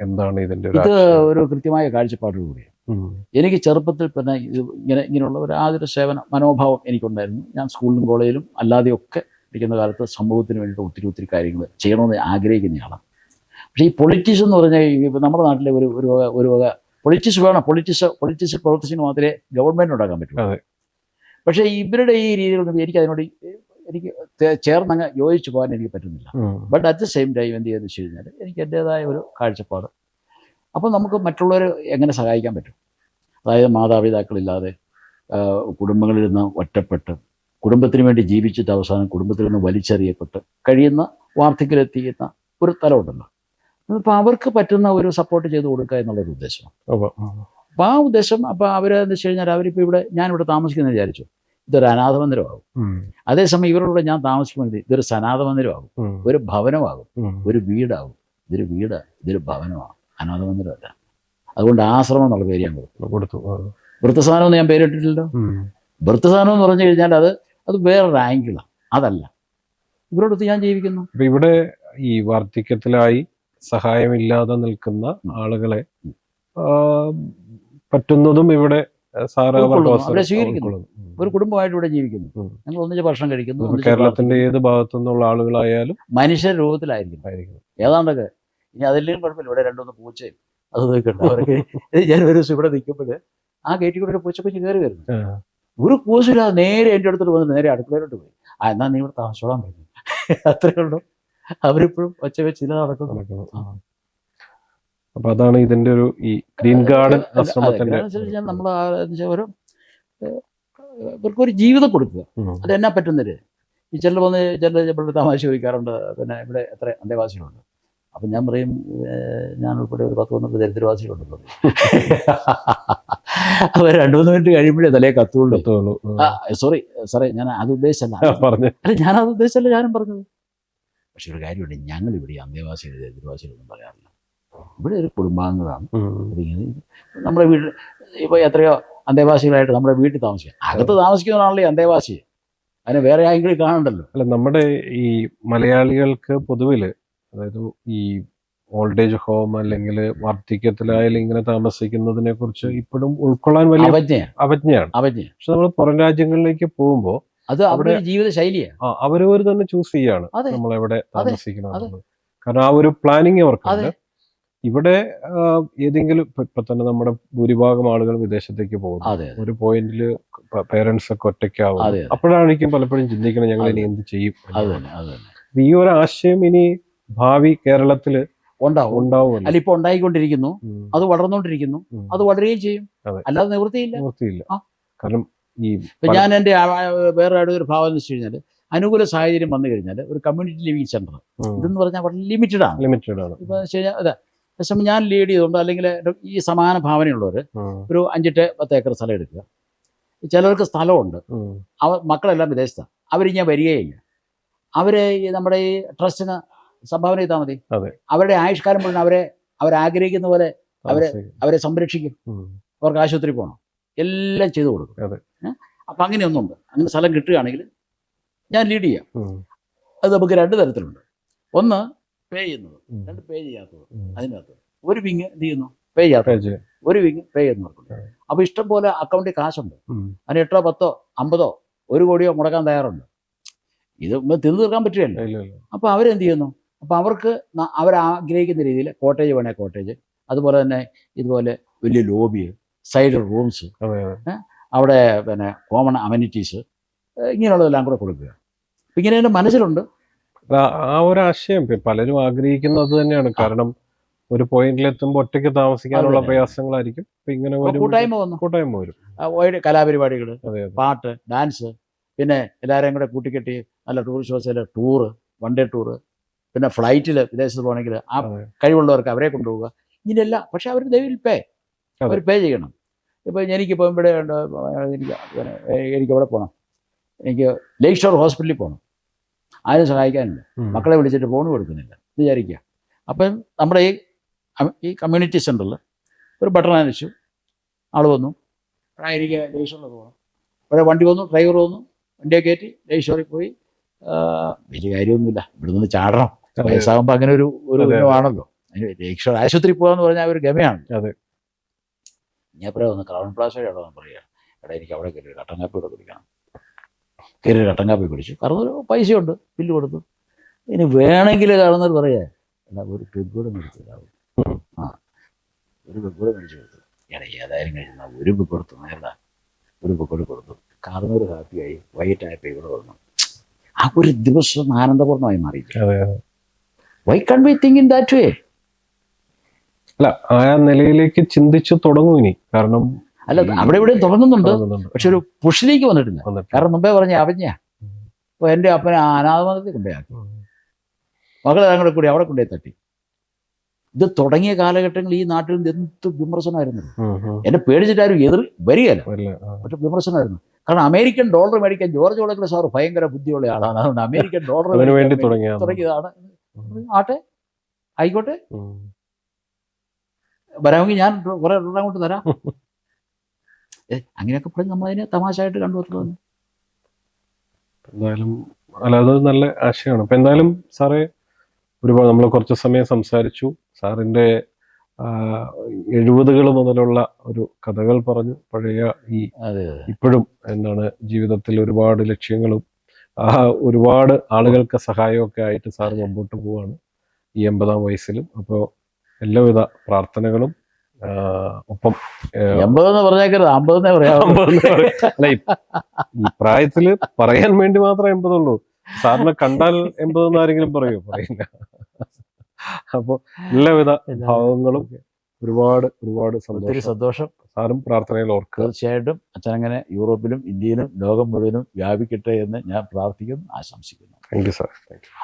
എന്താണ് ഇതിന്റെ ഒരു കൃത്യമായ കാഴ്ചപ്പാടോടുകൂടിയാണ്. എനിക്ക് ചെറുപ്പത്തിൽ തന്നെ ഇങ്ങനെയുള്ള ഒരു ആതുര സേവന മനോഭാവം എനിക്കുണ്ടായിരുന്നു. ഞാൻ സ്കൂളിലും കോളേജിലും അല്ലാതെയൊക്കെ ഇരിക്കുന്ന കാലത്ത് സമൂഹത്തിന് വേണ്ടിയിട്ട് ഒത്തിരി കാര്യങ്ങൾ ചെയ്യണമെന്ന് ആഗ്രഹിക്കുന്നയാളാണ്. പക്ഷേ ഈ പൊളിറ്റീഷ്യൻ എന്ന് പറഞ്ഞാൽ ഇപ്പം നമ്മുടെ നാട്ടിലെ ഒരു വക പൊളിറ്റിക്സ് വേണം. പൊളിറ്റിക്സ് പ്രവർത്തിച്ചിന് മാത്രമേ ഗവൺമെൻറ് ഉണ്ടാക്കാൻ പറ്റൂ. പക്ഷേ ഇവരുടെ ഈ രീതികളൊന്നും എനിക്ക് ചേർന്നങ്ങ് യോജിച്ചു പോകാൻ എനിക്ക് പറ്റുന്നില്ല. But at the same time എന്ത് ചെയ്യുന്നത് വെച്ച് കഴിഞ്ഞാൽ എനിക്ക് എൻ്റേതായ ഒരു കാഴ്ചപ്പാട്. അപ്പോൾ നമുക്ക് മറ്റുള്ളവരെ എങ്ങനെ സഹായിക്കാൻ പറ്റും? അതായത് മാതാപിതാക്കളില്ലാതെ കുടുംബങ്ങളിൽ നിന്ന് ഒറ്റപ്പെട്ട് കുടുംബത്തിന് വേണ്ടി ജീവിച്ചിട്ട് അവസാനം കുടുംബത്തിൽ നിന്ന് വലിച്ചെറിയപ്പെട്ട് കഴിയുന്ന വാർദ്ധക്യത്തിലെത്തിക്കുന്ന ഒരു തലമുണ്ടല്ലോ. അപ്പോൾ അവർക്ക് പറ്റുന്ന ഒരു സപ്പോർട്ട് ചെയ്ത് കൊടുക്കുക എന്നുള്ളൊരു ഉദ്ദേശമാണ്. അപ്പോൾ ആ ഉദ്ദേശം, അപ്പോൾ അവരെന്ന് വെച്ച് കഴിഞ്ഞാൽ അവരിപ്പോൾ ഞാനിവിടെ താമസിക്കുന്നത് വിചാരിച്ചു, ഇതൊരു അനാഥ മന്ദിരമാകും. അതേസമയം ഇവരുടെ ഞാൻ താമസിക്കുന്നത് ഇതൊരു സനാഥ മന്ദിരമാകും, ഒരു ഭവനമാകും, ഒരു വീടാകും. ഇതൊരു ഭവനമാണ്, അനാഥ മന്ദിരമല്ല. അതുകൊണ്ട് ആശ്രമം എന്നുള്ള പേര് ഞാൻ കൊടുത്തു. വൃത്തസാനം എന്ന് ഞാൻ പേരിട്ടിട്ടില്ലല്ലോ. വൃത്തസാനം എന്ന് പറഞ്ഞു കഴിഞ്ഞാൽ അത് വേറൊരു ആംഗിളാണ്, അതല്ല. ഇവരോടൊത്ത് ഞാൻ ജീവിക്കുന്നു. ഇവിടെ ഈ വാർദ്ധക്യത്തിലായി സഹായമില്ലാതെ നിൽക്കുന്ന ആളുകളെ പറ്റുന്നതും ഇവിടെ അവരെ സ്വീകരിക്കുന്നു. ഒരു കുടുംബമായിട്ട് ഇവിടെ ജീവിക്കുന്നു. ഞങ്ങൾ ഒന്നിച്ച് ഭക്ഷണം കഴിക്കുന്നു. കേരളത്തിന്റെ ഏത് ഭാഗത്തു നിന്നുള്ള ആളുകളായാലും മനുഷ്യ രൂപത്തിലായിരിക്കും ഏതാണ്ടൊക്കെ. ഇനി അതിലും കുഴപ്പമില്ല. ഇവിടെ 2-3 പൂച്ചയും അത് നോക്കണ്ട. അവർക്ക് ഞാൻ ഒരു ദിവസം ഇവിടെ നിൽക്കുമ്പോൾ ആ ഗേറ്റിൽ കൂടെ ഒരു പൂച്ചക്കുഞ്ഞ് കയറി വരുന്നു. ഒരു കൂസില്ലാതെ നേരെ എൻ്റെ അടുത്തോട്ട് വന്നിട്ട് നേരെ അടുക്കളയിലോട്ട് പോയി. എന്നാ നീ ഇവിടെ താമസിച്ചോളാൻ പറഞ്ഞു. അത്രേ ഉള്ളൂ. അവരിപ്പോഴും ഒച്ച വെച്ച് ഇല്ല നടക്കുന്നു. അപ്പൊ അതാണ് ഇതിന്റെ ഒരു ഈ ഗ്രീൻ ഗാർഡൻ ആശ്രമത്തിന്റെ നമ്മൾ ഇവർക്കൊരു ജീവിതം കൊടുക്കുക. അതെന്നാ പറ്റുന്നത്. ഈ ചില തമാശ ചോദിക്കാറുണ്ട്, പിന്നെ ഇവിടെ എത്ര അന്തേവാസികളുണ്ട്. അപ്പം ഞാൻ പറയും, ഞാൻ ഉൾപ്പെടെ ഒരു 10-12 ദരിദ്രവാസികളുണ്ടല്ലോ. അവർ 2-3 മിനിറ്റ് കഴിയുമ്പോഴേ തലേ കത്തുള്ളൂ. സോറി സാറേ, ഞാൻ അത് ഉദ്ദേശിച്ചല്ല. അല്ല, ഞാനത് ഉദ്ദേശിച്ചല്ല ഞാനും പറഞ്ഞത്. പക്ഷെ ഒരു കാര്യമുണ്ട്, ഞങ്ങളിവിടെ അന്തേവാസികൾ ദരിദ്രവാസികളൊന്നും പറയാറില്ല. ഇവിടെ ഒരു കുടുംബാംഗങ്ങളാണ്. നമ്മുടെ വീട്ടിൽ ഇപ്പോൾ എത്രയോ അന്തേവാസികളായിട്ട് നമ്മുടെ വീട്ടിൽ താമസിക്കുക. അകത്ത് താമസിക്കുന്നതാണല്ലോ ഈ അന്തേവാസി. അതിന് വേറെ ആരെങ്കിലും കാണണ്ടല്ലോ. അല്ല, നമ്മുടെ ഈ മലയാളികൾക്ക് പൊതുവിൽ, അതായത് ഈ ഓൾഡ് ഏജ് ഹോം അല്ലെങ്കിൽ വാർദ്ധക്യത്തിലായാലും ഇങ്ങനെ താമസിക്കുന്നതിനെ കുറിച്ച് ഇപ്പോഴും ഉൾക്കൊള്ളാൻ വലിയ അവജ്ഞയാണ്. പക്ഷെ നമ്മൾ പുറം രാജ്യങ്ങളിലേക്ക് പോകുമ്പോൾ അത് അവരുടെ ജീവിത ശൈലിയാണ്. അവരവർ തന്നെ ചൂസ് ചെയ്യാണ് നമ്മൾ എവിടെ താമസിക്കണം. കാരണം ആ ഒരു പ്ലാനിങ് അവർക്കുണ്ട്. ഇവിടെ ഏതെങ്കിലും ഇപ്പൊ തന്നെ നമ്മുടെ ഭൂരിഭാഗം ആളുകൾ വിദേശത്തേക്ക് പോകുന്നു. ഒരു പോയിന്റിൽ പേരൻസ് ഒക്കെ ഒറ്റയ്ക്കാവും. അപ്പോഴായിരിക്കും പലപ്പോഴും ചിന്തിക്കണം ഞങ്ങൾ ഇനി എന്ത് ചെയ്യും. ഈ ഒരു ആശയം ഇനി ഭാവി കേരളത്തില് ഉണ്ടാവും. അല്ല, ഇപ്പൊ ഉണ്ടായിക്കൊണ്ടിരിക്കുന്നു, അത് വളർന്നുകൊണ്ടിരിക്കുന്നു, അത് വളരുകയും ചെയ്യും. അല്ലാതെ നിവൃത്തിയില്ല. കാരണം ഞാൻ എൻ്റെ വേറെ ഒരു ഭാവം എന്ന് വെച്ച് കഴിഞ്ഞാൽ, അനുകൂല സാഹചര്യം വന്നു കഴിഞ്ഞാൽ ഒരു കമ്മ്യൂണിറ്റി ലിവിങ് സെന്റർ ഇതെന്ന് പറഞ്ഞാൽ വളരെ ലിമിറ്റഡ് ആണ്. ഇപ്പൊ വെച്ച് കഴിഞ്ഞാൽ പക്ഷെ ഞാൻ ലീഡ് ചെയ്തുകൊണ്ട് അല്ലെങ്കിൽ ഈ സമാന ഭാവനയുള്ളവർ ഒരു 5-10 ഏക്കർ സ്ഥലം എടുക്കുക. ചിലർക്ക് സ്ഥലമുണ്ട്, മക്കളെല്ലാം വിദേശത്താണ്, അവരിങ്ങനെ വരികയില്ല. അവര് നമ്മുടെ ഈ ട്രസ്റ്റിന് സംഭാവന ചെയ്താൽ മതി. അവരുടെ ആയുഷ്കാലം മുഴുവൻ അവരാഗ്രഹിക്കുന്ന പോലെ അവരെ സംരക്ഷിക്കും. അവർക്ക് ആശുപത്രി പോകണം, എല്ലാം ചെയ്തു കൊടുക്കും. അപ്പം അങ്ങനെയൊന്നുണ്ട്. അങ്ങനെ സ്ഥലം കിട്ടുകയാണെങ്കിൽ ഞാൻ ലീഡ് ചെയ്യാം. അത് നമുക്ക് 2 തരത്തിലുണ്ട്. ഒന്ന് പേ ചെയ്യുന്നത്, 2 പേ ചെയ്യാത്തത്. അതിനകത്ത് ഒരു വിങ് എന്ത് ചെയ്യുന്നു, പേ ചെയ്യാത്ത, ഒരു വിങ് പേ ചെയ്യുന്നവർക്കുണ്ട്. അപ്പോൾ ഇഷ്ടം പോലെ അക്കൗണ്ടിൽ കാശുണ്ട്. അതിന് 8, 10, 50, 1 കോടിയോ മുടക്കാൻ തയ്യാറുണ്ട്. ഇത് തിന്നു തീർക്കാൻ പറ്റുകയല്ലോ. അപ്പോൾ അവരെന്ത് ചെയ്യുന്നു, അപ്പോൾ അവർക്ക് അവരാഗ്രഹിക്കുന്ന രീതിയിൽ കോട്ടേജ് വേണേൽ കോട്ടേജ്, അതുപോലെ തന്നെ ഇതുപോലെ വലിയ ലോബി, സൈഡ് റൂംസ്, അവിടെ പിന്നെ കോമൺ അമ്യൂണിറ്റീസ്, ഇങ്ങനെയുള്ളതെല്ലാം കൂടെ കൊടുക്കുക. ഇങ്ങനെ എൻ്റെ മനസ്സിലുണ്ട്. ആ ഒരു ആശയം പലരും ആഗ്രഹിക്കുന്നത് തന്നെയാണ്. കാരണം ഒരു പോയിന്റിലെത്തുമ്പോൾ ഒറ്റയ്ക്ക് താമസിക്കാനുള്ള പ്രയാസങ്ങളായിരിക്കും. ഇങ്ങനെ കൂട്ടായ്മ വരും, കലാപരിപാടികൾ, പാട്ട്, ഡാൻസ്, പിന്നെ എല്ലാവരെയും കൂടെ കൂട്ടിക്കെട്ടി നല്ല ടൂറിസ്റ്റ് ബസ്സിൽ ടൂറ്, 1 ഡേ ടൂറ്, പിന്നെ ഫ്ലൈറ്റിൽ വിദേശത്ത് പോകണമെങ്കിൽ ആ കഴിവുള്ളവർക്ക് അവരെ കൊണ്ടുപോവുക. ഇങ്ങനെയല്ല. പക്ഷെ അവർ അവർ പേ ചെയ്യണം. ഇപ്പോൾ എനിക്കിപ്പോൾ ഇവിടെ എനിക്ക് അവിടെ പോകണം, എനിക്ക് ലേക്ക് ഷോർ ഹോസ്പിറ്റലിൽ പോകണം, ആരും സഹായിക്കാനില്ല, മക്കളെ വിളിച്ചിട്ട് ഫോൺ കൊടുക്കുന്നില്ല വിചാരിക്കുക. അപ്പം നമ്മുടെ ഈ കമ്മ്യൂണിറ്റി സെൻ്ററിൽ ഒരു ബട്ടൺ അനച്ചു, ആൾ വന്നു, എനിക്ക് ലേക്ക് ഷോറിൽ പോകണം. അവിടെ വണ്ടി വന്നു, ഡ്രൈവർ വന്നു, വണ്ടിയെ കയറ്റി ലേക്ക് ഷോറിൽ പോയി. വലിയ കാര്യമൊന്നുമില്ല, ഇവിടെ നിന്ന് ചാടണം. വയസ്സാകുമ്പോൾ അങ്ങനെ ഒരു ആണല്ലോ. ലേക്ക് ഷോർ ആശുപത്രി പോകാന്ന് പറഞ്ഞാൽ ഒരു ഗമയാണ്. ഞാൻ പറയാം, ഒന്ന് ക്രൗൺ പ്ലാസയുടെ അവിടെ ഒന്ന് പറയുക, എടാ എനിക്ക് അവിടെ കയറി കട്ടൻ കാപ്പി ഇവിടെ കുടിക്കണം. കയറി കട്ടൻ കാപ്പി കുടിച്ചു. കാരണം ഒരു പൈസയുണ്ട്, ബില്ല് കൊടുത്തു. ഇനി വേണമെങ്കിൽ കാണുന്നവർ പറയാ, എടാ ഒരു പെഗ്ഗൂടെ മേടിച്ചു തരാവും. ഒരു പെഗ്ഗൂടെ മേടിച്ചു കൊടുത്തു. എടാ ഏതായാലും കഴിക്കുന്ന ഒരു പെഗ് കൊടുത്തു, നേരടാ ഒരു പെഗ്ഗൂടെ കൊടുത്തു. കാർന്നൊരു ഹാപ്പിയായി, വൈകിട്ടായപ്പോൾ ഇവിടെ വന്നു. ആ ഒരു ദിവസം ആനന്ദപൂർണ്ണമായി മാറി. Why can we think in that way? അല്ല, ആ നിലയിലേക്ക് ചിന്തിച്ചു തുടങ്ങും ഇനി. കാരണം അല്ല, അവിടെ ഇവിടെ തുടങ്ങുന്നുണ്ട്, പക്ഷെ ഒരു പുഷിലേക്ക് വന്നിട്ടില്ല. കാരണം മുമ്പേ പറഞ്ഞ അവജ്ഞ. ഇപ്പോൾ എൻ്റെ അപ്പനെ അനാഥമതത്തിൽ കൊണ്ടുപോയാക്കി, മകളെല്ലാം കൂടെ കൂടി അവിടെ കൊണ്ടുപോയി തട്ടി. ഇത് തുടങ്ങിയ കാലഘട്ടങ്ങളിൽ ഈ നാട്ടിൽ എന്ത് വിമർശനമായിരുന്നു. എന്നെ പേടിച്ചിട്ടാരും വരികയല്ല, പക്ഷെ വിമർശനമായിരുന്നു. കാരണം അമേരിക്കൻ ഡോളർ മേടിക്കാൻ ജോർജ് ഓളക്കൽ സാർ ഭയങ്കര ബുദ്ധിയുള്ള ആളാണ്. അതുകൊണ്ട് അമേരിക്കൻ ഡോളർ തുടങ്ങിയതാണ്. ആട്ടെ, ആയിക്കോട്ടെ, വരാമെങ്കിൽ ഞാൻ കുറെ ഡോളർ അങ്ങോട്ട് തരാം. അങ്ങനെയൊക്കെ പറഞ്ഞ് നമ്മളതിനെ തമാശയായിട്ട് കണ്ടുവെത്തുന്നത്. എന്തായാലും അല്ല, അതൊരു നല്ല ആശയമാണ്. അപ്പം എന്തായാലും സാറേ, ഒരുപാട് നമ്മൾ കുറച്ച് സമയം സംസാരിച്ചു. സാറിൻ്റെ 70കൾ മുതലുള്ള ഒരു കഥകൾ പറഞ്ഞു. പഴയ ഈ ഇപ്പോഴും എന്താണ് ജീവിതത്തിൽ ഒരുപാട് ലക്ഷ്യങ്ങളും ഒരുപാട് ആളുകൾക്ക് സഹായമൊക്കെ ആയിട്ട് സാറ് മുമ്പോട്ട് പോവാണ് ഈ 80ാം വയസ്സിലും. അപ്പോൾ എല്ലാവിധ പ്രാർത്ഥനകളും. ഒപ്പം 80 പറഞ്ഞേക്കരുത്, 50 പറയാം. അല്ല, ഈ പ്രായത്തില് പറയാൻ വേണ്ടി മാത്രമേ 80 ഉള്ളൂ. സാറിനെ കണ്ടാൽ 80 ആരെങ്കിലും പറയില്ല. അപ്പൊ എല്ലാവിധ ഭാവങ്ങളും. ഒരുപാട് സന്തോഷം. സാറും പ്രാർത്ഥനയിൽ ഓർക്കുക. തീർച്ചയായിട്ടും അച്ഛനങ്ങനെ യൂറോപ്പിലും ഇന്ത്യയിലും ലോകം മുഴുവനും വ്യാപിക്കട്ടെ എന്ന് ഞാൻ പ്രാർത്ഥിക്കുന്നു, ആശംസിക്കുന്നു. Thank you sir. Thank you.